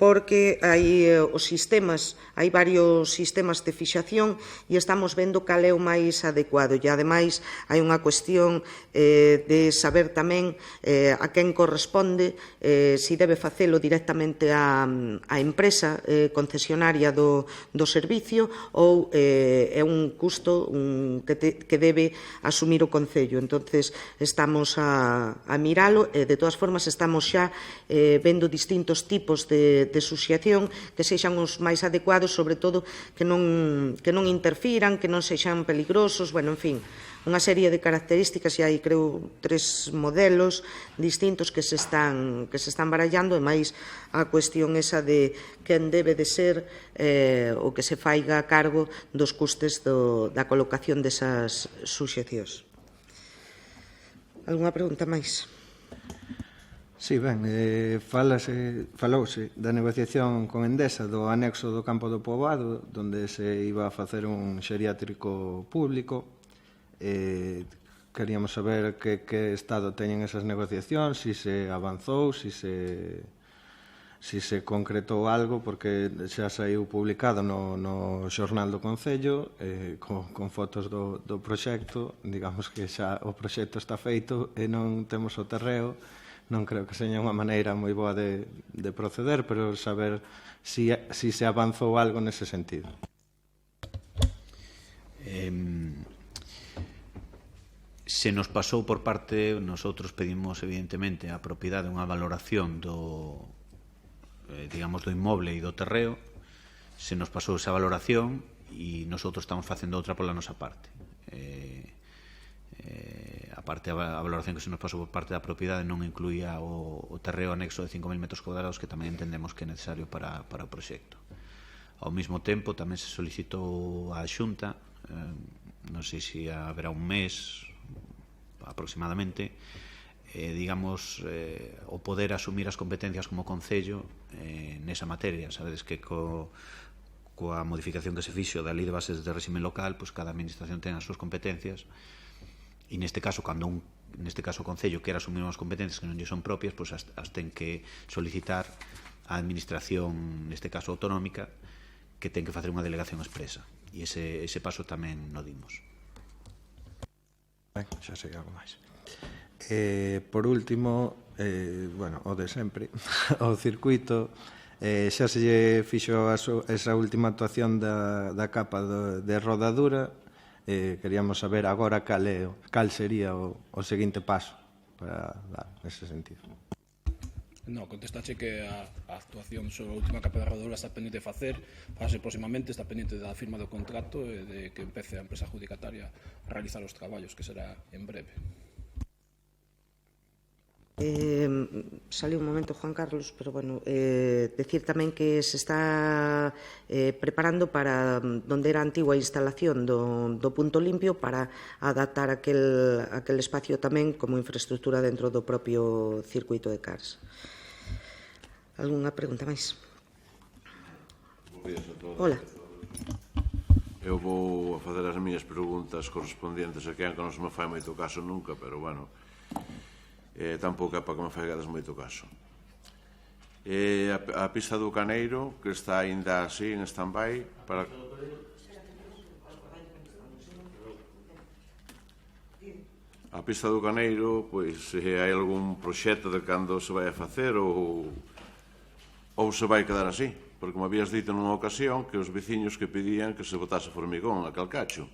porque hai os sistemas, hai varios sistemas de fixación e estamos vendo cal é o máis adecuado. E, ademais, hai unha cuestión de saber tamén a quen corresponde, se debe facelo directamente á empresa concesionaria do servicio ou é un custo que debe asumir o Concello. Entonces, estamos a miralo e, de todas formas, estamos xa vendo distintos tipos de suxestión que sexan os máis adecuados, sobre todo que non interfiran, que non sexan peligrosos, bueno, en fin, unha serie de características, e hai, creo, 3 modelos distintos que se están barallando, e máis a cuestión esa de quen debe de ser o que se faiga a cargo dos custes da colocación desas suxestións. Algúna pregunta máis? Sí, ben, falouse da negociación con Endesa do anexo do Campo do Poboado, onde se iba a facer un xeriátrico público. Queríamos saber que estado teñen esas negociacións, se avanzou, se concretou algo, porque xa saiu publicado no xornal do Concello con fotos do proxecto. Digamos que xa o proxecto está feito e non temos o terreo. Non creo que seña unha maneira moi boa de proceder, pero saber se se avanzou algo nese sentido. Se nos pasou por parte, nosotros pedimos evidentemente a propiedade unha valoración do inmoble e do terreo. Se nos pasou esa valoración e nosotros estamos facendo outra pola nosa parte. A valoración que se nos pasou por parte da propiedade non incluía o terreo anexo de 5.000 metros cuadrados, que tamén entendemos que é necesario para o proxecto. Ao mesmo tempo, tamén se solicitou á Xunta, non sei se haberá un mes aproximadamente, o poder asumir as competencias como Concello nesa materia. Sabedes que coa modificación que se fixo da Lei de Bases de Réxime Local, cada administración ten as súas competencias. E neste caso, cando o Concello quer asumir unhas competencias que non lle son propias, as ten que solicitar á administración, neste caso autonómica, que ten que facer unha delegación expresa. E ese paso tamén no dimos. Ben, xa sei algo máis. Por último, o de sempre, o circuito, xa se lle fixo esa última actuación da capa de rodadura. Queríamos saber agora cal sería o seguinte paso para dar nese sentido. Non, contestache que a actuación sobre a última capa de rodadura está pendente de facer, fase próximamente, está pendente da firma do contrato e de que empece a empresa adjudicataria a realizar os traballos, que será en breve. Saliu un momento, Juan Carlos, pero bueno, decir tamén que se está preparando para donde era a antigua instalación do punto limpio, para adaptar aquel espacio tamén como infraestructura dentro do propio circuito de Cars. Algúnha pregunta máis? Hola. Eu vou fazer as miñas preguntas correspondientes a quen que non se me fai moito caso nunca, pero bueno, tampouco é para que me faigades moito caso. A pista do Caneiro, que está aínda así en stand-by, para... A pista do Caneiro, pois, hai algún proxecto de cando se vai a facer ou se vai quedar así? Porque me habías dito nunha ocasión que os veciños que pedían que se botase formigón a Calcacho.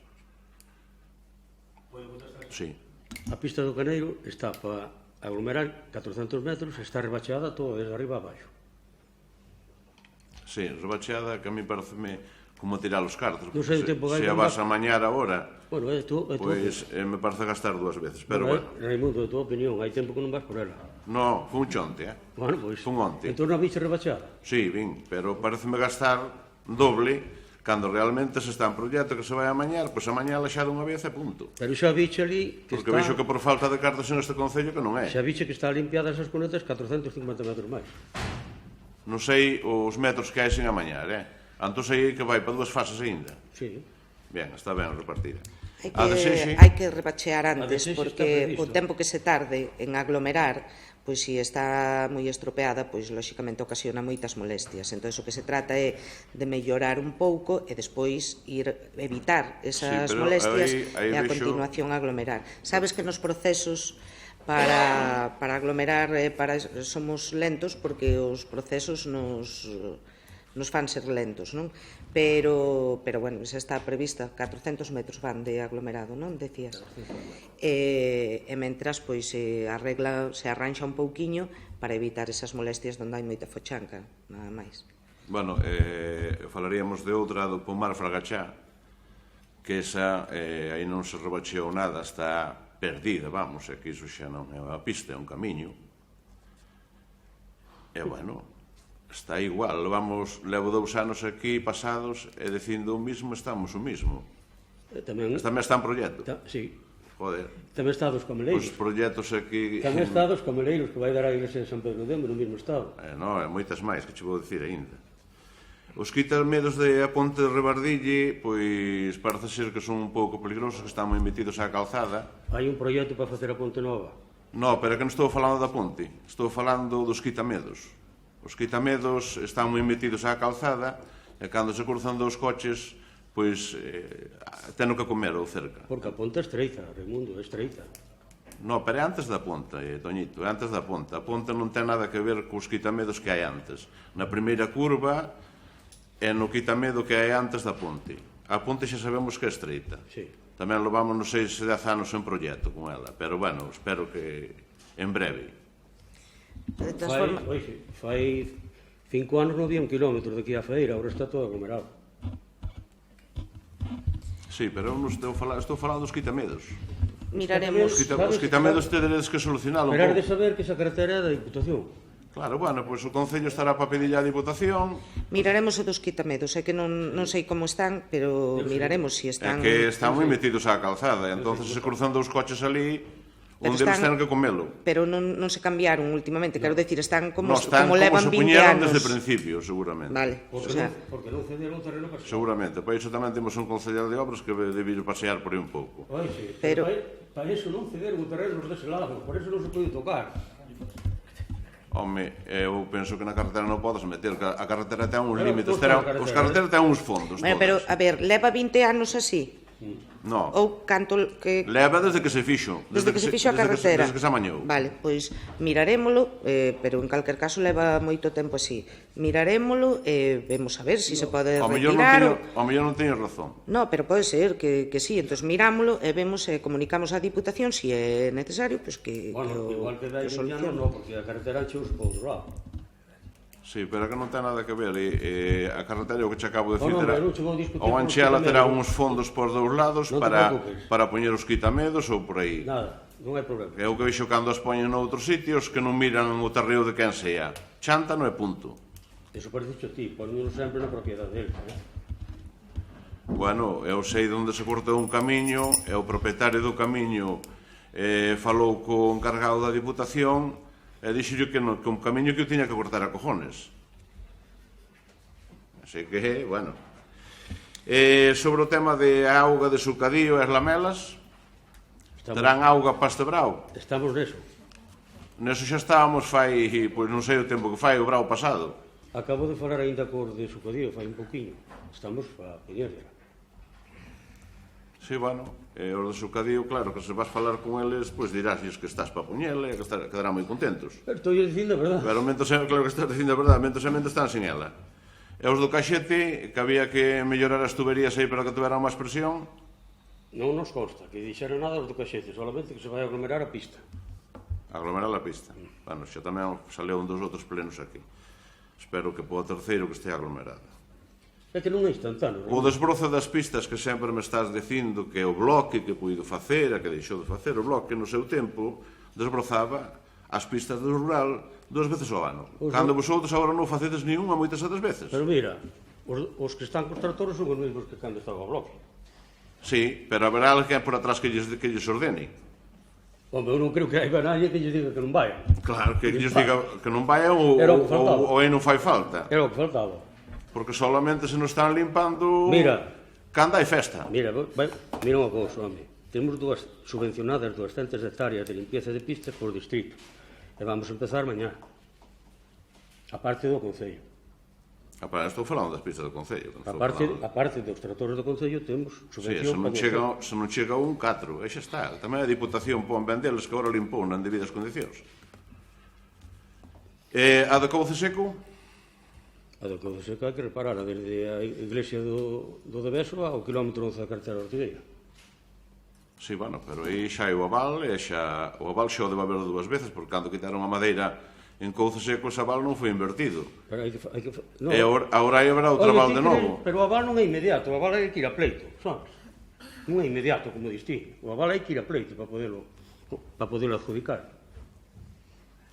Sí. A pista do Caneiro está para aglomerar 400 metros, está rebacheada todo desde arriba a baixo. Sí, rebacheada, que a mí pareceme como tirar os cartos. Non sei o tempo que hai. Se a vas a mañar agora, bueno, pois me parece gastar 2 veces. Pero bueno, Raimundo, de tua opinión, hai tempo que non vas por ela. No, fun chonte, Bueno, pois, fun onte. entón non viste rebacheada? Sí, vin, pero pareceme gastar doble cando realmente se está en proxecto que se vai a mañar, pois a mañá xa dunha vez e punto. Pero xa viche ali que porque vexo que por falta de cartas en este concello que non é. Xa viche que está limpiada esas cunetas 450 metros máis. Non sei os metros que hai sen a mañar, Anto sei que vai para 2 fases aínda. Sí. Ben, está ben repartida. Hai que rebachear antes, porque o tempo que se tarde en aglomerar, pois se está moi estropeada, pois lóxicamente ocasiona moitas molestias. Entón, o que se trata é de mellorar un pouco e despois evitar esas molestias e a continuación aglomerar. Sabes que nos procesos para aglomerar somos lentos porque os procesos nos fan ser lentos, non? Pero bueno, xa está prevista, 400 metros van de aglomerado, non? Decías. E mentras, pois, se arranxa un pouquiño para evitar esas molestias onde hai moita fochanca, nada máis. Bueno, falaríamos de outra, do Pomar Fragachá, que esa, aí non se rebacheou nada, está perdida, vamos, é que iso xa non é unha pista, é un camiño. E, bueno, está igual, levo 2 anos aquí pasados e dicindo o mismo, estamos o mismo. Tamén está en proxecto. Sí. Joder. Tamén está dos Cameleiros. Os proxectos aquí... Tamén está dos Cameleiros, que vai dar a iglesia de San Pedro de Embro, no mesmo estado. Non, é moitas máis, que che vou dicir aínda. Os quitarmedos de a ponte de Rebardille, pois parece ser que son un pouco peligrosos, que están moi metidos á calzada. Hai un proxecto para facer a ponte nova. Non, pero é que non estou falando da ponte, estou falando dos quitamedos. Os quitamedos están moi metidos á calzada e cando se cruzan dos coches, pois teno que comer ou cerca. Porque a ponte é estreita, Raimundo, é estreita. Non, pero é antes da ponta, Toñito, é antes da ponta. A ponta non ten nada que ver cos quitamedos que hai antes. Na primeira curva é no quitamedo que hai antes da ponte. A ponte xa sabemos que é estreita. Sí. Tamén lo vamos nos 6, 10 anos en proxecto con ela, pero bueno, espero que en breve. Fai 5 anos non había 1 kilómetro de aquí a Feira, agora está todo aglomerado. Sí, pero eu non estou falando dos quitamedos. Miraremos. Os quitamedos tedes que solucionalo un pouco. Pero de saber que esa carretera é da Diputación. Claro, bueno, pois o Concello estará para pedirlle á Diputación. Miraremos o dos quitamedos, é que non sei como están, pero miraremos se están... É que están moi metidos á calzada, entón se cruzan 2 coches ali, un deles ten que comelo. Pero non se cambiaron últimamente, quero decir, están como como levan 20 anos. se puñeron desde o principio, seguramente. Vale, porque non cederon terreno para... Seguramente, para iso tamén temos un concellal de obras que debe ir pasear por aí un pouco. Pero para iso non cederon o terreno dese lado, por iso non se pode tocar. Home, eu penso que na carretera non podes meter, a carretera ten uns límites, os carreteras ten uns fondos. Pero, a ver, leva 20 anos así? Non. Ou canto que... Leva desde que se fixo. Desde que se fixo a carretera. Desde que se amañou. Vale, pois mirarémolo, pero en calquer caso leva moito tempo así. Mirarémolo e vemos a ver se se pode retirar. Ao mellor non teño razón. Non, pero pode ser que sí. Entón mirámolo e vemos e comunicamos á Diputación se é necesario, pois que igual que dai Indiano, non, porque a carretera encheuse por outro lado. Sí, pero que non ten nada que ver. A carretera, o que che acabo de decir, ou Anchela terá uns fondos por 2 lados para poñer os quitamedos ou por aí. Nada, non hai problema. É o que veixo cando as poñen noutros sitios que non miran o terreo de quen sea. Chántano e punto. Eso parece a ti, poñelo sempre na propiedade dele. Bueno, eu sei onde se cortou un camiño e o propietario do camiño falou co encargado da Diputación e dixo que un camiño que eu tiña que cortar a cojones. Así que, bueno. Sobre o tema de auga de Sucadío e as lamelas, terán auga para este brao? Estamos neso. Neso xa estábamos fai, pois non sei o tempo que fai, o brao pasado. Acabo de falar aínda cor de Sucadío, fai un poquinho. Estamos para poñerla. Sí, bueno, os de Sucadío, claro, que se vas falar con eles, pois dirásles que estás para poñela e que quedarán moi contentos. Pero estou dicindo a verdade. Pero claro que estás dicindo a verdade, mentos están sin ela. E os do Caxete, que había que mellorar as tuberías aí para que tuveran máis presión? Non nos consta que dixeran nada os do Caxete, solamente que se vai aglomerar a pista. Aglomerar a pista. Bueno, xa tamén saleu un dos outros plenos aquí. Espero que po terceiro que estea aglomerada. É que non é instantáneo. O desbroce das pistas que sempre me estás dicindo que o Bloque que puido facer, a que deixou de facer o Bloque no seu tempo, desbrozaba as pistas do rural 2 veces ao ano. Cando vosotros agora non facedes ni unha moitas outras veces. Pero mira, os que están cos tractores son os mesmos que cando estaba o Bloque. Sí, pero haberá alguén por atrás que lles ordene. Home, eu non creo que hai nadie que lles diga que non vayan. Claro, que lles diga que non vayan ou aí non fai falta. Era o que faltaba. Porque solamente se nos están limpando... Mira... Cando hai festa. Mira unha cousa, home. Temos subvencionadas 200 hectáreas de limpieza de pistas por distrito. E vamos empezar mañá. A parte do Concello. Estou falando das pistas do Concello. A parte dos tratores do Concello temos subvención para o se non chega un 4, e xa está. Tamén a Diputación pon vendeles que agora limpou nas debidas condicións. A do Couce Seco? A do Couce Seco hai que repararla desde a iglesia do Deveso ao kilómetro 11 da carretera Ortigueira. Sí, bueno, pero aí xa é o aval, e o aval xa o debe haber dúas veces, porque cando quitaron a madeira en Couce Seco, ese aval non foi invertido. Pero hai que e agora aí haberá outra aval de novo. Pero o aval non é inmediato, o aval hai que ir a pleito, sabes? Non é inmediato, como distí. O aval hai que ir a pleito para poderlo adjudicar.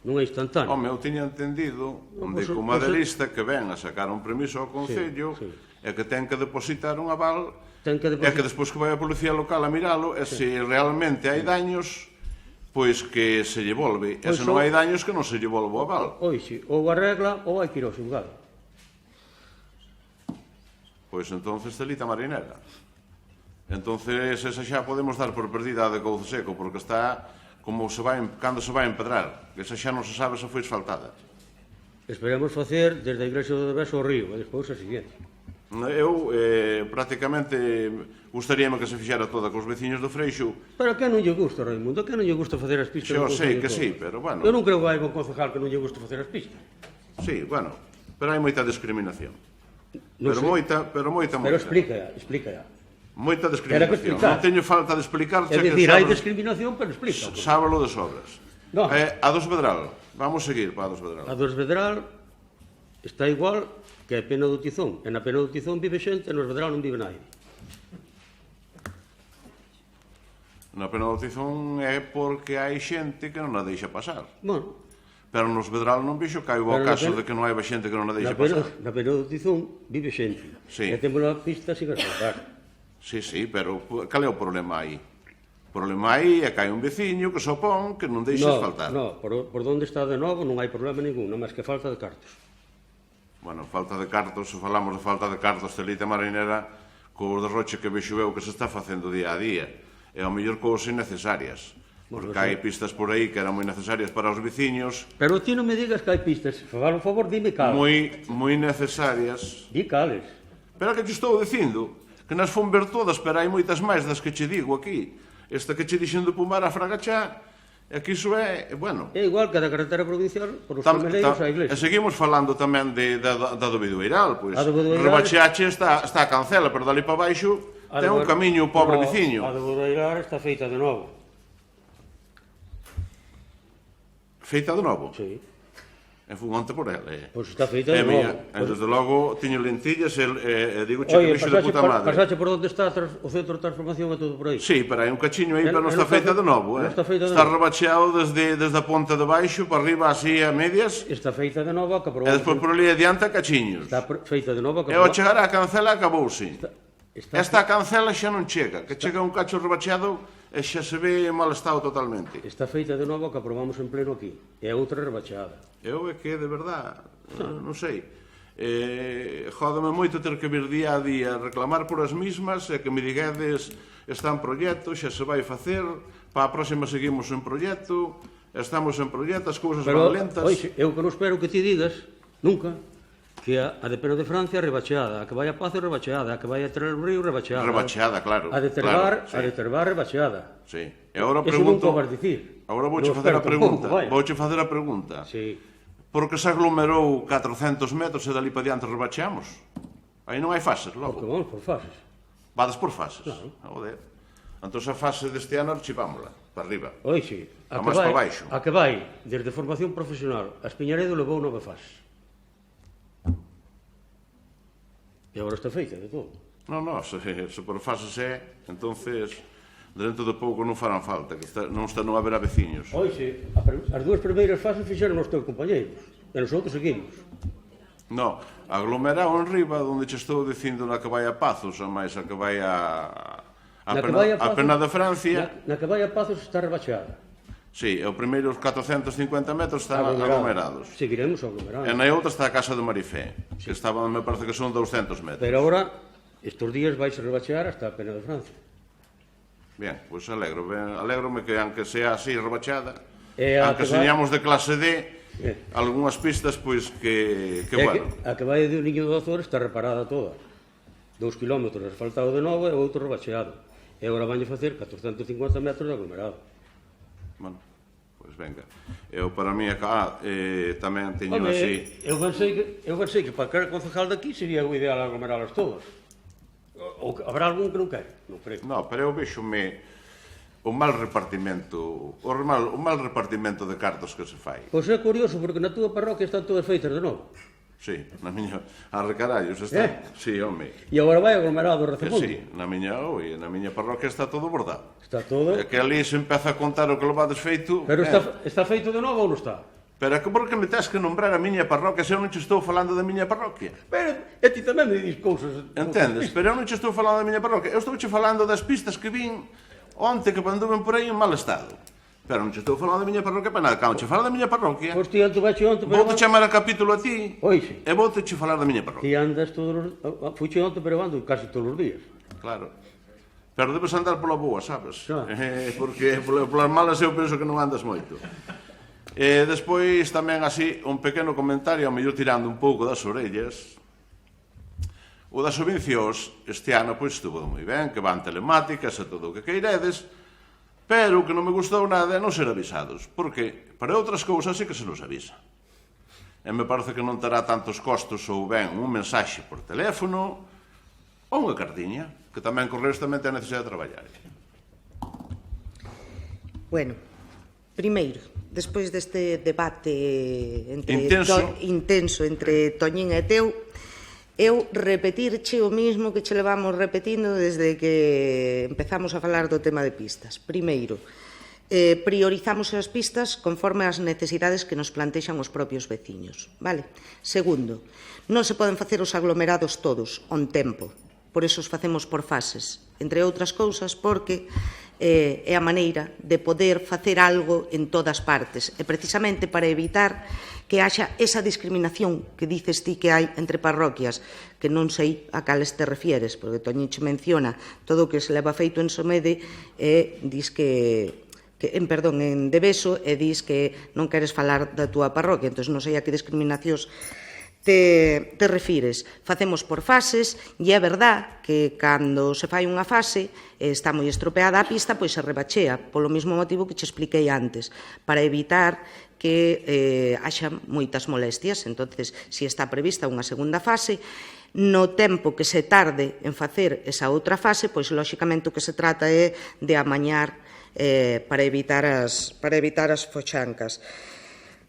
Non é instantáneo. Home, eu tiña entendido que o maderista que ven a sacar un permiso ao Concello é que ten que depositar un aval e que despois que vai a Policía Local a miralo e se realmente hai daños, pois que se lle volve. E se non hai daños, que non se lle volve o aval. Ou arregla ou hai que ir ao xulgado. Pois entonces telita marinera. Entonces esa xa podemos dar por perdida a de Couce Seco, porque está como cando se vai empedrar, que esa xa non se sabe se foi asfaltada. Esperemos facer desde a iglesia do Deveso ao río, e despois a seguinte. Eu, prácticamente, gustaríame que se fixera toda cos veciños do Freixo. Pero a que non lle gusta, Raimundo? A que non lle gusta facer as pistas? Eu sei que sí, pero bueno... Eu non creo que hai un concejal que non lle gusta facer as pistas. Sí, bueno, pero hai moita discriminación. Pero moita. Pero explica. Moita discriminación. Non teño falta de explicar. É dicir, hai discriminación, pero explica. Sábalo de sobras. A dos Vedral. Vamos seguir para a dos Vedral. A dos Vedral está igual que a Pena do Tizón. E na Pena do Tizón vive xente, e nos Vedral non vive nadie. Na Pena do Tizón é porque hai xente que non a deixa pasar. Bueno. Pero nos Vedral non vixo que hai o caso de que non hai xente que non a deixa pasar. Na Pena do Tizón vive xente. E temos a pista sin asfaltar. Sí, pero cal é o problema aí? O problema aí é que hai un veciño que se opón que non deixa asfaltar. Non, por onde está de novo non hai problema ningún, non máis que falta de cartos. Bueno, falta de cartos, se falamos de falta de cartos, telita marinera, co derroche que vexo eu que se está facendo día a día, e ao mellor cousas innecesarias, porque hai pistas por aí que eran moi necesarias para os veciños. Pero ti non me digas que hai pistas, faz un favor, dime cales. Moi necesarias. Di cales. Pero que te estou dicindo, que nas fon ver todas, pero hai moitas máis das que che digo aquí. Esta que che dixen do Pumar a Fragachá, é que iso é, bueno... É igual que a da carretera provincial, por os cameleiros á iglesia. E seguimos falando tamén da do Bidueiral, pois Rebacheache está a Cancela, pero dali para baixo ten un camiño o pobre veciño. A do Bidueiral está feita de novo. Feita de novo? Sí. E fun onte por ela. Pois está feita de novo. Desde logo, tiño lentillas e digo che que vexo de puta madre. Pasache por onde está o centro de transformación e todo por aí? Sí, pero hai un cachiño aí, pero non está feita de novo. Está rebacheado desde a ponta de baixo para arriba así a medias. Está feita de novo, que aprobou. E despois por ali adiante a cachiños. Está feita de novo, que aprobou. E ao chegar a Cancela acabouse. Esta Cancela xa non chega, que chega un cacho rebacheado e xa se ve en mal estado totalmente. Está feita de novo que aprobamos en pleno aquí. E outra rebacheada. Eu é que, de verdad, non sei. Jódame moito ter que vir día a día reclamar por as mismas e que me diguedes está en proxecto, xa se vai facer, para a próxima seguimos en proxecto, estamos en proxecto, as cousas van lentas. Eu que non espero que ti digas, nunca, que a de Pena de Francia rebacheada, a que vai a Pazo rebacheada, a que vai a Terra do Río rebacheada. Rebacheada, claro. A de Terbar rebacheada. Sí. E agora Eso pregunto... non podes dicir. Agora vouche facer a pregunta. Vouche facer a pregunta. Sí. Porque se aglomerou 400 metros e dali para diante rebacheamos? Aí non hai fases, logo. Porque vamos por fases. Vades por fases? Claro. Joder. Entón a fase deste ano archivámola, para arriba. Oi, sí. A máis para baixo. A que vai, desde formación profesional, a Espiñaredo levou 9 fases. E agora está feita de todo. Non, se por fases é, entonces, dentro de pouco non farán falta, que non haberá veciños. Oi, sí. As dúas primeiras fases fixeron os teus compañeiros, e nos outros seguimos. Non, aglomerado en riba, onde che estou dicindo na que vai a Pazos, a máis a que vai a Pena de Francia. Na que vai a Pazos está rebacheada. Sí, o primeiro 450 metros están aglomerados. Seguiremos aglomerados. E na outra está a Casa de Marifé, que estaban, me parece que son 200 metros. Pero agora, estes días vais a rebachear hasta a Pena de Francia. Bien, pois alégrome que, aunque sea así rebacheada, Aunque señamos de clase D, algunhas pistas, pois, que bueno. A que vai do Niño do Azor está reparada toda. 2 kilómetros asfaltado de novo e outro rebacheado. E agora van a facer 450 metros de aglomerado. Bueno, pois venga. Eu, para mí, tamén teño Home, así... Eu pensei que para cada concejal daqui sería o ideal aglomeralas todas. Ou habrá algún que non quere? Non creo. No, pero eu vexome o mal repartimento de cartos que se fai. Pois é curioso, porque na túa parroquia están todas feitas de novo. Sí, na miña... Arrecarallos está. Sí, home. E agora vai aglomerado o Recemundo. Sí, na miña parroquia está todo bordado. Está todo... É que ali se empeza a contar o que levades feito... Pero está feito de novo ou non está? Pero é que por que me tens que nombrar a miña parroquia se eu non te estou falando da miña parroquia? Pero e ti tamén me dis cousas... Entendes? Pero eu non te estou falando da miña parroquia. Eu estou te falando das pistas que vin onte que anduven por aí en mal estado. Pero non te estou falando da miña parroquia para nada. Cando che falo da miña parroquia... Pois ti antes vache onte... Vou-te chamar a capítulo a ti Oixe. E vou-te falar da miña parroquia. Ti andas todos os... Fuche onte, pero ando casi todos os días. Claro. Pero debes andar pola boa, sabes? Claro. Porque polas malas eu penso que non andas moito. E despois tamén así un pequeno comentario, ao mellor tirando un pouco das orellas. O das subvencións este ano pois estuvo moi ben, que van telemáticas e todo o que queiredes, pero o que non me gustou nada é non ser avisados, porque para outras cousas sí que se nos avisa. E me parece que non terá tantos costos ou ben un mensaxe por teléfono ou unha cartiña, que tamén Correos tamén ten a necesidade de traballar. Bueno, primeiro, despois deste debate intenso entre Toñín e Teu, eu repetirche o mismo que che levamos repetindo desde que empezamos a falar do tema de pistas. Primeiro, priorizamos as pistas conforme as necesidades que nos plantexan os propios veciños. Vale? Segundo, non se poden facer os aglomerados todos on tempo, por eso os facemos por fases, entre outras cousas porque é a maneira de poder facer algo en todas partes e precisamente para evitar que haxa esa discriminación que dices ti que hai entre parroquias, que non sei a cales te refieres, porque Toñiche menciona todo o que se leva feito en Somede e dis en Deveso e dis que non queres falar da túa parroquia, entón non sei a que discriminacións te refires. Facemos por fases e é verdad que cando se fai unha fase e está moi estropeada a pista, pois se rebachea, polo mesmo motivo que che expliquei antes, para evitar que haxa moitas molestias. Entonces, se está prevista unha segunda fase, no tempo que se tarde en facer esa outra fase, pois lóxicamente o que se trata é de amañar para evitar as fochancas.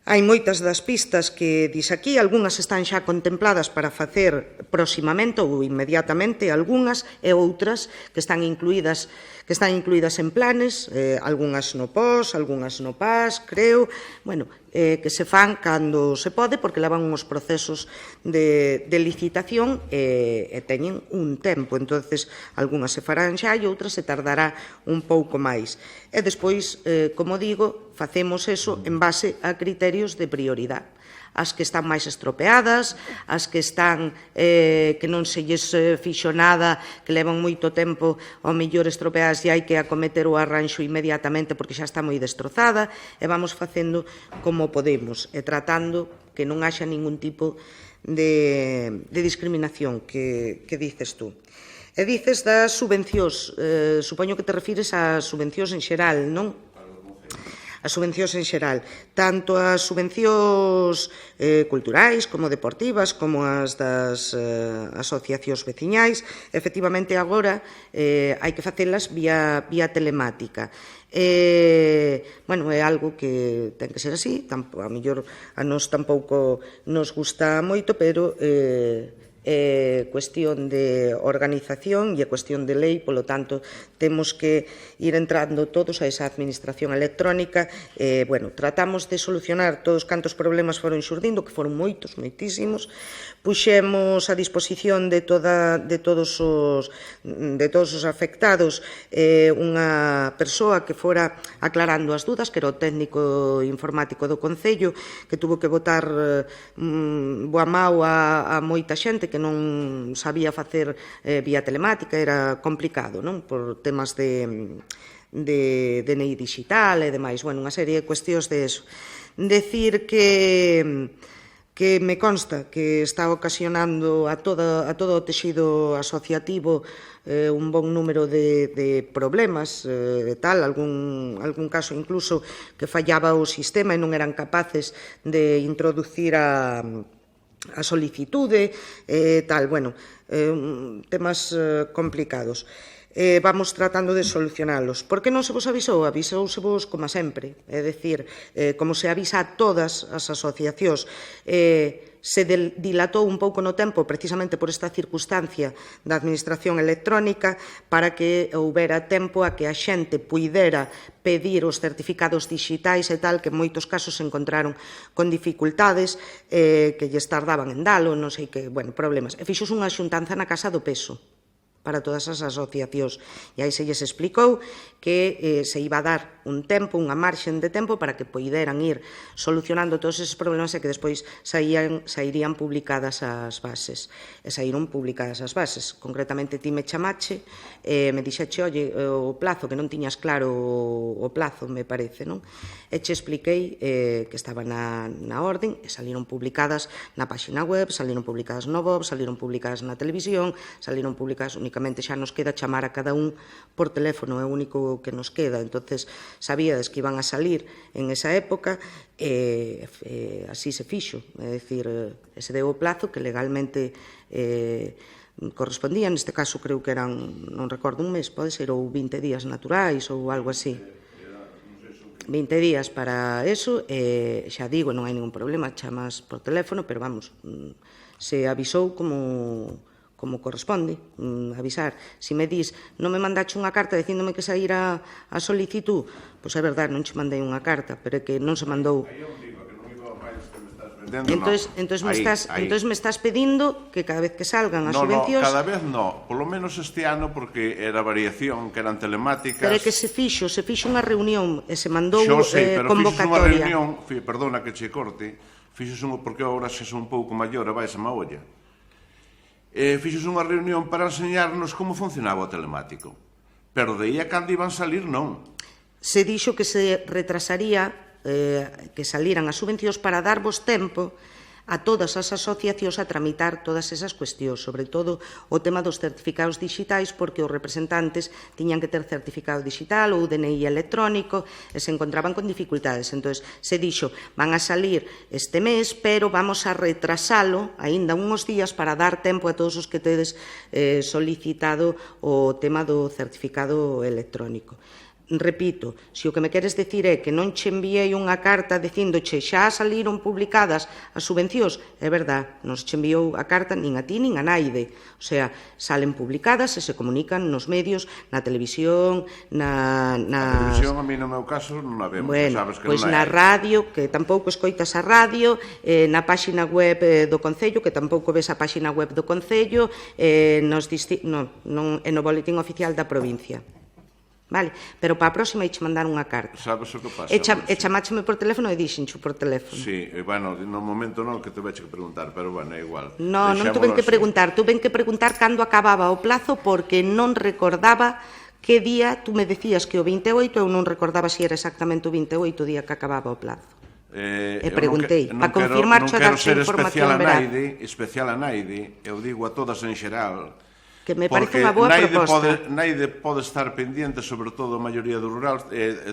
Hai moitas das pistas que dis aquí, algunhas están xa contempladas para facer proximamente ou inmediatamente, algunhas e outras que están incluídas en planes, algunhas no POS, algunhas no PAS, creo, bueno, que se fan cando se pode porque levan uns procesos de licitación e teñen un tempo, entonces algunhas se farán xa e outras se tardará un pouco máis. E despois, como digo, facemos eso en base a criterios de prioridade. As que están máis estropeadas, as que están que non se lles fixo nada, que levan moito tempo ao mellor estropeadas e hai que acometer o arranxo inmediatamente porque xa está moi destrozada, e vamos facendo como podemos e tratando que non haxa ningún tipo de discriminación que dices tú. E dices das subvencións, supoño que te refires ás subvencións en xeral, non? As subvencións en xeral, tanto as subvencións culturais como deportivas, como as das asociacións veciñais, efectivamente agora hai que facelas vía telemática. Bueno, é algo que ten que ser así, a mellor a nos tampouco nos gusta moito, pero é cuestión de organización e é cuestión de lei, polo tanto, temos que ir entrando todos a esa administración electrónica. Bueno, tratamos de solucionar todos cantos problemas foron xurdindo, que foron moitos, moitísimos. Puxemos a disposición de todos os afectados unha persoa que fora aclarando as dudas, que era o técnico informático do Concello, que tuvo que botar boa mau a moita xente que non sabía facer vía telemática, era complicado, non? Por temas de de DNI digital e demais. Bueno, unha serie de cuestións de eso. Decir que me consta que está ocasionando a todo o texido asociativo un bon número de problemas, algún caso incluso que fallaba o sistema e non eran capaces de introducir a solicitude, temas complicados. Vamos tratando de solucionalos. Por que non se vos avisou? Avisousevos como sempre, é dicir, como se avisa a todas as asociacións. Se dilatou un pouco no tempo precisamente por esta circunstancia da administración electrónica para que houbera tempo a que a xente puidera pedir os certificados digitais e tal, que en moitos casos se encontraron con dificultades que lles tardaban en dalo, non sei que, problemas. E fixos unha xuntanza na Casa do Peso para todas as asociacións. E aí se lles explicou que se iba a dar un tempo, unha marxen de tempo para que poideran ir solucionando todos eses problemas e que despois sairían publicadas as bases. E saíron publicadas as bases. Concretamente, ti me chamache, me dixeche, o plazo, que non tiñas claro o plazo, me parece, non? E che expliquei que estaba na orden e saliron publicadas na páxina web, saliron publicadas no BOB, saliron publicadas na televisión, saliron publicadas únicamente. Xa nos queda chamar a cada un por teléfono, é o único que nos queda. Entonces, sabíades que iban a salir en esa época e así se fixo. É dicir, se deu o plazo que legalmente correspondía. Neste caso, creo que eran, non recordo, un mes, pode ser, ou 20 días naturais ou algo así. 20 días para eso, xa digo, non hai ningún problema, chamas por teléfono, pero vamos, se avisou como corresponde, avisar. Se me dis, non me mandache unha carta dicíndome que saíra a solicitud, pois é verdade, non che mandei unha carta, pero é que non se mandou. Entón me estás pedindo que cada vez que salgan as subvencións... No, cada vez no, polo menos este ano, porque era variación, que eran telemáticas... Pero é que se fixo unha reunión e se mandou convocatoria. Fixos unha reunión, perdona que che corte, fixos unha, porque agora xa son un pouco maior e vais a má olla. Fixos unha reunión para enseñarnos como funcionaba o telemático. Pero de aí a cando iban salir, non. Se dixo que se retrasaría que saliran as subvencións para darvos tempo a todas as asociacións a tramitar todas esas cuestións, sobre todo o tema dos certificados digitais, porque os representantes tiñan que ter certificado digital ou DNI electrónico e se encontraban con dificultades. Entón, se dixo, van a salir este mes, pero vamos a retrasalo aínda uns días para dar tempo a todos os que tedes solicitado o tema do certificado electrónico. Repito, se o que me queres decir é que non che enviei unha carta dicíndoche xa saliron publicadas as subvencións, é verdad, non se che enviou a carta nin a ti nin a naide. O sea, salen publicadas e se comunican nos medios, na televisión, A televisión, a mí no meu caso, non a vemos, sabes que non pois na radio, que tampouco escoitas a radio, na páxina web do Concello, que tampouco ves a páxina web do Concello, e no boletín oficial da provincia. Vale, pero para a próxima hai che mandar unha carta. Sabes o que pasa? E chamácheme por teléfono e dixencho por teléfono. Sí, bueno, no momento non que te veche que preguntar, pero bueno, é igual. Non tuven que preguntar, cando acababa o plazo porque non recordaba que día, tú me decías que o 28, eu non recordaba se era exactamente o 28 o día que acababa o plazo. E preguntei, para confirmar xa darse información veraz. Especial a naide, eu digo a todas en xeral, que me parece unha boa proposta. Naide pode estar pendiente, sobre todo a maioría do rural,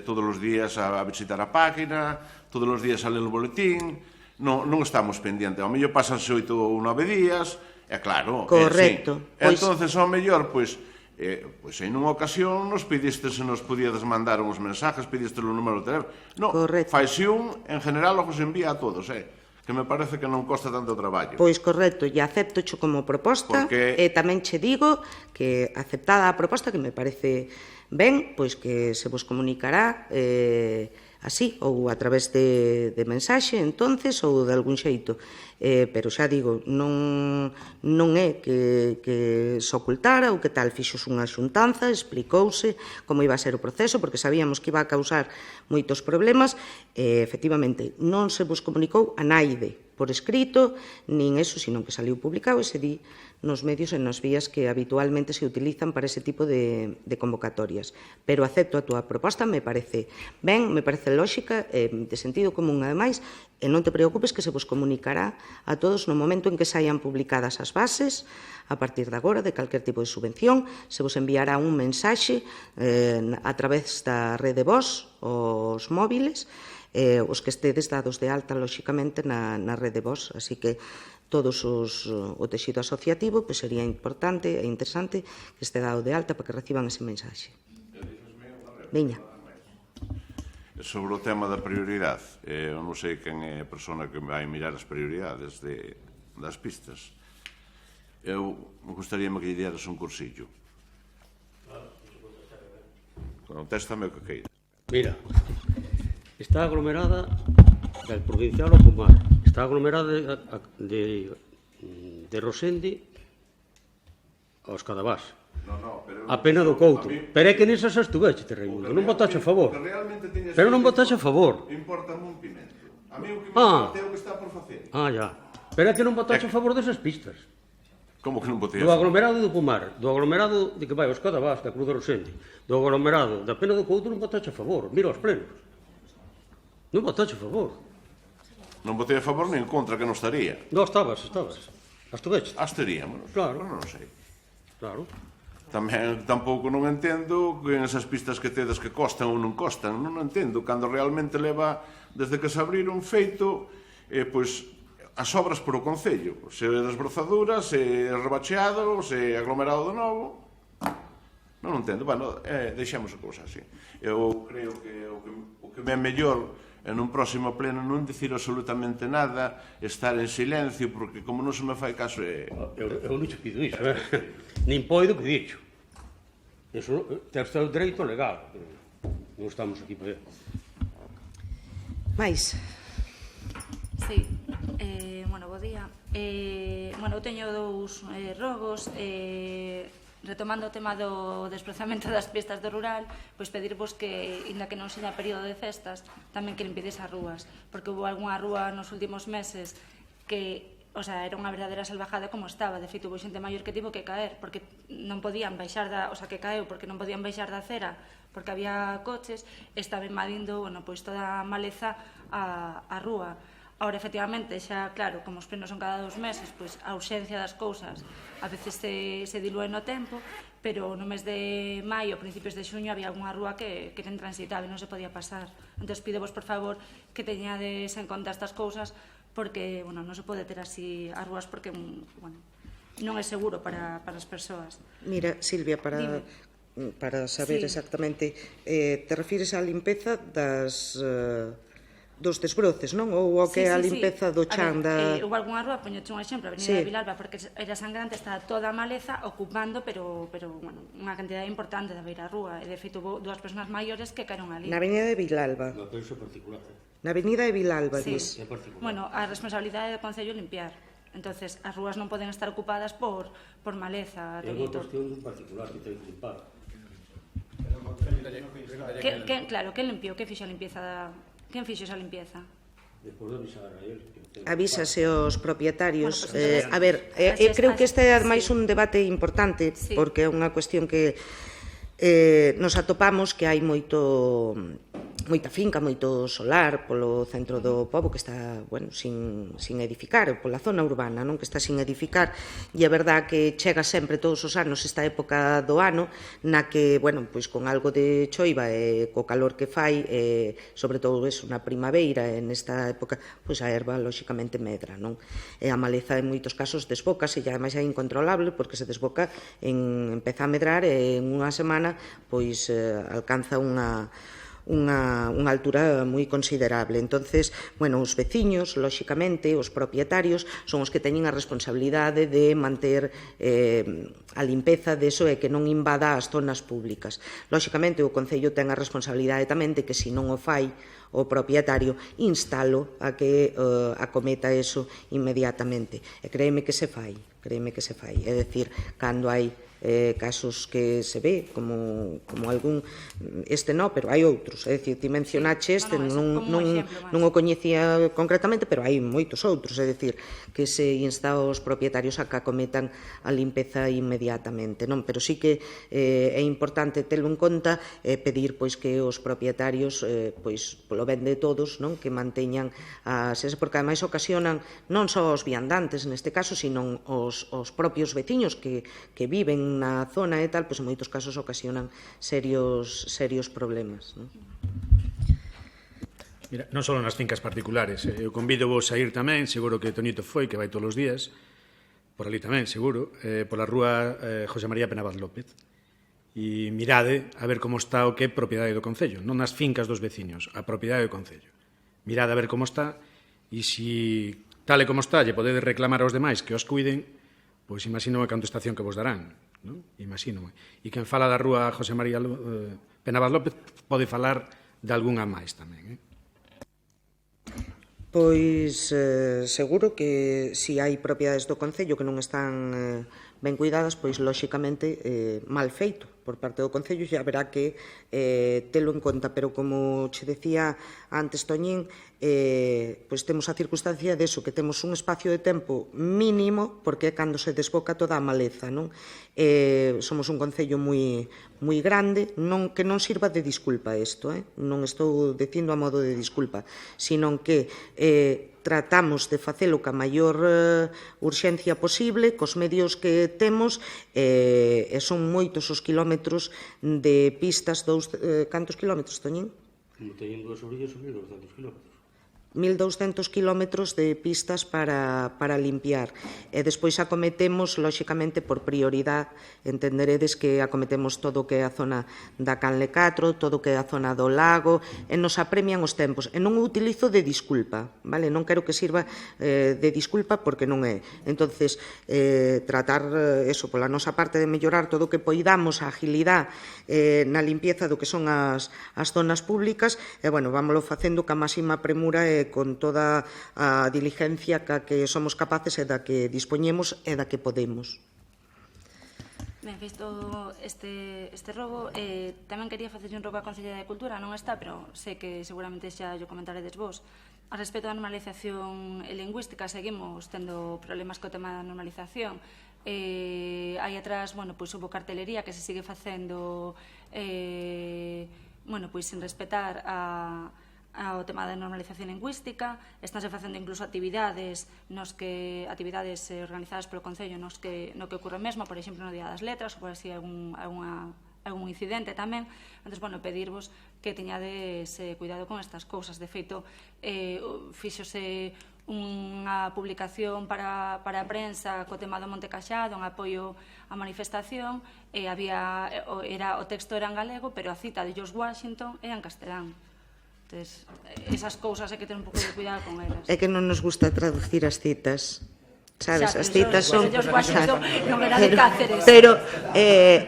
todos os días a visitar a página, todos os días a ler o boletín, non estamos pendientes. Ao mellor pasanse 8 ou 9 días, é claro. Correcto. Entonces, ao mellor, pois, en unha ocasión nos pediste se nos podíades mandar uns mensajes, pediste o número de teléfono. Non, faise en general, o que se envía a todos, que me parece que non costa tanto traballo. Pois correcto, e aceptocho como proposta, e tamén che digo que aceptada a proposta, que me parece ben, pois que se vos comunicará así, ou a través de mensaxe, entonces, ou de algún xeito. Pero xa digo, non é que se ocultara ou que tal, fixos unha xuntanza, explicouse como iba a ser o proceso, porque sabíamos que iba a causar moitos problemas, e, efectivamente, non se vos comunicou a naide, por escrito, nin eso, sino que saliu publicado e se di nos medios e nas vías que habitualmente se utilizan para ese tipo de convocatorias. Pero acepto a túa proposta, me parece ben, me parece lógica, de sentido común, ademais, e non te preocupes que se vos comunicará a todos no momento en que saian publicadas as bases, a partir de agora, de calquer tipo de subvención, se vos enviará un mensaxe a través da rede VOS, os móviles, os que estedes dados de alta, lóxicamente, na rede VOS, así que todos o texido asociativo, pois sería importante e interesante que este dado de alta para que reciban ese mensaxe. Veña. Sobre o tema da prioridade, eu non sei quen é a persona que vai mirar as prioridades das pistas. Eu gostaríame que lle dieras un cursillo. Contéstame o que queira. Mira, está aglomerada del provincial ao Pomar, está aglomerada de Rosende aos Cadavás. A Pena do Couto. Pero é que nesas estuveche, Raimundo. Non votaxe a favor. Pero non votaxe a favor. Importa-me un pimento. A mí o que me importa é o que está por facer. Ya. Pero é que non votaxe a favor desas pistas. Como que non votei a Do favor? aglomerado do Pomar, do aglomerado de que vai aos Cadavás, da Cruz de Rosende, do aglomerado da Pena do Couto non votaxe a favor. Mira os plenos. Non votaxe a favor. Non votei a favor nin contra, que non estaría. Non, estabas. Estuveche. Estaríamos. Claro. Non sei. Claro. Tamén tampouco non entendo que esas pistas que tedes que costan ou non costan. Non entendo cando realmente leva, desde que se abriron feito, pois, as obras por o Concello. Se desbrozaduras, se rebacheado, se aglomerado de novo. Non entendo. Bueno, deixemos a cousa así. Eu creo que o que me é mellor en un próximo pleno non dicir absolutamente nada, estar en silencio, porque como non se me fai caso Eu non che pido iso, nin poido pedircho. Eso terá o dereito legal, pero non estamos aquí para eso. Mais? Sí, bueno, bo día. Bueno, eu teño dous rogos, retomando o tema do desprazamento das pistas do rural, pois pedirvos que, inda que non seña período de festas, tamén que limpides as rúas, porque houve algunha rúa nos últimos meses que, era unha verdadeira salvajada como estaba. De feito, houve xente maior que tivo que caer, porque non podían baixar que caeu porque non podían baixar da acera, porque había coches, estaba invadindo, pois toda a maleza a rúa. Ahora, efectivamente, xa, claro, como os plenos son cada 2 meses, pois a ausencia das cousas a veces se dilúe no tempo, pero no mes de maio, principios de xuño, había algunha rúa que era intransitable, non se podía pasar. Entón, pidevos, por favor, que teñades en conta estas cousas, porque, non se pode ter así as rúas, porque, non é seguro para as persoas. Mira, Silvia, para saber exactamente, te refires á limpeza dos desbroces, non? Ou ao que é a limpeza do chan da... Houve algunha rúa, poñoche un exemplo, a Avenida de Vilalba, porque era sangrante, está toda a maleza ocupando, pero unha cantidade importante da beira rúa, e de feito houve 2 persoas maiores que caeron ali. Na Avenida de Vilalba. No, pero iso é particular. Na Avenida de Vilalba, sí. dis. Bueno, a responsabilidade do Concello é limpiar. Entonces, as rúas non poden estar ocupadas por maleza. É unha cuestión dun particular que ten que limpar. Claro, quen limpiou? Quen fixo a limpieza? Quen fixo esa limpieza? Despois de avisar a él. Avísase aos propietarios. A ver, creo que este é ademais un debate importante, porque é unha cuestión que nos atopamos que hai moita finca, moito solar polo centro do pobo que está, sin edificar, pola zona urbana, non, que está sin edificar, e é verdad que chega sempre todos os anos esta época do ano na que, pois con algo de choiva e co calor que fai, sobre todo na primavera, e nesta época, pois a erva lóxicamente medra, non? E a maleza en moitos casos desbócase, e ademais é incontrolable porque se desboca, empeza a medrar e en unha semana pois alcanza unha altura moi considerable. Entonces, os veciños, lóxicamente, os propietarios, son os que teñen a responsabilidade de manter a limpeza deso e que non invada as zonas públicas. Lóxicamente, o Concello ten a responsabilidade tamén de que, se non o fai o propietario, instalo a que acometa eso inmediatamente. E créeme que se fai. É dicir, cando hai casos que se ve, como algún, este no, pero hai outros, é dicir, ti mencionache este, non o coñecía concretamente, pero hai moitos outros, é dicir, que se insta aos propietarios a que acometan a limpeza inmediatamente, non? Pero sí que é importante telo en conta e pedir pois que os propietarios pois polo ben de todos, non, que manteñan porque ademais ocasionan non só os viandantes neste caso, sino os propios veciños que viven na zona e tal, pois en moitos casos ocasionan serios problemas, non? Mira, non só nas fincas particulares, eu convido vos a ir tamén, seguro que Tonito foi, que vai todos os días, por ali tamén, seguro, pola rúa José María Penabaz López. E mirade a ver como está o que é propiedade do Concello, non nas fincas dos veciños, a propiedade do Concello. Mirade a ver como está, e se tal e como está lle podedes reclamar aos demais que os cuiden, pois imagino a contestación que vos darán, non? Imagino. E quen fala da rúa José María Penabaz López pode falar de algunha máis tamén, Pois seguro que se hai propiedades do Concello que non están ben cuidadas, pois lóxicamente mal feito por parte do Concello, e haberá que telo en conta, pero como che decía antes, Toñín, pois temos a circunstancia de eso, que temos un espacio de tempo mínimo, porque é cando se desboca toda a maleza, non? Somos un Concello moi grande, que non sirva de disculpa isto, non estou dicindo a modo de disculpa, sino que tratamos de facelo ca maior urxencia posible, cos medios que temos, e son moitos os kilómetros de pistas, cantos kilómetros, Toñín? Como teñen dúas orillas, son 1.200 kilómetros. 1.200 kilómetros de pistas para limpiar. E despois acometemos, lóxicamente, por prioridade, entenderedes que acometemos todo o que é a zona da Canle 4, todo o que é a zona do lago, e nos apremian os tempos. E non o utilizo de disculpa, vale? Non quero que sirva de disculpa porque non é. Entonces, tratar, eso, pola nosa parte de mellorar todo o que poidamos, a agilidade na limpieza do que son as zonas públicas, e, bueno, vámoslo facendo ca máxima premura e con toda a diligencia que somos capaces e da que dispoñemos e da que podemos. Ben, visto este robo, tamén quería facerlle un robo á Consellería de Cultura, non está, pero sei que seguramente xa yo comentaredes vos. A respecto da normalización lingüística, seguimos tendo problemas co tema da normalización. Aí atrás, bueno, pois hubo cartelería que se sigue facendo, bueno, pois sin respetar ao tema da normalización lingüística, estánse facendo incluso actividades organizadas polo Concello no que ocorre mesmo, por exemplo, no Día das Letras, ou por así algún incidente tamén. Entón, bueno, pedirvos que teñades cuidado con estas cousas. De feito, fíxose unha publicación para a prensa co tema do Monte Caxado, un apoio á manifestación, e o texto era en galego, pero a cita de George Washington era en castelán. Esas cousas hai que ter un pouco de cuidado con elas. É que non nos gusta traducir as citas, sabes? As citas son... Pero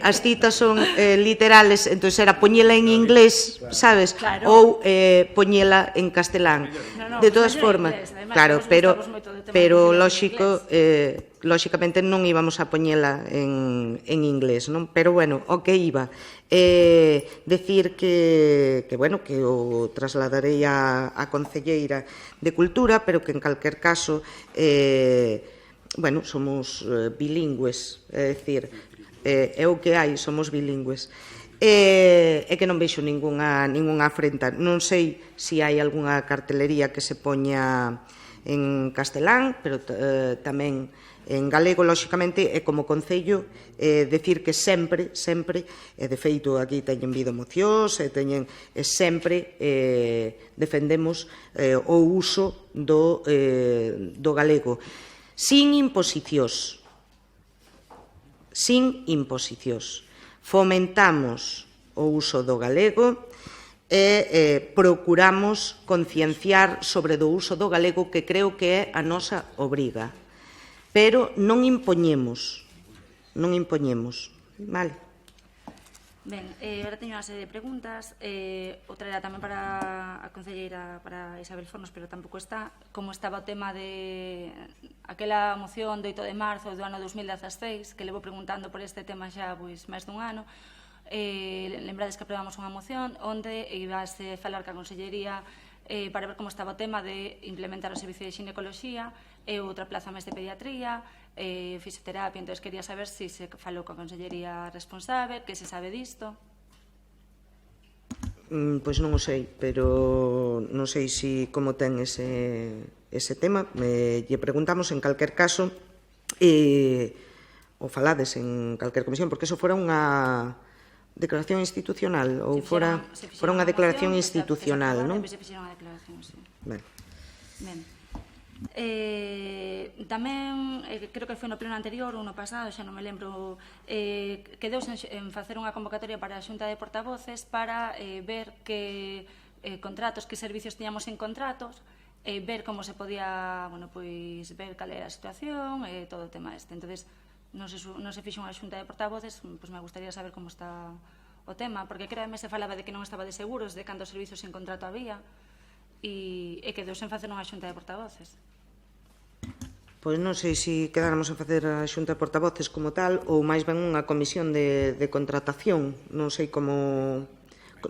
as citas son literales, entón era poñela en inglés, sabes? Ou poñela en castelán. De todas formas, claro, pero lóxicamente non íbamos a poñela en inglés, non? Pero, bueno, o que iba... decir que o trasladarei á Concelleira de Cultura, pero que en calquer caso somos bilingües, é dicir, é o que hai, somos bilingües, e que non vexo ningunha afrenta. Non sei se hai algunha cartelería que se poña en castelán, pero tamén en galego, lóxicamente, e como Concello, decir que sempre, e de feito aquí teñen vido mocións, e sempre defendemos o uso do galego, sin imposicións. Fomentamos o uso do galego e procuramos concienciar sobre o uso do galego, que creo que é a nosa obriga. Pero non impoñemos, vale? Ben, agora teño unha serie de preguntas. Outra era tamén para a concelleira, para Isabel Fornos, pero tampouco está. Como estaba o tema de aquela moción do 8 de marzo do ano 2016, que levo preguntando por este tema xa máis dun ano. Lembrades que aprobamos unha moción onde ibase falar ca consellería para ver como estaba o tema de implementar o servicio de xinecoloxía e outra plaza máis de pediatría, fisioterapia. Entón, quería saber se falou coa consellería responsable, que se sabe disto. Pois non o sei, pero non sei se como ten ese tema. Lle preguntamos en calquer caso ou falades en calquer comisión, porque eso fora unha declaración institucional ou fora unha declaración institucional, non? Se fixeron unha declaración, sí. Ben. Tamén, creo que foi no pleno anterior ou no pasado, xa non me lembro, quedouse en facer unha convocatoria para a Xunta de Portavoces para ver que contratos, que servicios tiñamos en contratos, ver como se podía, ver cal era a situación, todo o tema este. Entonces, non se fixo unha Xunta de Portavoces, pois me gustaría saber como está o tema, porque créame, se falaba de que non estaba de seguros de cantos servicios en contrato había, e quedouse en facer unha Xunta de Portavoces. Pois non sei se quedáramos en facer a Xunta de Portavoces como tal ou máis ben unha comisión de contratación, non sei como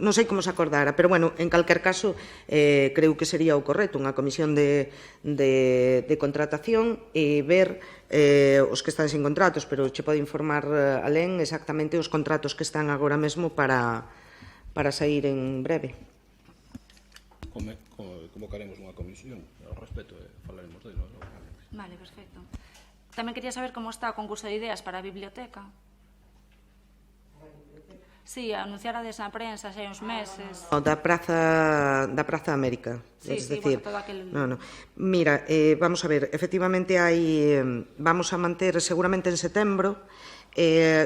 se acordara, pero, bueno, en calquer caso, creo que sería o correcto unha comisión de contratación e ver os que están sin contratos, pero che pode informar alén exactamente os contratos que están agora mesmo para sair en breve. Convocaremos unha comisión ao respecto e falaremos delo. Vale, perfecto. Tamén quería saber como está o concurso de ideas para a biblioteca. Sí, anunciarades na prensa xa hai uns meses. Da Praza América. Sí, decir, todo aquel... No. Mira, vamos a ver, efectivamente vamos a manter seguramente en setembro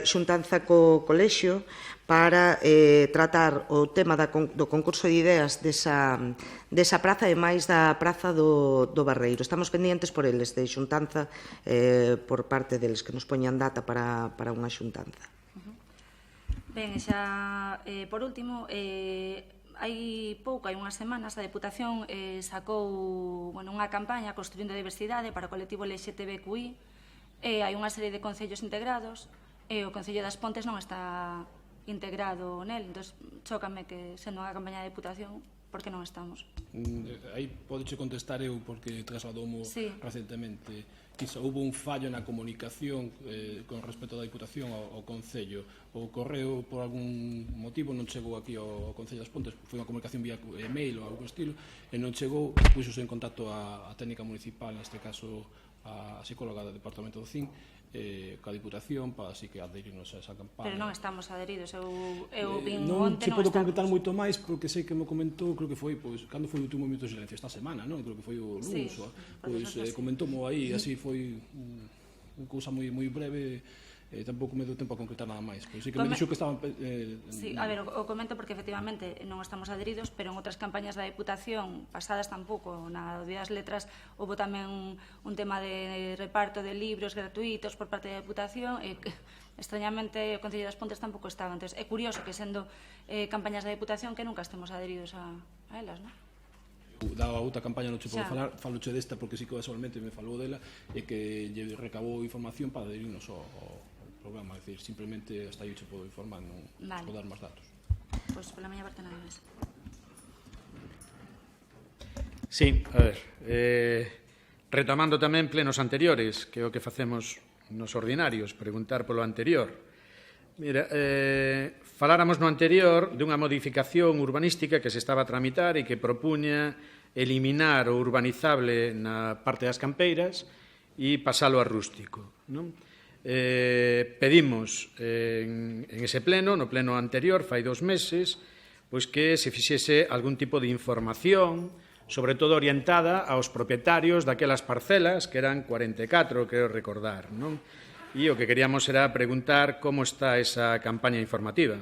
xuntanza co colexio para tratar o tema do concurso de ideas desa praza e máis da praza do Barreiro. Estamos pendientes por eles de xuntanza por parte deles, que nos poñan data para unha xuntanza. Ben, xa, por último, hai unhas semanas, a Deputación sacou unha campaña Construindo a Diversidade para o colectivo LGTBQI. Hai unha serie de concellos integrados e o Concello das Pontes non está integrado nel. Entón, chócame que, sendo unha campaña de Deputación, por que non estamos? Aí podeche contestar eu, porque trasladomo recentemente. Quizá houve un fallo na comunicación con respecto da Diputación ao Concello. O correo, por algún motivo, non chegou aquí ao Concello das Pontes, foi unha comunicación vía email ou algo estilo, e non chegou, puxose en contacto a técnica municipal, neste caso a psicóloga do Departamento do CIN, coa Diputación, para así que adherirnos a esa campaña. Pero non estamos adheridos, eu vin non onte, se non podo estamos. concretar moito máis, porque sei que me comentou, creo que foi, cando foi o último minuto de silencio esta semana, non? Creo que foi o lunes, comentou-mo aí, así foi unha cousa moi breve, tampouco me deu tempo a concretar nada máis, pois sí que me dixo que estaban... Sí, a ver, o comento porque efectivamente non estamos adheridos, pero en outras campañas da Deputación pasadas tampouco, na Día das Letras houve tamén un tema de reparto de libros gratuitos por parte da Deputación e extrañamente o Concello das Pontes tampouco estaba. Entón, é curioso que sendo campañas da Deputación que nunca estemos adheridos a elas, non? Da outra campaña non che podo falar, faloche desta porque sí que casualmente me falou dela e que lle recabou información para adherirnos ao programa, é dicir, simplemente hasta aí che podo informar, non podo dar máis datos. Pois pola miña parte nada máis. Sí, a ver, retomando tamén plenos anteriores, que é o que facemos nos ordinarios, preguntar polo anterior. Mira, faláramos no anterior dunha modificación urbanística que se estaba a tramitar e que propuña eliminar o urbanizable na parte das campeiras e pasalo a rústico, non? Pedimos en ese pleno, no pleno anterior, fai 2 meses, pois que se fixese algún tipo de información, sobre todo orientada aos propietarios daquelas parcelas, que eran 44, creo recordar, non? E o que queríamos era preguntar como está esa campaña informativa.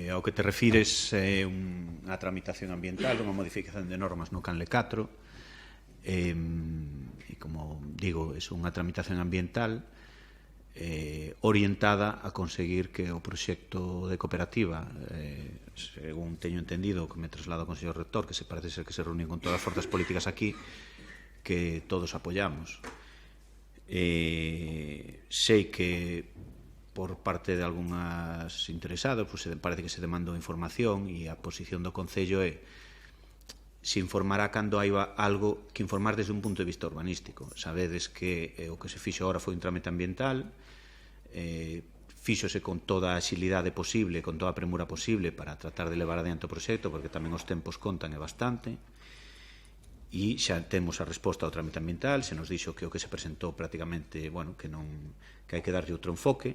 Ao que te refires é unha tramitación ambiental, unha modificación de normas no Canle 4, e como digo, é unha tramitación ambiental orientada a conseguir que o proxecto de cooperativa, según teño entendido, que me traslado ao Consello Rector, que se parece ser que se reúnen con todas as forzas políticas aquí, que todos apoyamos. Sei que por parte de algunhas interesados parece que se demandou información e a posición do Concello é se informará cando haiba algo que informar desde un punto de vista urbanístico. Sabedes que o que se fixo agora foi un trámite ambiental, fíxose con toda a axilidade posible, con toda a premura posible para tratar de levar adiante o proxecto, porque tamén os tempos contan e bastante, e xa temos a resposta ao trámite ambiental, se nos dixo que o que se presentou prácticamente, bueno, que hai que darlle outro enfoque,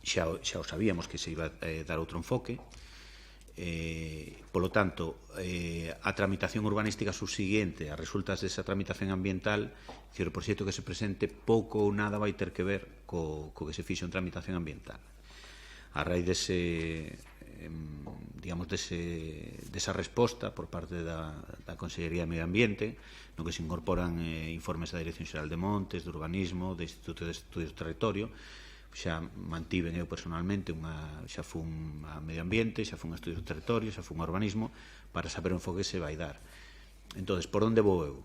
xa o sabíamos que se iba a dar outro enfoque, polo tanto, a tramitación urbanística subsiguiente a resultas desa tramitación ambiental, o proxecto que se presente pouco ou nada vai ter que ver co que se fixe en tramitación ambiental. A raíz desa resposta por parte da Consellería de Medio Ambiente, no que se incorporan informes da Dirección Xeral de Montes, de Urbanismo, do Instituto de Estudios do Territorio, xa mantiven eu personalmente xa fun a Medio Ambiente, xa fun a Estudios do Territorio, xa fun a Urbanismo, para saber o enfoque que se vai dar. Entón, por onde vou eu?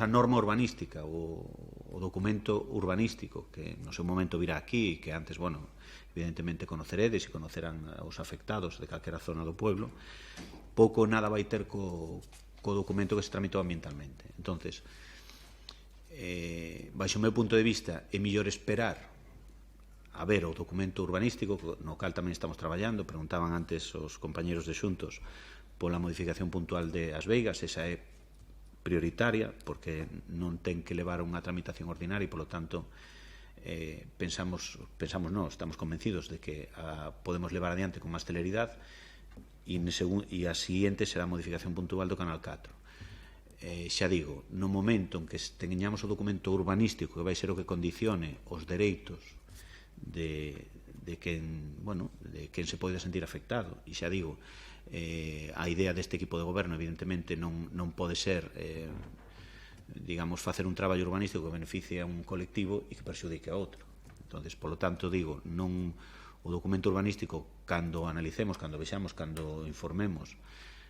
A norma urbanística, o documento urbanístico, que no seu momento virá aquí, que antes, bueno, evidentemente conoceredes e conocerán os afectados de calquera zona do pueblo, pouco nada vai ter co documento que se tramitou ambientalmente. Entonces, baixo o meu punto de vista, é mellor esperar a ver o documento urbanístico, no cal tamén estamos traballando. Preguntaban antes os compañeros de Xuntos pola modificación puntual de As Veigas, esa é prioritaria, porque non ten que levar unha tramitación ordinaria e, polo tanto, pensamos estamos convencidos de que podemos levar adiante con máis celeridade e a siguiente será a modificación puntual do Canal 4. Xa digo, no momento en que teñamos o documento urbanístico que vai ser o que condicione os dereitos de quen se pode sentir afectado, e xa digo, a idea deste equipo de goberno evidentemente non pode ser facer un traballo urbanístico que beneficie a un colectivo e que perxudique a outro. Entonces, polo tanto, digo, o documento urbanístico, cando analicemos, cando vexamos, cando informemos,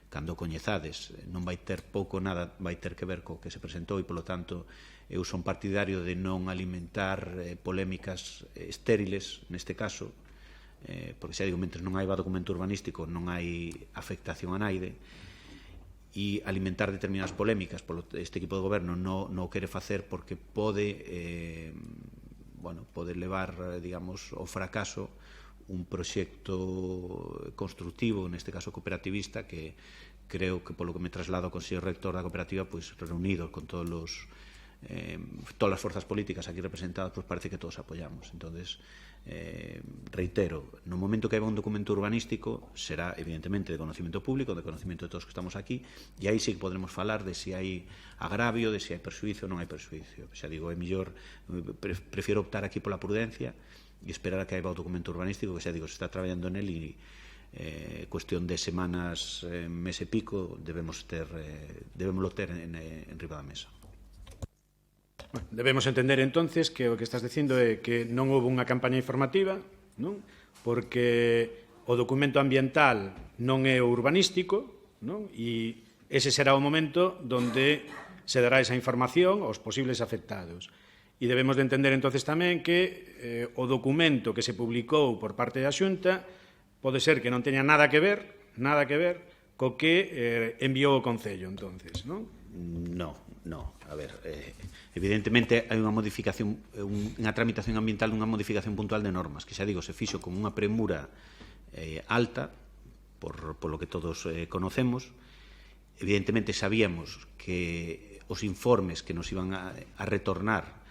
cando coñezades, non vai ter pouco nada, vai ter que ver co que se presentou e, polo tanto, eu son partidario de non alimentar polémicas estériles, neste caso, porque xa digo, mentre non hai documento urbanístico non hai afectación a naide, e alimentar determinadas polémicas, este equipo de goberno non o quere facer porque pode levar, ao fracaso un proxecto constructivo, neste caso cooperativista, que creo que, polo que me traslado ao Consello Rector da cooperativa, reunido con todas as forzas políticas aquí representadas, parece que todos apoyamos. Entonces, reitero, no momento que haiba un documento urbanístico será evidentemente de conocimiento público, de conocimiento de todos que estamos aquí, e aí sí que podremos falar de se hai agravio, de se hai perxuicio ou non hai perxuicio. Xa digo, é mellor, prefiero optar aquí pola prudencia e esperar a que haiba o documento urbanístico, que xa digo, se está traballando nel e cuestión de semanas, mes e pico, debémoslo ter en riba da mesa. Debemos entender, entonces, que o que estás dicindo é que non houve unha campaña informativa, non? Porque o documento ambiental non é o urbanístico, non? E ese será o momento onde se dará esa información aos posibles afectados. E debemos de entender, entonces, tamén que o documento que se publicou por parte da Xunta pode ser que non teña nada que ver co que enviou o Concello, entonces, non? No, a ver, evidentemente hai unha modificación, unha tramitación ambiental, unha modificación puntual de normas, que xa digo, se fixo con unha premura alta, por lo que todos conocemos. Evidentemente sabíamos que os informes que nos iban a retornar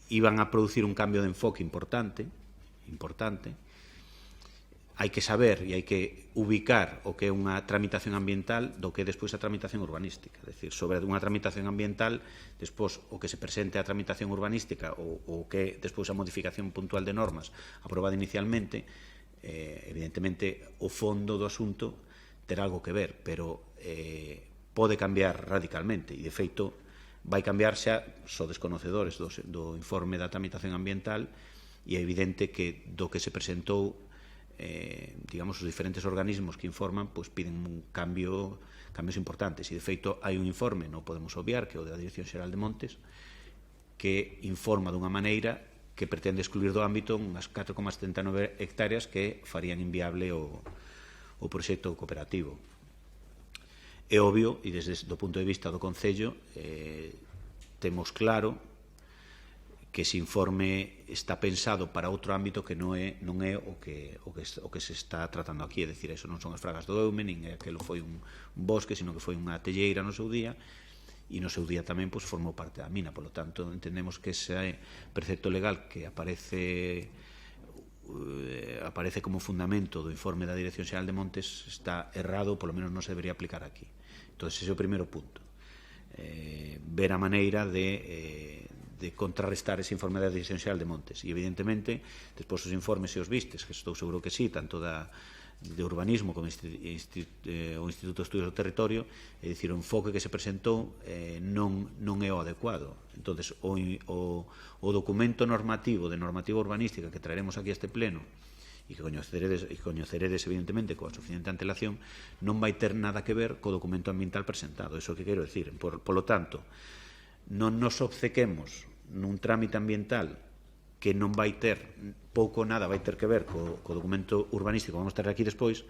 iban a producir un cambio de enfoque importante. Hai que saber e hai que ubicar o que é unha tramitación ambiental do que é despois a tramitación urbanística. É dicir, sobre unha tramitación ambiental, despois o que se presente a tramitación urbanística ou o que é despois a modificación puntual de normas aprobada inicialmente, evidentemente o fondo do asunto terá algo que ver, pero pode cambiar radicalmente, e de feito vai cambiar xa, só desconocedores do informe da tramitación ambiental, e é evidente que do que se presentou, digamos, os diferentes organismos que informan, pois piden un cambios importantes, e de feito hai un informe, non podemos obviar, que é o da Dirección Xeral de Montes, que informa dunha maneira que pretende excluir do ámbito unhas 4,79 hectáreas que farían inviable o proxecto cooperativo. É obvio, e desde o punto de vista do Concello, temos claro que ese informe está pensado para outro ámbito que non é o que se está tratando aquí. É dicir, eso non son as fragas do Eume, nin aquilo foi un bosque, sino que foi unha telleira no seu día, e no seu día tamén formou parte da mina. Por lo tanto, entendemos que ese precepto legal que aparece como fundamento do informe da Dirección Xeral de Montes está errado, polo menos non se debería aplicar aquí. Entón, ese é o primeiro punto. Ver a maneira de contrarrestar ese informe da Dirección Xeral de Montes. E, evidentemente, despois os informes e os vistes, que estou seguro que sí, tanto de urbanismo como o Instituto de Estudios do Territorio, é dicir, o enfoque que se presentou non é o adecuado. Entón, o documento normativo de normativa urbanística que traeremos aquí a este pleno e que coñeceredes evidentemente coa suficiente antelación, non vai ter nada que ver co documento ambiental presentado. Iso que quero decir. Por lo tanto, non nos obcequemos nun trámite ambiental que non vai ter, pouco ou nada vai ter que ver co documento urbanístico que vamos ter aquí despois,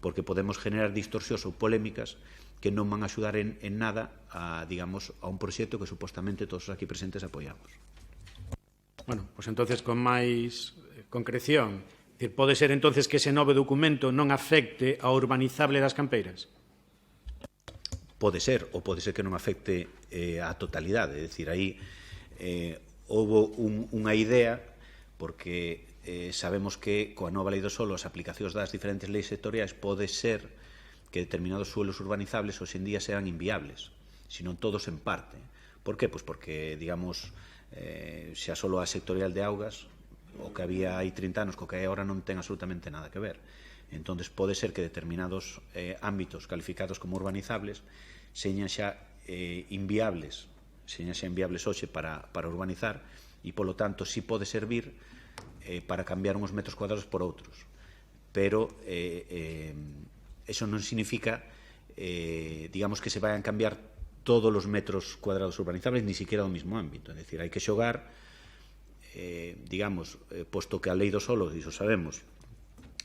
porque podemos generar distorsións ou polémicas que non van a axudar en nada a un proxecto que supostamente todos os aquí presentes apoiamos. Bueno, pois entonces con máis concreción, pode ser entonces que ese novo documento non afecte ao urbanizable das campeiras? Pode ser, ou pode ser que non afecte a totalidade, é dicir, aí houve unha idea, porque sabemos que coa nova lei do solo as aplicacións das diferentes leis sectoriais pode ser que determinados suelos urbanizables hoxe en día sean inviables, senón todos en parte. Por que? Pois porque, digamos, xa solo a sectorial de augas, o que había hai 30 anos, co que hai agora non ten absolutamente nada que ver. Entón, pode ser que determinados ámbitos calificados como urbanizables señan xa inviables hoxe para urbanizar, e, polo tanto, sí pode servir para cambiar uns metros cuadrados por outros. Pero eso non significa, digamos, que se vayan cambiar todos os metros cuadrados urbanizables, ni siquiera do mismo ámbito. É dicir, hai que xogar, digamos, posto que a lei do solo, iso sabemos,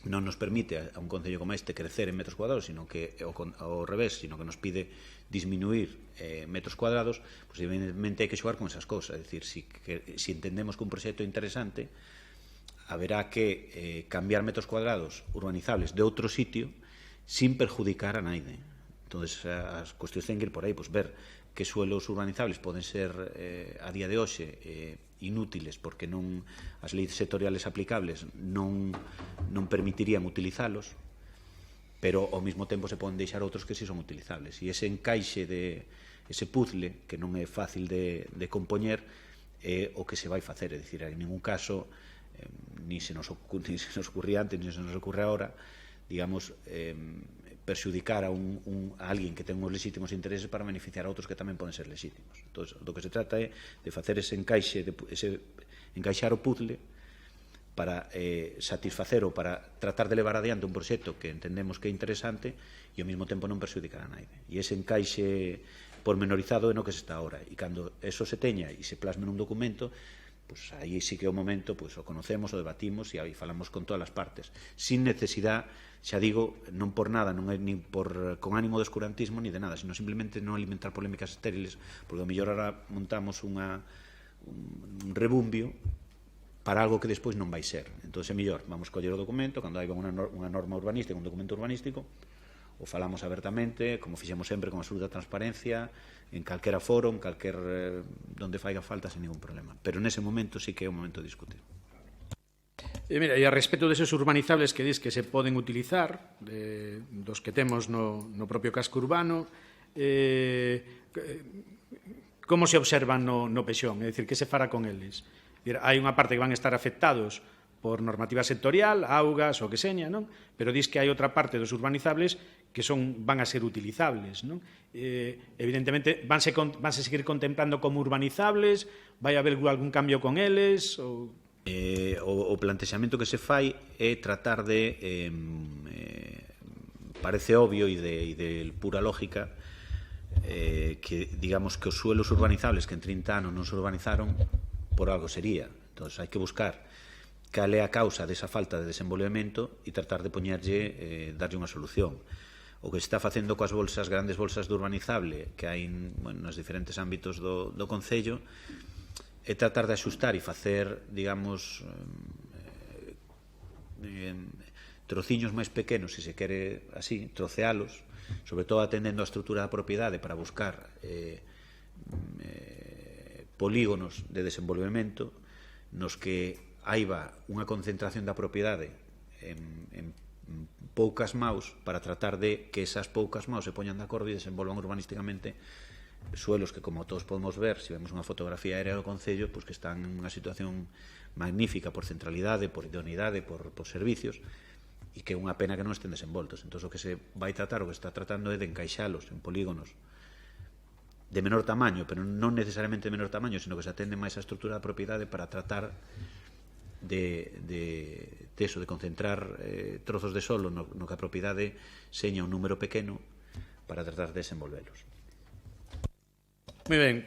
non nos permite a un concello como este crecer en metros cuadrados, sino que ao revés, sino que nos pide disminuir metros cuadrados, pois evidentemente hai que xogar con esas cousas. É dicir, si entendemos que un proxecto é interesante, haberá que cambiar metros cuadrados urbanizables de outro sitio sin perjudicar a naide. Entón, as cuestións ten que ir por aí, pois ver que suelos urbanizables poden ser a día de hoxe inútiles porque as leis sectoriales aplicables non permitirían utilizalos, pero ao mesmo tempo se poden deixar outros que sí son utilizables. E ese encaixe ese puzzle, que non é fácil de compoñer, é o que se vai facer. É dicir, en ningún caso, ni se nos ocurría antes, ni se nos ocurre ahora, digamos, perxudicar a alguén que ten uns legítimos intereses para beneficiar a outros que tamén poden ser legítimos. Entón, do que se trata é de facer ese encaixe, encaixar o puzzle para satisfacer ou para tratar de levar adiante un proxecto que entendemos que é interesante e ao mesmo tempo non perxudicar a naide. E ese encaixe pormenorizado é no que se está ahora. E cando eso se teña e se plasme nun documento, pois aí sí que é o momento, pois o conocemos, o debatimos e aí falamos con todas as partes, sin necesidade, xa digo, non por nada, non é nin con ánimo de oscurantismo ni de nada, sino simplemente non alimentar polémicas estériles, porque ao mellor ahora montamos un rebumbio para algo que despois non vai ser. Entón, é mellor, vamos coller o documento, cando hai unha norma urbanística, un documento urbanístico, o falamos abertamente, como fixemos sempre, con absoluta transparencia, en calquera foro, en calquer donde faiga falta, sin ningún problema. Pero nese momento sí que é o momento de discutir. Mira, e a respecto deses urbanizables que dis que se poden utilizar, dos que temos no propio casco urbano, como se observan no Pexón? É dicir, que se fará con eles? Hai unha parte que van estar afectados por normativa sectorial, augas, o que seña, non? Pero dis que hai outra parte dos urbanizables van a ser utilizables, non? Evidentemente, vanse seguir contemplando como urbanizables, vai haber algún cambio con eles? O plantexamento que se fai é tratar de, parece obvio e de pura lógica, que digamos que os suelos urbanizables que en 30 anos non se urbanizaron por algo sería. Entón, hai que buscar cal é a causa desa falta de desenvolvemento e tratar de darlle unha solución. O que se está facendo coas grandes bolsas de urbanizable que hai nos diferentes ámbitos do Concello é tratar de axustar e facer, digamos, trociños máis pequenos, se se quere así, trocealos, sobre todo atendendo a estrutura da propiedade para buscar polígonos de desenvolvemento nos que haiba unha concentración da propiedade en poucas maus para tratar de que esas poucas maus se poñan de acordo e desenvolvan urbanísticamente suelos que, como todos podemos ver, se vemos unha fotografía aérea do Concello, pues que están en unha situación magnífica por centralidade, por idoneidade, por servicios, e que é unha pena que non estén desenvoltos. Entón, o que se vai tratar, o que se está tratando é de encaixalos en polígonos de menor tamaño, pero non necesariamente de menor tamaño, sino que se atende máis a estrutura da propiedade para tratar de concentrar trozos de solo no que a propiedade seña un número pequeno para tratar de desenvolvelos. Moi ben,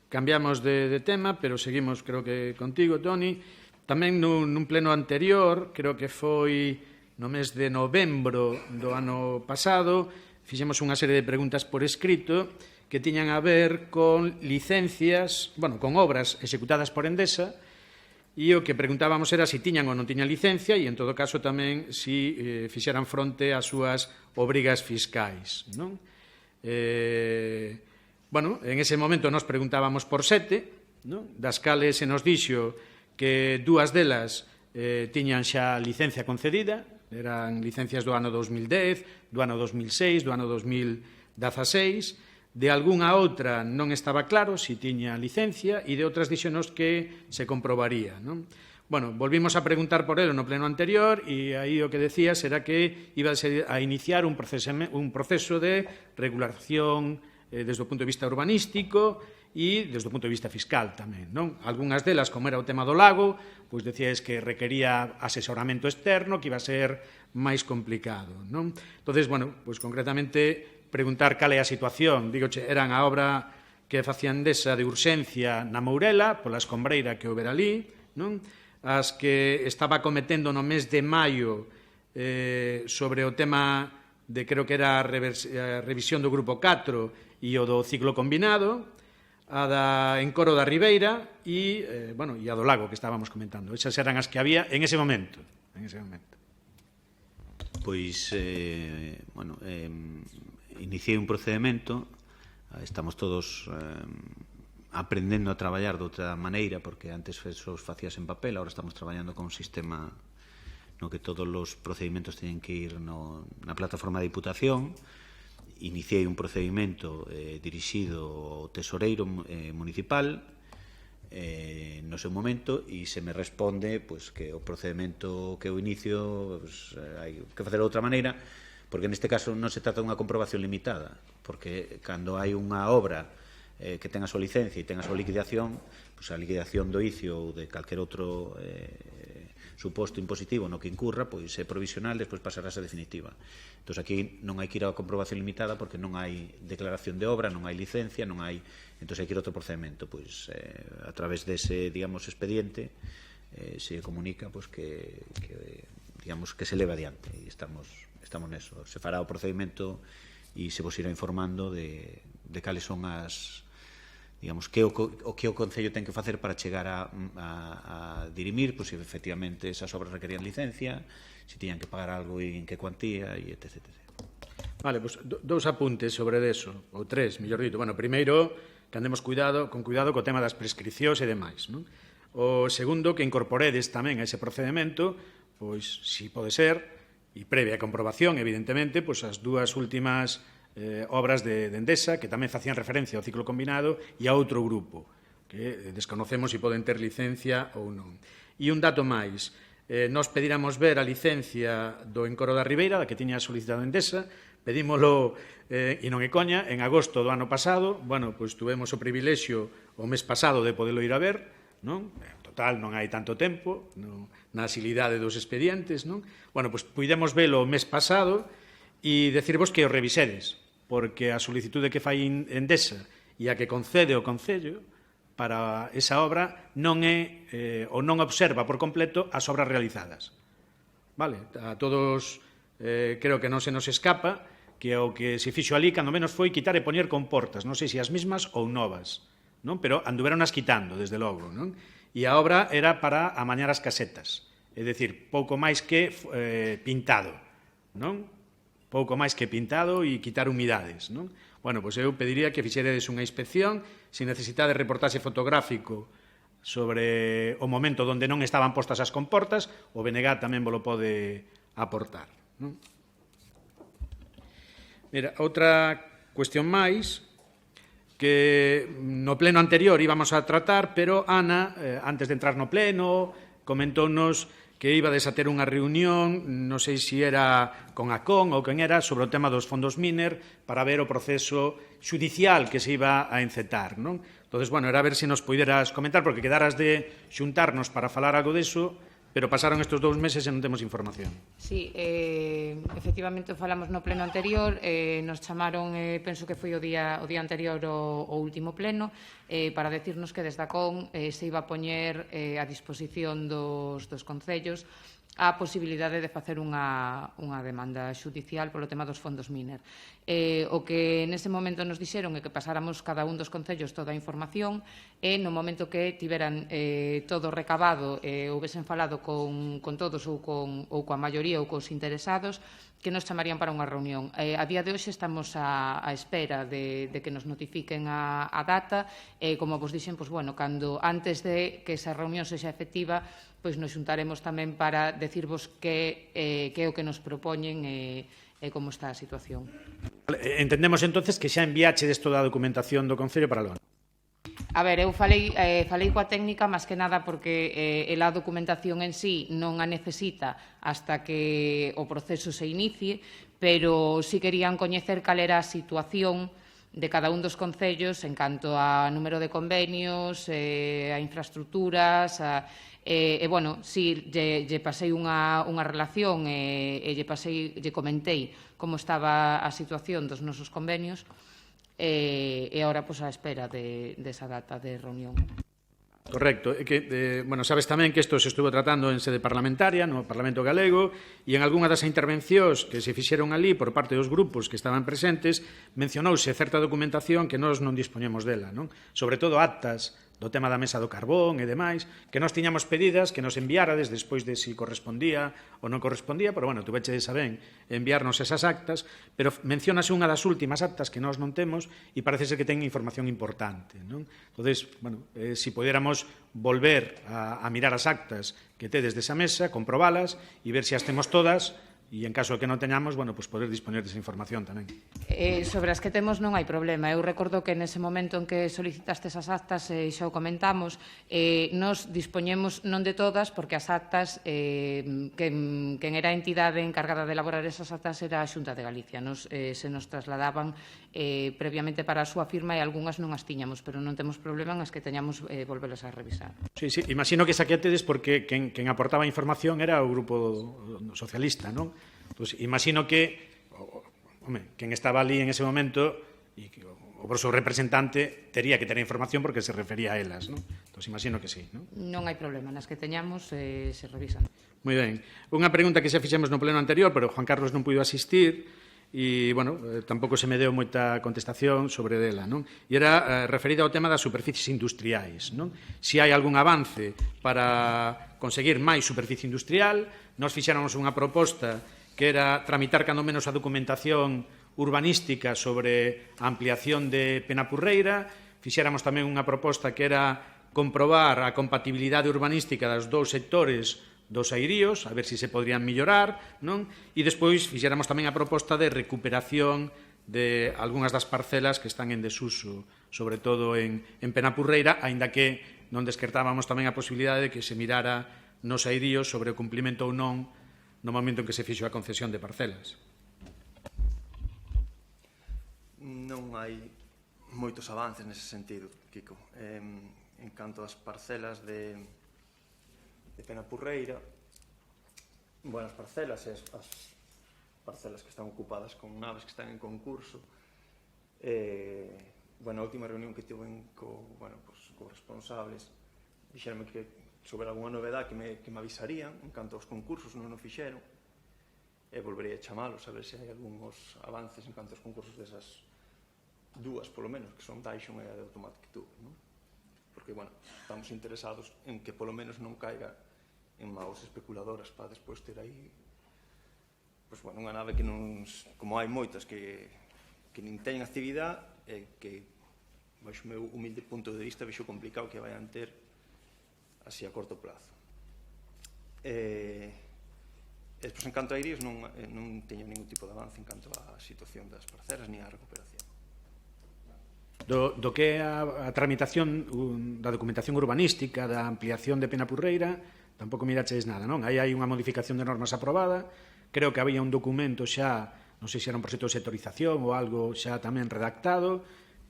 cambiamos de tema, pero seguimos, creo que, contigo, Toni. Tamén nun pleno anterior, creo que foi no mes de novembro do ano pasado, fixemos unha serie de preguntas por escrito que tiñan a ver con licencias, con obras executadas por Endesa, e o que preguntábamos era se tiñan ou non tiñan licencia e, en todo caso, tamén se fixeran fronte ás súas obrigas fiscais, non? En ese momento nos preguntábamos por 7, das cales se nos dixo que 2 delas tiñan xa licencia concedida, eran licencias do ano 2010, do ano 2006, do ano 2016, de algunha outra non estaba claro se tiña licencia e de outras dixonos que se comprobaría, non? Volvimos a preguntar por ele no pleno anterior e aí o que decías era que iba a iniciar un proceso de regulación desde o punto de vista urbanístico e desde o punto de vista fiscal tamén, non? Algúnas delas, como era o tema do lago, pois decías que requería asesoramento externo, que iba a ser máis complicado, non? Entonces, pois concretamente preguntar cal é a situación. Dígoche, eran a obra que facía Endesa de urxencia na Mourela, pola escombreira que houbera ali, non? As que estaba cometendo no mes de maio sobre o tema de, creo que era a revisión do Grupo 4 e o do ciclo combinado, a da Encoro da Ribeira e a do Lago que estábamos comentando. Esas eran as que había en ese momento. Pois, iniciei un procedimento, estamos todos aprendendo a traballar de outra maneira, porque antes os facías en papel, agora estamos traballando con un sistema no que todos os procedimentos teñen que ir na plataforma de Diputación. Iniciei un procedimento dirixido ao tesoreiro municipal no seu momento e se me responde que o procedimento que eu inicio hai que facer de outra maneira, porque neste caso non se trata dunha comprobación limitada, porque cando hai unha obra que ten a súa licencia e ten a súa liquidación, a liquidación do icio ou de calquer outro suposto impositivo no que incurra, pois é provisional, despois pasará a ser definitiva. Entón, aquí non hai que ir a comprobación limitada porque non hai declaración de obra, non hai licencia, non hai... Entón, hai que ir a outro procedimento. Pois, a través dese, digamos, expediente, se comunica que se leva adiante. E estamos neso. Se fará o procedimento e se vos irá informando de cales son as... digamos, o que o Concello ten que facer para chegar a dirimir, pois se efectivamente esas obras requerían licencia, se tiñan que pagar algo e en que cuantía, e etc. Vale, pois dous apuntes sobre eso, ou 3, mellor dito. Primeiro, que andemos con cuidado co tema das prescripcións e demais, non? O segundo, que incorporedes tamén a ese procedimento, pois, si pode ser, e previa comprobación, evidentemente, pois as 2 últimas obras de Endesa que tamén facían referencia ao ciclo combinado e a outro grupo que desconocemos se poden ter licencia ou non. E un dato máis, nos pediramos ver a licencia do Encoro da Ribeira, da que tiña solicitado Endesa, pedímolo, e non é coña, en agosto do ano pasado, bueno, pois tuvemos o privilexio o mes pasado de podelo ir a ver, non? Total, non hai tanto tempo, na asilidade dos expedientes, non? Bueno, pois puidemos velo o mes pasado e decirvos que o revisedes, porque a solicitude que fai Endesa e a que concede o Concello para esa obra non é, ou non observa por completo as obras realizadas. Vale? A todos creo que non se nos escapa que o que se fixo ali, cando menos foi quitar e poñer comportas, non sei se as mismas ou novas, non? Pero anduveronas quitando, desde logo, non? E a obra era para amañar as casetas, é dicir, pouco máis que pintado, non? Pouco máis que pintado e quitar humidades, non? Bueno, pois eu pediría que fixeredes unha inspección, se necesitades reportaxe fotográfico sobre o momento onde non estaban postas as comportas, o BNG tamén vos lo pode aportar, non? Mira, outra cuestión máis que no pleno anterior íbamos a tratar, pero Ana, antes de entrar no pleno, comentónos que iba a desater unha reunión, non sei se era con ACON ou quen era, sobre o tema dos fondos Miner para ver o proceso judicial que se iba a encetar, non? Entón, bueno, era a ver se nos poideras comentar, porque quedaras de xuntarnos para falar algo deso, pero pasaron estes 2 meses e non temos información. Sí, efectivamente falamos no pleno anterior, nos chamaron, penso que foi o día anterior o último pleno, para decirnos que desde a CON se iba a poñer a disposición dos concellos a posibilidade de facer unha demanda xudicial polo tema dos fondos Miner. O que nese momento nos dixeron é que pasáramos cada un dos concellos toda a información e no momento que tiveran todo recabado ou houvesen falado con todos ou coa maioría ou cos interesados, que nos chamarían para unha reunión. A día de hoxe estamos a espera de que nos notifiquen a data e, como vos dixen, pois, bueno, cando antes de que esa reunión sexa efectiva, pois nos xuntaremos tamén para decirvos que é o que nos propoñen e como está a situación. Entendemos entonces que xa enviáchedes toda a documentación do Concello para Lona. A ver, eu falei coa técnica máis que nada porque a documentación en sí non a necesita hasta que o proceso se inicie, pero si querían coñecer cal era a situación de cada un dos concellos en canto a número de convenios, a infraestructuras, bueno, si lle pasei unha relación e lle comentei como estaba a situación dos nosos convenios, e agora pois, a espera desa data de reunión. Correcto. É que, bueno, sabes tamén que isto se estuvo tratando en sede parlamentaria, no Parlamento Galego, e en algunha das intervencións que se fixeron ali por parte dos grupos que estaban presentes, mencionouse certa documentación que nós non dispoñemos dela, non? Sobre todo actas do tema da mesa do carbón e demais, que nós tiñamos pedidas que nos enviárades despois de si correspondía ou non correspondía, pero, bueno, tuvechedes a ben enviarnos esas actas, pero mencionase unha das últimas actas que nós non temos e parece ser que ten información importante, non? Entón, bueno, si pudiéramos volver a mirar as actas que tedes desa mesa, comprobalas e ver se as temos todas, e en caso de que non teñamos, bueno, pues poder dispoñer desa información tamén. Sobre as que temos non hai problema. Eu recordo que nese momento en que solicitaste esas actas, xa o comentamos, nos dispoñemos non de todas, porque as actas, quen era a entidade encargada de elaborar esas actas era a Xunta de Galicia. Se nos trasladaban previamente para a súa firma e algunhas non as tiñamos, pero non temos problema en as que teñamos volvelas a revisar. Sí, imagino que saquetedes porque quen aportaba información era o grupo socialista, non? Pues imagino que quen estaba ali en ese momento e que o vosso representante tería que ter información porque se refería a elas, non? Entón, imagino que sí, non? Non hai problema, nas que teñamos se revisan. Moi ben. Unha pregunta que xa fixemos no pleno anterior, pero Juan Carlos non puido asistir e, bueno, tampouco se me deu moita contestación sobre dela, non? E era referida ao tema das superficies industriais, non? Se hai algún avance para conseguir máis superficie industrial, nos fixéramos unha proposta que era tramitar cando menos a documentación urbanística sobre a ampliación de Penapurreira, fixéramos tamén unha proposta que era comprobar a compatibilidade urbanística dos dous sectores dos airíos, a ver se podrían mellorar, non? E despois fixéramos tamén a proposta de recuperación de algunhas das parcelas que están en desuso, sobre todo en Penapurreira, aínda que non descartábamos tamén a posibilidade de que se mirara nos airíos sobre o cumplimento ou non no momento en que se fixo a concesión de parcelas. Non hai moitos avances nese sentido, Kiko. En canto ás parcelas de Penapurreira, as parcelas e as parcelas que están ocupadas con naves que están en concurso, a última reunión que tiven cos responsables, dixeronme que sobre alguna novedade que me avisarían en canto aos concursos, non o fixeron, e volverei a chamalos a ver se hai algúns avances en canto aos concursos desas dúas, polo menos, que son Dyson e a de Automatic Tube, non? Porque, estamos interesados en que polo menos non caiga en maus especuladoras para despois ter aí unha nave que non, como hai moitas que nin teñen actividade e que, baixo o meu humilde punto de vista, vexo complicado que vayan ter así a corto plazo. Despois, en canto a Iris, non teño ningún tipo de avance en canto á situación das parcelas ni á recuperación. Do que é a tramitación da documentación urbanística, da ampliación de Penapurreira, tampouco mirachedes nada, non? Aí hai unha modificación de normas aprobada, creo que había un documento xa, non sei se era un proxecto de sectorización ou algo xa tamén redactado,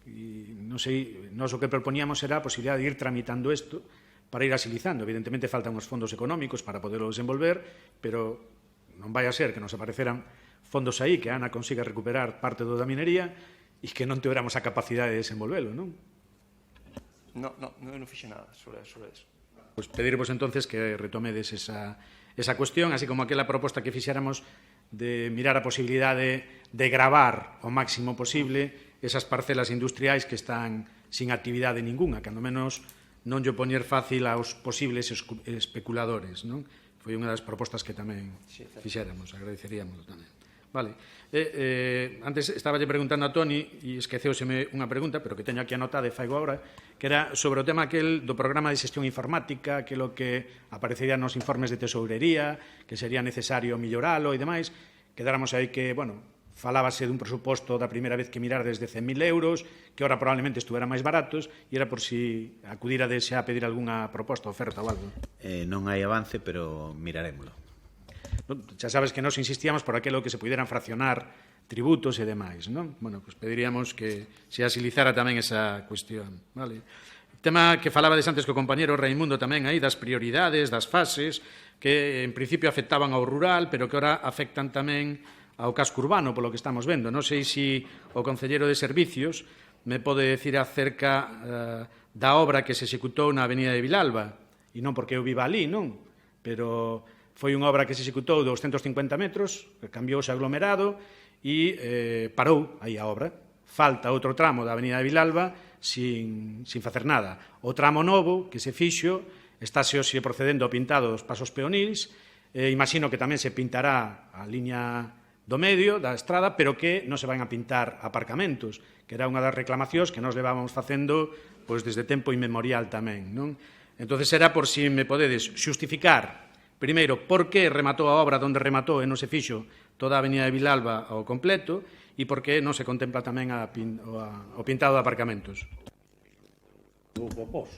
e non sei, nós o que proponíamos era a posibilidad de ir tramitando isto para ir asilizando. Evidentemente faltan os fondos económicos para poderlo desenvolver, pero non vai a ser que nos apareceran fondos aí que a ANA consiga recuperar parte da minería e que non teóramos a capacidade de desenvolvelo, non? Non fixe nada sobre eso. Pois pedirvos entonces que retomedes esa cuestión, así como aquela proposta que fixéramos de mirar a posibilidade de gravar o máximo posible esas parcelas industriais que están sin actividade ninguna, cando menos non lle poñer fácil aos posibles especuladores, non? Foi unha das propostas que tamén fixéramos, agradeceríamos tamén. Vale. Antes estaba preguntando a Toni e esqueceuseme unha pregunta, pero que teño aquí anotada e faigo agora, que era sobre o tema aquel do programa de xestión informática, que é o que aparecería nos informes de tesourería, que sería necesario milloralo e demais. Quedáramos aí que, falábase dun presuposto da primeira vez que mirar desde 100.000 euros, que ahora probablemente estuveran máis baratos, e era por si acudírades xa a pedir algunha proposta, oferta ou algo. Non hai avance, pero mirarémolo. Xa sabes que nos insistíamos por aquilo que se puderan fraccionar tributos e demais, non? Pois pediríamos que se asilizara tamén esa cuestión, vale? O tema que falabades antes co compañero Raimundo tamén aí das prioridades, das fases, que en principio afectaban ao rural, pero que ahora afectan tamén ao casco urbano, polo que estamos vendo. Non sei se o Concelleiro de Servicios me pode decir acerca da obra que se executou na Avenida de Vilalba, e non porque eu viva ali, non? Pero foi unha obra que se executou de 250 metros, que cambiouse aglomerado e parou aí a obra. Falta outro tramo da Avenida de Vilalba sin facer nada. O tramo novo que se fixo estáse hoxe procedendo ao pintado dos pasos peonís, imagino que tamén se pintará a liña do medio da estrada, pero que non se van a pintar aparcamentos, que era unha das reclamacións que nos levábamos facendo desde tempo inmemorial tamén, non? Entonces era por si me podedes xustificar primeiro, por que rematou a obra onde rematou e non se fixo toda a Avenida de Vilalba ao completo e por que non se contempla tamén o pintado de aparcamentos. O POS.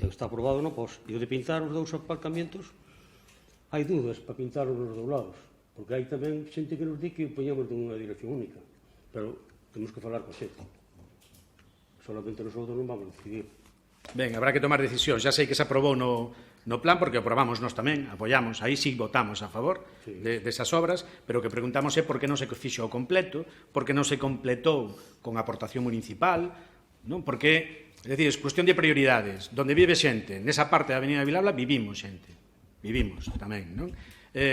Está aprobado no POS. E o de pintar os dous aparcamentos, hai dúdas para pintar os dos lados, porque hai tamén xente que nos di que o poñamos dunha dirección única, pero temos que falar co xente. Solamente nosotros non vamos a decidir. Ben, habrá que tomar decisión. Xa sei que se aprobou no plan, porque aprobamos nós tamén, apoiamos, aí sí votamos a favor desas obras, pero o que preguntamos é por que non se fixo ao completo, por que non se completou con aportación municipal, non? Porque, é dicir, é cuestión de prioridades. Donde vive xente, nesa parte da Avenida de Vilalba, vivimos xente. Vivimos tamén, non?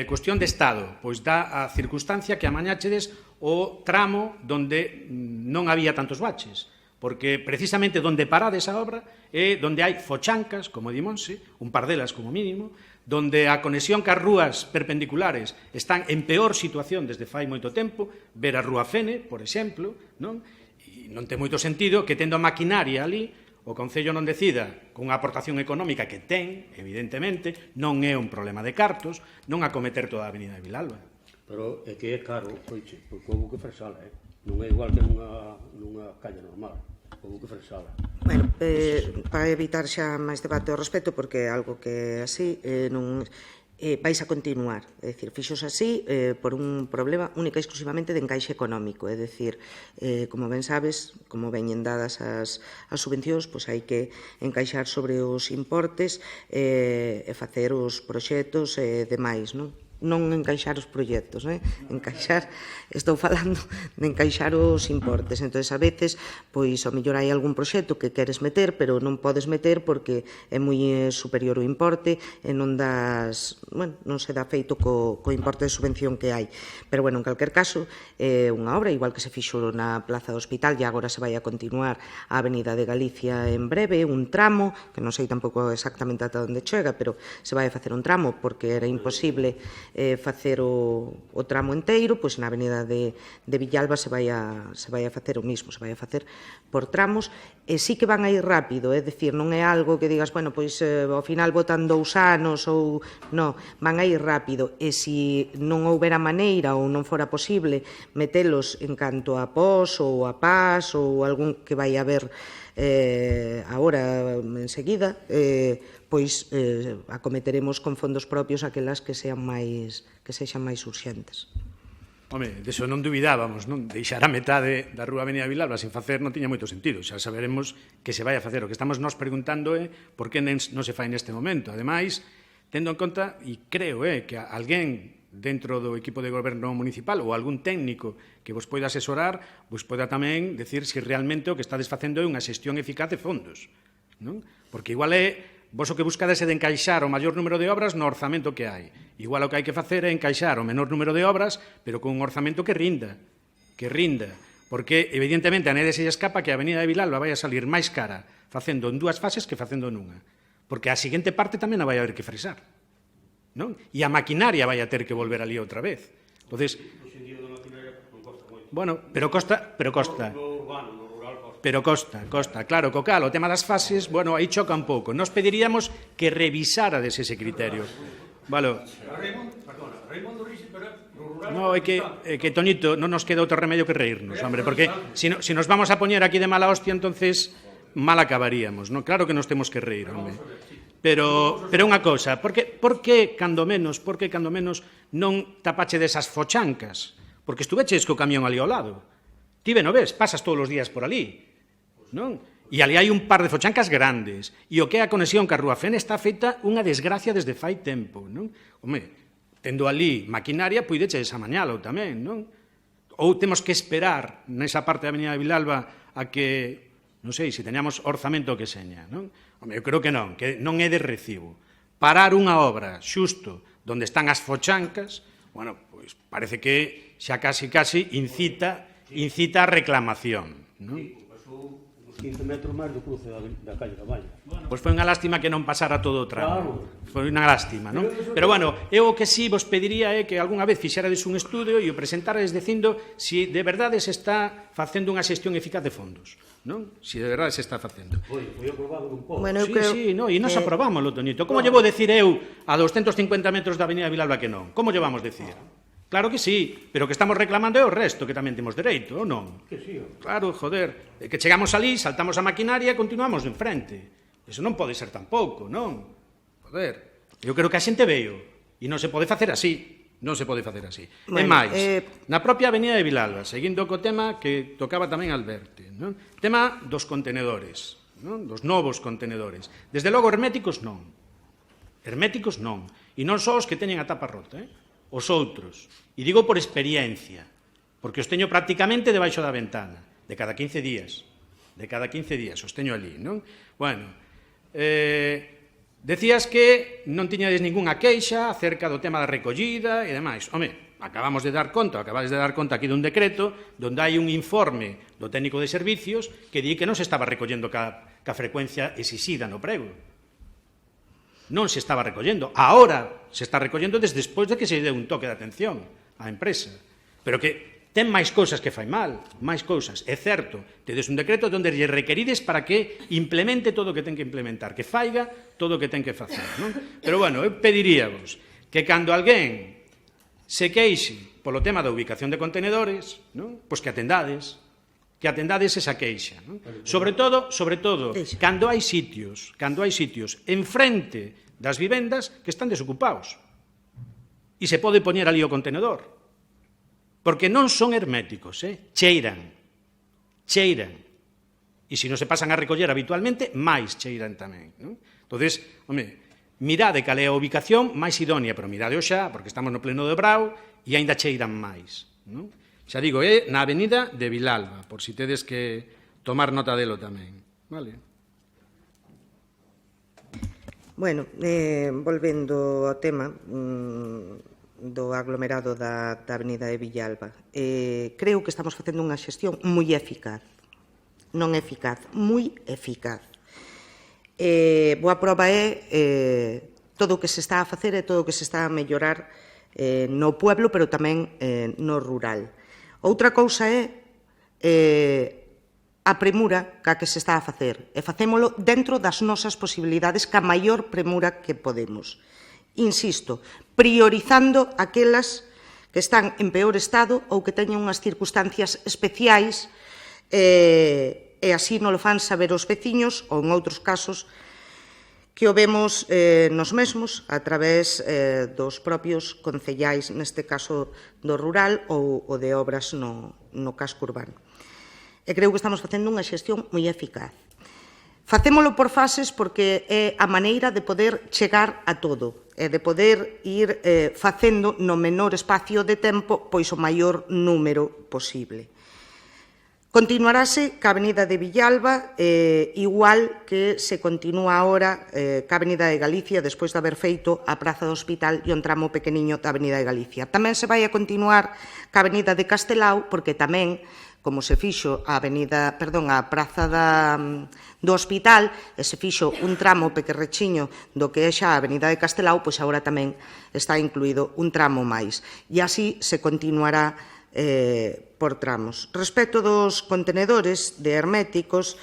Cuestión de Estado, pois dá a circunstancia que amañáchedes o tramo onde non había tantos baches, porque precisamente onde parades a obra é onde hai fochancas, como di Monse, un par delas como mínimo, onde a conexión cas rúas perpendiculares están en peor situación desde fai moito tempo, ver a Rúa Fene, por exemplo, non? E non ten moito sentido que tendo a maquinaria ali, o Concello non decida cunha aportación económica que ten, evidentemente, non é un problema de cartos, non acometer toda a Avenida de Vilalba. Pero é que é caro, oiche, porque houve que fresala, non é igual que nunha calle normal, houve que fresala. Bueno, para evitar xa máis debate ao respecto, porque é algo que así non vais a continuar. É dicir, fixos así por un problema única e exclusivamente de encaixe económico. É dicir, como ben sabes, como veñen dadas as subvencións, pois hai que encaixar sobre os importes e facer os proxectos e demais, non? Non encaixar os proxectos, encaixar, estou falando de encaixar os importes. Entón, a veces, pois, ao mellor hai algún proxecto que queres meter, pero non podes meter porque é moi superior o importe e non das, bueno, non se dá feito co importe de subvención que hai. Pero, bueno, en calquer caso, é unha obra, igual que se fixo na Plaza do Hospital, e agora se vai a continuar a Avenida de Galicia en breve, un tramo, que non sei tampouco exactamente ata onde chega, pero se vai a facer un tramo porque era imposible facer o tramo inteiro, pois na Avenida de Villalba se vai a facer o mismo, se vai a facer por tramos, e sí que van a ir rápido, é dicir, non é algo que digas, bueno, pois ao final botan 2 anos ou non, van a ir rápido, e se non houbera maneira ou non fora posible metelos en canto a pos ou a pas ou algún que vai haber agora enseguida, pois acometeremos con fondos propios aquelas que sexan máis urxentes. Home, deso non dubidábamos, non? Deixar a metade da Rúa Avenida Vilalba sen facer non tiña moito sentido. Xa saberemos que se vai a facer. O que estamos nos preguntando é por que non se fai neste momento. Ademais, tendo en conta, e creo que alguén dentro do equipo de goberno municipal ou algún técnico que vos poida asesorar, vos poida tamén decir se realmente o que estades facendo é unha xestión eficaz de fondos, non? Porque igual é vos o que buscades é de encaixar o maior número de obras no orzamento que hai. Igual o que hai que facer é encaixar o menor número de obras, pero con un orzamento que rinda. Porque, evidentemente, a nadie se lle escapa que a Avenida de Vilalba vai a salir máis cara facendo en 2 fases que facendo nunha. Porque a seguinte parte tamén a vai haber que fresar, non? E a maquinaria vai a ter que volver ali outra vez. Entonces, bueno, pero costa. Pero costa, claro, co cal, o tema das fases, bueno, aí choca un pouco. Nos pediríamos que revisarades ese criterio. Vale. No, é que, Toñito, non nos queda outro remedio que reírnos, hombre, porque se nos vamos a poñer aquí de mala hostia, entonces mal acabaríamos, non? Claro que nos temos que reír, hombre. Pero unha cousa, por que cando menos non tapache desas fochancas? Porque estuveches co camión ali ao lado. Ti ben o ves, pasas todos os días por ali, non? E ali hai un par de fochancas grandes. E o que é a conexión ca Rúa Fene está feita unha desgracia desde fai tempo, non? Home, tendo ali maquinaria, poideches amañalo tamén, non? Ou temos que esperar nesa parte da Avenida de Vilalba a que, non sei, se teñamos orzamento que seña, non? Home, eu creo que non é de recibo. Parar unha obra xusto onde están as fochancas, bueno, pois parece que xa casi incita a reclamación, non? Sí, pasou uns 15 metros máis do cruce da calle Caballo. Pois foi unha lástima que non pasara todo o tramo. Foi unha lástima, non? Pero, bueno, eu o que sí vos pediría é que algunha vez fixerades un estudio e o presentarades dicindo se de verdade se está facendo unha xestión eficaz de fondos, non? Se de verdade se está facendo. Foi aprobado un pouco. Bueno, Sí, e nós aprobámoslo, Toñito. Como lle vou decir eu a 250 metros da Avenida Vilalba que non? Como lle vamos decir? Claro que sí, pero que estamos reclamando é o resto, que tamén temos dereito, ou non? Que sí, claro, joder, que chegamos ali, saltamos a maquinaria e continuamos en frente. Eso non pode ser tampouco, non? Joder, eu creo que a xente veo, e non se pode facer así, non se pode facer así. Bueno, máis, na propia Avenida de Vilalba, seguindo co tema que tocaba tamén Alberte, non? Tema dos contenedores, non? Dos novos contenedores. Desde logo, herméticos non. E non só os que teñen a tapa rota, os outros, e digo por experiencia, porque os teño prácticamente debaixo da ventana, de cada 15 días, os teño ali, non? Bueno, decías que non tiñades ningunha queixa acerca do tema da recollida e demais. Home, acabades de dar conta aquí dun decreto onde hai un informe do técnico de servicios que di que non se estaba recollendo ca frecuencia exixida no prego. Non se estaba recollendo. Ahora se está recollendo desde despois de que se deu un toque de atención á empresa. Pero que ten máis cousas que fai mal, máis cousas. É certo, tedes un decreto onde lle requerides para que implemente todo o que ten que implementar, que faiga todo o que ten que facer, non? Pero, bueno, eu pediríavos que cando alguén se queixe polo tema da ubicación de contenedores, non? Pois que atendades, que atendades esa queixa. Non? Sobre todo, cando hai sitios enfrente das vivendas que están desocupados. E se pode poñer ali o contenedor. Porque non son herméticos, cheiran. E se non se pasan a recoller habitualmente, máis cheiran tamén. Non? Entonces, mirade cal é a ubicación máis idónea, pero mirade o xa, porque estamos no pleno de Brao e aínda cheiran máis. Non? Xa digo, é na avenida de Vilalba, por si tedes que tomar nota delo tamén. Vale? Bueno, volvendo ao tema do aglomerado da avenida de Villalba, creo que estamos facendo unha xestión moi eficaz. Non eficaz, moi eficaz. Boa prova é todo o que se está a facer e todo o que se está a mellorar no pueblo, pero tamén no rural. Outra cousa é a premura ca que se está a facer, e facémolo dentro das nosas posibilidades ca maior premura que podemos. Insisto, priorizando aquelas que están en peor estado ou que teñen unhas circunstancias especiais e así non lo fan saber os veciños ou en outros casos que o vemos nos mesmos a través dos propios concellais, neste caso do rural ou de obras no casco urbano. E creo que estamos facendo unha xestión moi eficaz. Facémolo por fases porque é a maneira de poder chegar a todo e de poder ir facendo no menor espacio de tempo pois o maior número posible. Continuarase ca avenida de Villalba, igual que se continúa ahora ca avenida de Galicia, despois de haber feito a Praza do Hospital e un tramo pequeniño da avenida de Galicia. Tamén se vai a continuar ca avenida de Castelao, porque tamén, como se fixo a Praza do Hospital, e se fixo un tramo pequerrechiño do que é xa a avenida de Castelao, pois agora tamén está incluído un tramo máis. E así se continuará por tramos. Respecto dos contenedores de herméticos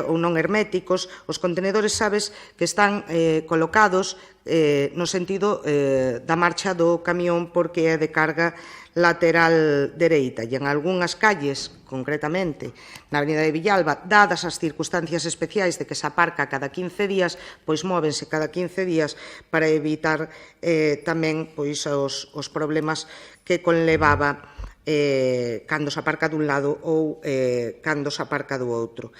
ou non herméticos, os contenedores sabes que están colocados no sentido da marcha do camión porque é de carga lateral dereita e en algunhas calles, concretamente na avenida de Villalba, dadas as circunstancias especiais de que se aparca cada 15 días, pois móvense cada 15 días para evitar tamén pois os problemas que conlevaba cando se aparca dun lado ou cando se aparca do outro.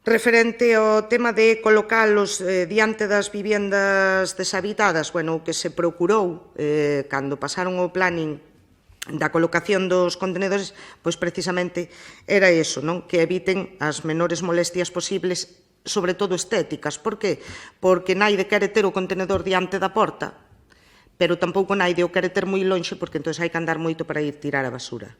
Referente ao tema de colocalos diante das vivendas deshabitadas, o que se procurou cando pasaron o planning da colocación dos contenedores, pois precisamente era eso, non? Que eviten as menores molestias posibles, sobre todo estéticas. Por que? Porque naide quere ter o contenedor diante da porta, pero tampouco naide o quere ter moi lonxe, porque entón hai que andar moito para ir tirar a basura.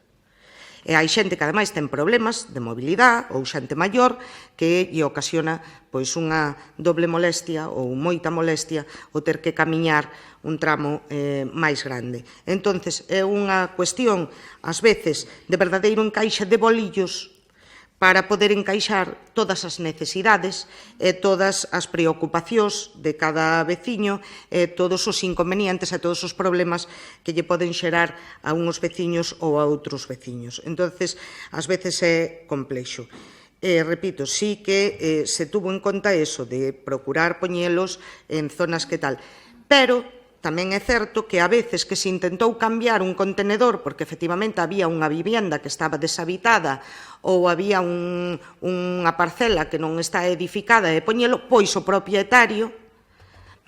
E hai xente que ademais ten problemas de mobilidade ou xente maior que lle ocasiona pois unha doble molestia ou moita molestia o ter que camiñar un tramo máis grande. Entonces é unha cuestión ás veces de verdadeiro encaixe de bolillos para poder encaixar todas as necesidades e todas as preocupacións de cada veciño e todos os inconvenientes e todos os problemas que lle poden xerar a uns veciños ou a outros veciños. Entonces, ás veces é complexo. Repito, sí que se tuvo en conta eso de procurar poñelos en zonas que tal, pero tamén é certo que a veces que se intentou cambiar un contenedor porque efectivamente había unha vivienda que estaba deshabitada ou había unha parcela que non está edificada e poñelo, pois o propietario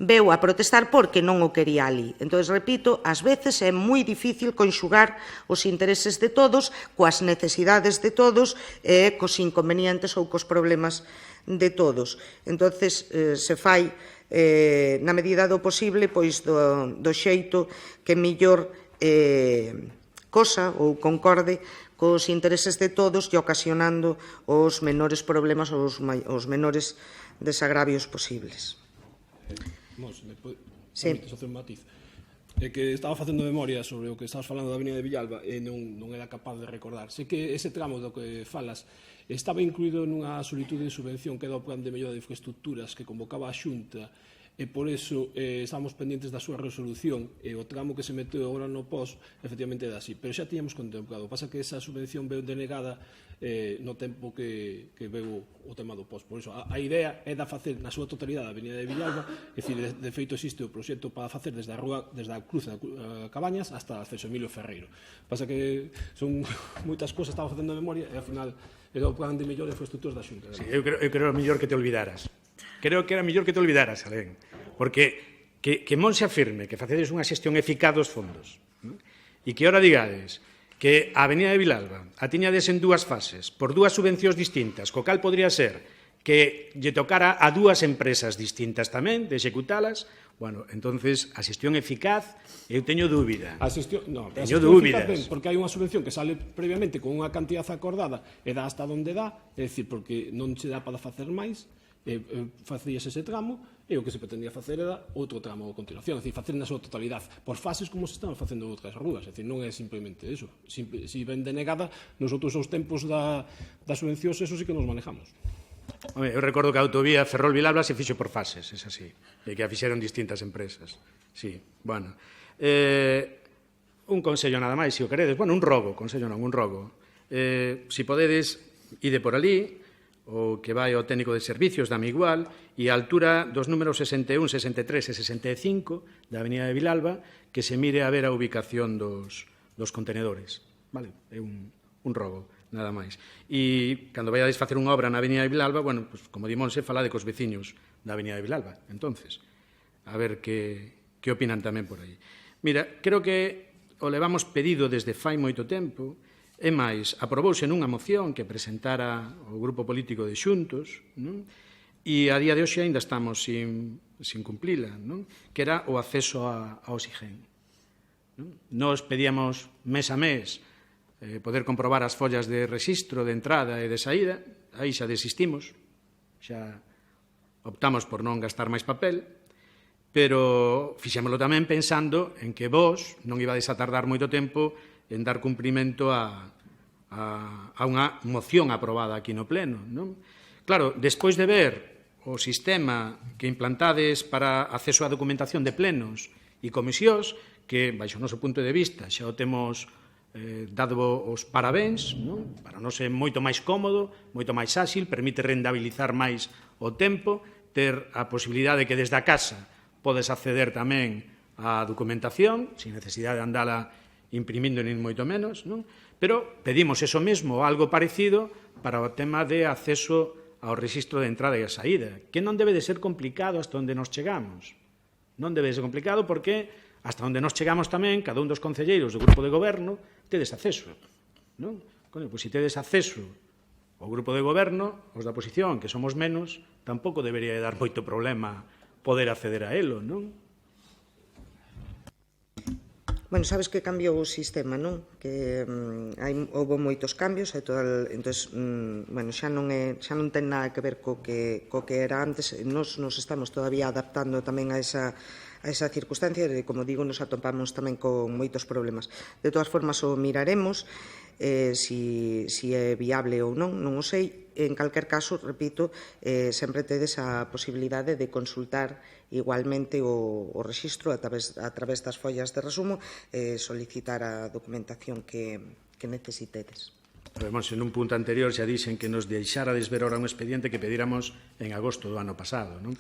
veu a protestar porque non o quería ali. Entón, repito, ás veces é moi difícil conxugar os intereses de todos coas necesidades de todos e cos inconvenientes ou cos problemas de todos. Entón, se fai na medida do posible pois do xeito que mellor cosa ou concorde cos intereses de todos e ocasionando os menores problemas ou os menores desagravios posibles. Hacer un matiz. É que estaba facendo memoria sobre o que estabas falando da avenida de Villalba e non era capaz de recordar. Sei que ese tramo do que falas estaba incluído nunha solitude de subvención que era o plan de mellora de infraestructuras que convocaba a Xunta e por eso estamos pendientes da súa resolución, e o tramo que se meteu agora no POS efectivamente é así, pero xa tiñamos contemplado. Pasa que esa subvención veu denegada no tempo que veu o tema do POS. Por iso, a idea é da facer na súa totalidade a Avenida de Villalba, é dicir, de feito existe o proxecto para facer desde a Cruz da Cabañas hasta o acceso Emilio Ferreiro. Pasa que son moitas cousas, estaba facendo de memoria, e ao final era o plan de mellor de infraestructuras da Xunta. Sí, eu creo mellor que te olvidaras. Creo que era mellor que te olvidaras, Alén, porque que Monse afirme que facedes unha xestión eficaz dos fondos, e que ora digades que a Avenida de Vilalba a tiñades en dúas fases, por dúas subvencións distintas, co cal podría ser que lle tocara a dúas empresas distintas tamén de executalas, bueno, entonces a xestión eficaz eu teño dúbida. Teño dúbidas. Porque hai unha subvención que sale previamente con unha cantidad acordada e dá hasta onde dá, é dicir, porque non se dá para facer máis, facías ese tramo, e o que se pretendía facer era outro tramo a continuación, é dicir, facer na súa totalidade, por fases como se están facendo outras rúas, é dicir, non é simplemente eso. Si ven denegada, nosotros os tempos das subvencións, eso sí que nos manejamos. Eu recordo que a autovía Ferrol-Vilalba se fixo por fases, é así, e que a fixeron distintas empresas. Sí, bueno. Un consello nada máis, se o queredes, bueno, un rogo, consello non, un rogo. Se podedes, ide por ali, o que vai ao técnico de servicios, dame igual, e a altura dos números 61, 63 e 65 da Avenida de Vilalba, que se mire a ver a ubicación dos contenedores. Vale? É un rogo, nada máis. E cando vaiades facer unha obra na Avenida de Vilalba, bueno, pues, como di Monse, falade cos veciños da Avenida de Vilalba. Entonces, a ver que opinan tamén por aí. Mira, creo que o levamos pedido desde fai moito tempo. E máis, aprobouse nunha moción que presentara o grupo político de Xuntos, non? E a día de hoxe ainda estamos sin cumplila, non? Que era o acceso a oxígeno. Nos pedíamos mes a mes poder comprobar as follas de rexistro de entrada e de saída, aí xa desistimos, xa optamos por non gastar máis papel, pero fixémolo tamén pensando en que vos non ibades a tardar moito tempo en dar cumprimento a unha moción aprobada aquí no Pleno. Non? Claro, despois de ver o sistema que implantades para acceso á documentación de plenos e comisións, que, baixo o noso punto de vista, xa o temos dado os parabéns, non? Para non ser moito máis cómodo, moito máis áxil, permite rendabilizar máis o tempo, ter a posibilidade de que desde a casa podes acceder tamén á documentación, sin necesidade de andala imprimindo nin moito menos, non? Pero pedimos eso mesmo, algo parecido, para o tema de acceso ao rexistro de entrada e a saída, que non debe de ser complicado hasta onde nos chegamos. Non debe de ser complicado porque hasta onde nos chegamos tamén, cada un dos concelleiros do grupo de goberno tedes acceso, non? Pois se tedes acceso ao grupo de goberno, os da oposición, que somos menos, tampouco debería de dar moito problema poder acceder a elo, non? Bueno, sabes que cambiou o sistema, non? Que houve moitos cambios, entonces, bueno, xa non ten nada que ver co que era antes. Nos estamos todavía adaptando tamén a esa circunstancia, e, como digo, nos atopamos tamén con moitos problemas. De todas formas, o miraremos, si é viable ou non o sei. En calquer caso, repito, sempre tedes a posibilidade de consultar igualmente o rexistro a través das follas de resumo, solicitar a documentación que necesitedes. Además, en un punto anterior xa dixen que nos deixárades ver ahora un expediente que pedíramos en agosto do ano pasado, non?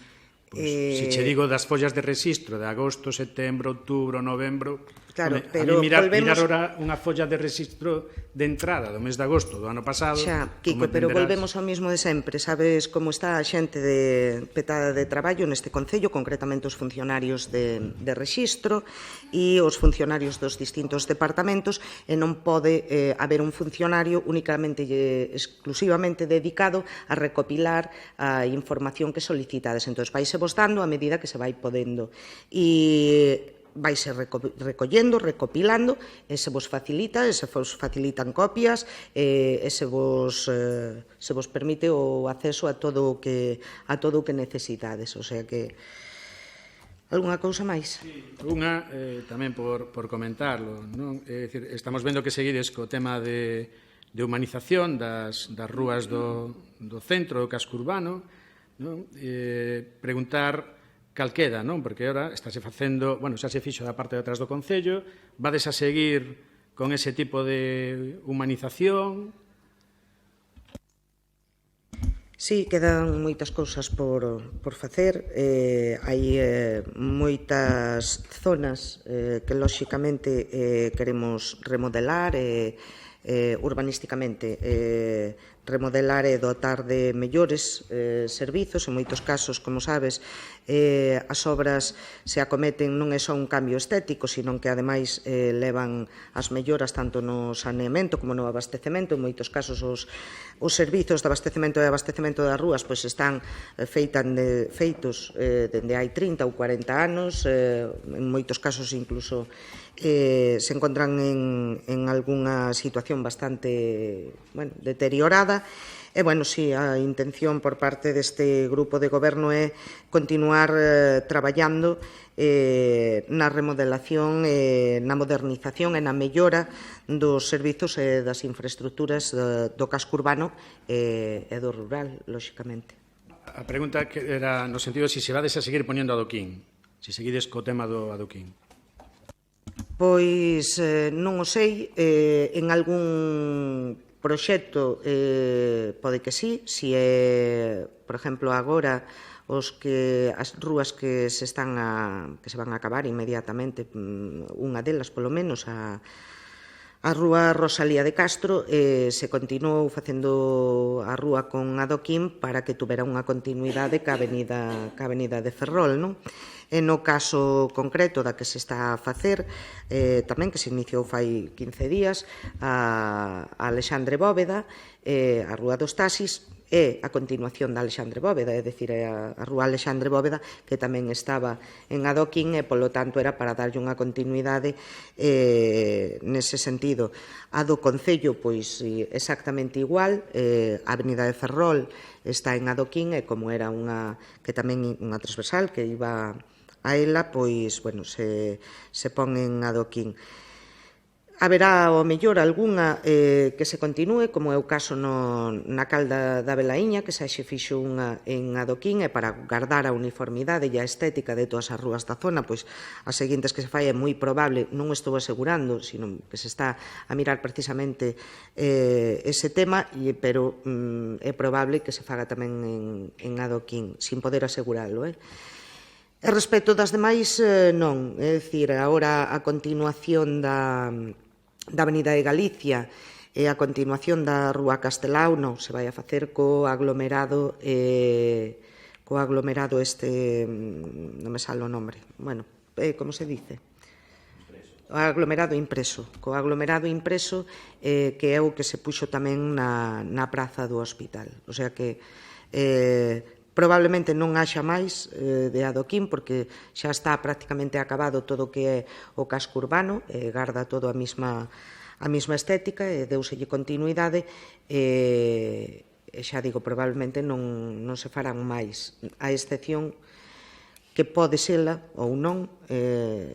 Se che digo das follas de rexistro de agosto, setembro, outubro, novembro, claro, pero mirar ahora unha folla de rexistro de entrada do mes de agosto do ano pasado. Xa, Kiko, pero volvemos ao mismo de sempre. Sabes como está a xente petada de traballo neste concello, concretamente os funcionarios de rexistro e os funcionarios dos distintos departamentos, e non pode haber un funcionario únicamente exclusivamente dedicado a recopilar a información que solicitades. Entón, vaise vos dando a medida que se vai podendo. E vaise recollendo, recopilando, e se vos facilita, e se vos facilitan copias, e se vos permite o acceso a todo o que necesitades. O sea que... Algunha cousa máis? Unha, tamén por comentarlo, non? É dicir, estamos vendo que seguides co tema de humanización das rúas do centro, do casco urbano, non? Preguntar calquera, non? Porque ora estáse facendo, bueno, xa se fixo da parte de atrás do Concello, vades a seguir con ese tipo de humanización? Sí, quedan moitas cousas por facer. Hai moitas zonas que, lóxicamente, queremos remodelar urbanísticamente, remodelar e dotar de mellores servizos. En moitos casos, como sabes, as obras se acometen non é só un cambio estético, sino que, ademais, levan as melloras tanto no saneamento como no abastecemento. En moitos casos, os servizos de abastecemento e abastecemento das rúas están feitos dende hai 30 ou 40 anos, en moitos casos incluso se encontran en algunha situación bastante deteriorada. E, bueno, si a intención por parte deste grupo de goberno é continuar traballando na remodelación, na modernización e na mellora dos servizos e das infraestructuras do casco urbano e do rural, lóxicamente. A pregunta que era no sentido de se vades a seguir poñendo adoquín, se seguides co tema do adoquín. Pois non o sei, en algún proxecto pode que sí, se é, por exemplo, agora as rúas que se van a acabar inmediatamente, unha delas polo menos, a rúa Rosalía de Castro, se continuou facendo a rúa con adoquín para que tuvera unha continuidade ca avenida de Ferrol, non? E no caso concreto da que se está a facer, tamén que se iniciou fai 15 días, a Alexandre Bóveda, a Rúa dos Taxis, é a continuación da Alexandre Bóveda, é dicir, a Rúa Alexandre Bóveda, que tamén estaba en adoquín e, polo tanto, era para darlle unha continuidade nese sentido. A do Concello, pois, exactamente igual, a Avenida de Ferrol está en adoquín e como era que tamén unha transversal que iba a ela, pois, bueno, se pon en adoquín. Haberá, ao mellor, algunha que se continúe, como é o caso na Calda da Velaíña, que se fixo unha en adoquín, e para guardar a uniformidade e a estética de todas as rúas da zona, pois as seguintes que se fai é moi probable, non estou asegurando, sino que se está a mirar precisamente ese tema, pero é probable que se faga tamén en adoquín, sin poder asegurarlo, E respecto das demais, non. É dicir, agora a continuación da Avenida de Galicia e a continuación da Rúa Castelao non se vai a facer co aglomerado este, non me sale o nombre, bueno, como se dice? O aglomerado impreso, co aglomerado impreso que é o que se puxo tamén na praza do hospital. O sea que probablemente non haxa máis de adoquín, porque xa está prácticamente acabado todo o que é o casco urbano, garda todo a mesma estética e deuselle continuidade, e xa digo, probablemente non se farán máis, a excepción que pode sela ou non,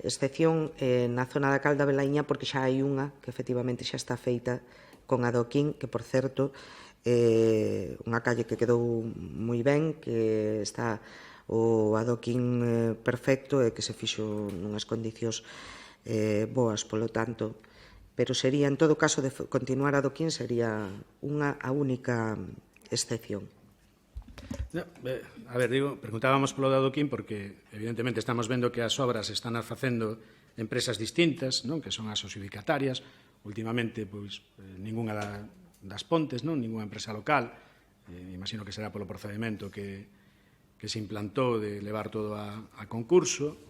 excepción na zona da Calda Velaíña, porque xa hai unha que efectivamente xa está feita con adoquín, que, por certo, unha calle que quedou moi ben, que está o adoquín perfecto e que se fixo nunhas condicións boas, polo tanto, pero sería, en todo caso, de continuar adoquín sería a única excepción. A ver, preguntábamos polo de adoquín porque evidentemente estamos vendo que as obras están as facendo empresas distintas, que son as adxudicatarias. Últimamente, pois, ningunha das Pontes, ningunha empresa local, imagino que será polo procedimento que se implantou de levar todo a concurso,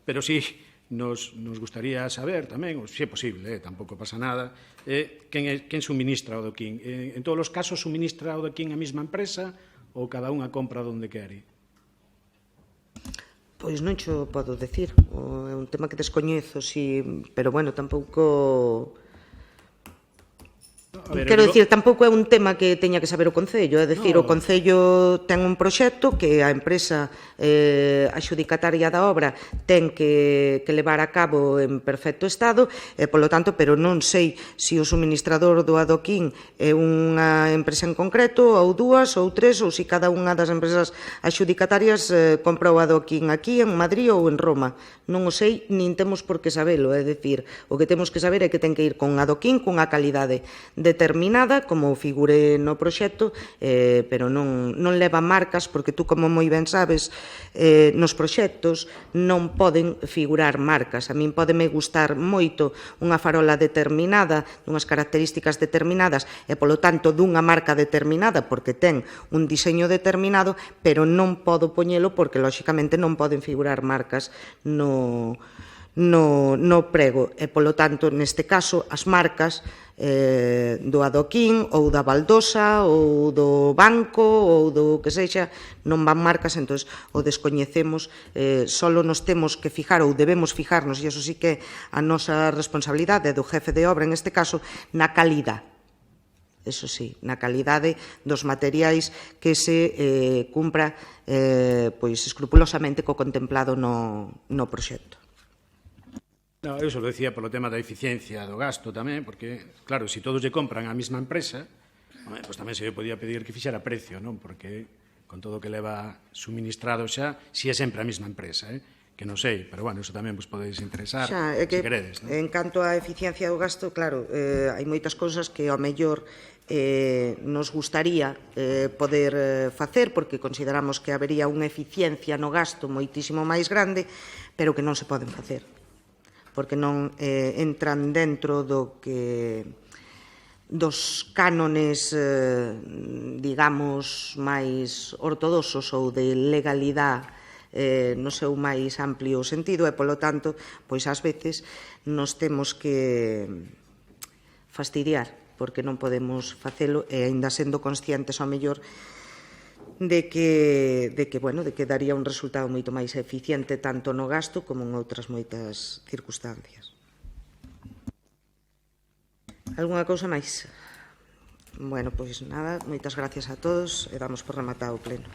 pero sí nos gustaría saber tamén, se é posible, tampouco pasa nada, quen suministra o adoquín. En todos os casos suministra o adoquín a mesma empresa ou cada unha compra onde quere? Pois non xo podo decir, é un tema que descoñezo, pero bueno, tampouco Quero dicir, tampouco é un tema que teña que saber o Concello, é dicir, o Concello ten un proxecto que a empresa adxudicataria da obra ten que levar a cabo en perfecto estado, e, polo tanto, pero non sei se o suministrador do adoquín é unha empresa en concreto, ou dúas, ou tres, ou se cada unha das empresas adxudicatarias compra o adoquín aquí, en Madrid ou en Roma. Non o sei, nin temos por que sabelo, é dicir, o que temos que saber é que ten que ir con un adoquín cunha calidade determinada, como figure no proxecto, pero non leva marcas, porque tú, como moi ben sabes, nos proxectos non poden figurar marcas. A min podeme gustar moito unha farola determinada, dunhas características determinadas, e, polo tanto, dunha marca determinada, porque ten un diseño determinado, pero non podo poñelo porque, lóxicamente, non poden figurar marcas no prego. E, polo tanto, neste caso, as marcas do adoquín ou da baldosa ou do banco ou do que sexa non van marcas, entón o descoñecemos, só nos temos que fijar ou debemos fijarnos, e iso sí que a nosa responsabilidade do jefe de obra en este caso, na calidad, eso sí, na calidade dos materiais que se cumpra pois escrupulosamente co contemplado no proxecto. No, eu só lo decía polo tema da eficiencia do gasto tamén, porque, claro, se todos lle compran á mesma empresa, pois tamén se lle podía pedir que fixera precio, non? Porque con todo o que leva suministrado xa, si é sempre a mesma empresa, que non sei, pero, bueno, eso tamén vos podedes interesar, se queredes, non? En canto á eficiencia do gasto, claro, hai moitas cousas que, ao mellor, nos gustaría poder facer, porque consideramos que habería unha eficiencia no gasto moitísimo máis grande, pero que non se poden facer, porque non entran dentro dos cánones, digamos, máis ortodoxos ou de legalidade no seu máis amplio sentido, e, polo tanto, pois, ás veces, nos temos que fastidiar, porque non podemos facelo, e, aínda sendo conscientes, ao mellor, de que daría un resultado moito máis eficiente tanto no gasto como en outras moitas circunstancias. Algúna cousa máis? Bueno, pois nada, moitas gracias a todos e damos por rematado o pleno.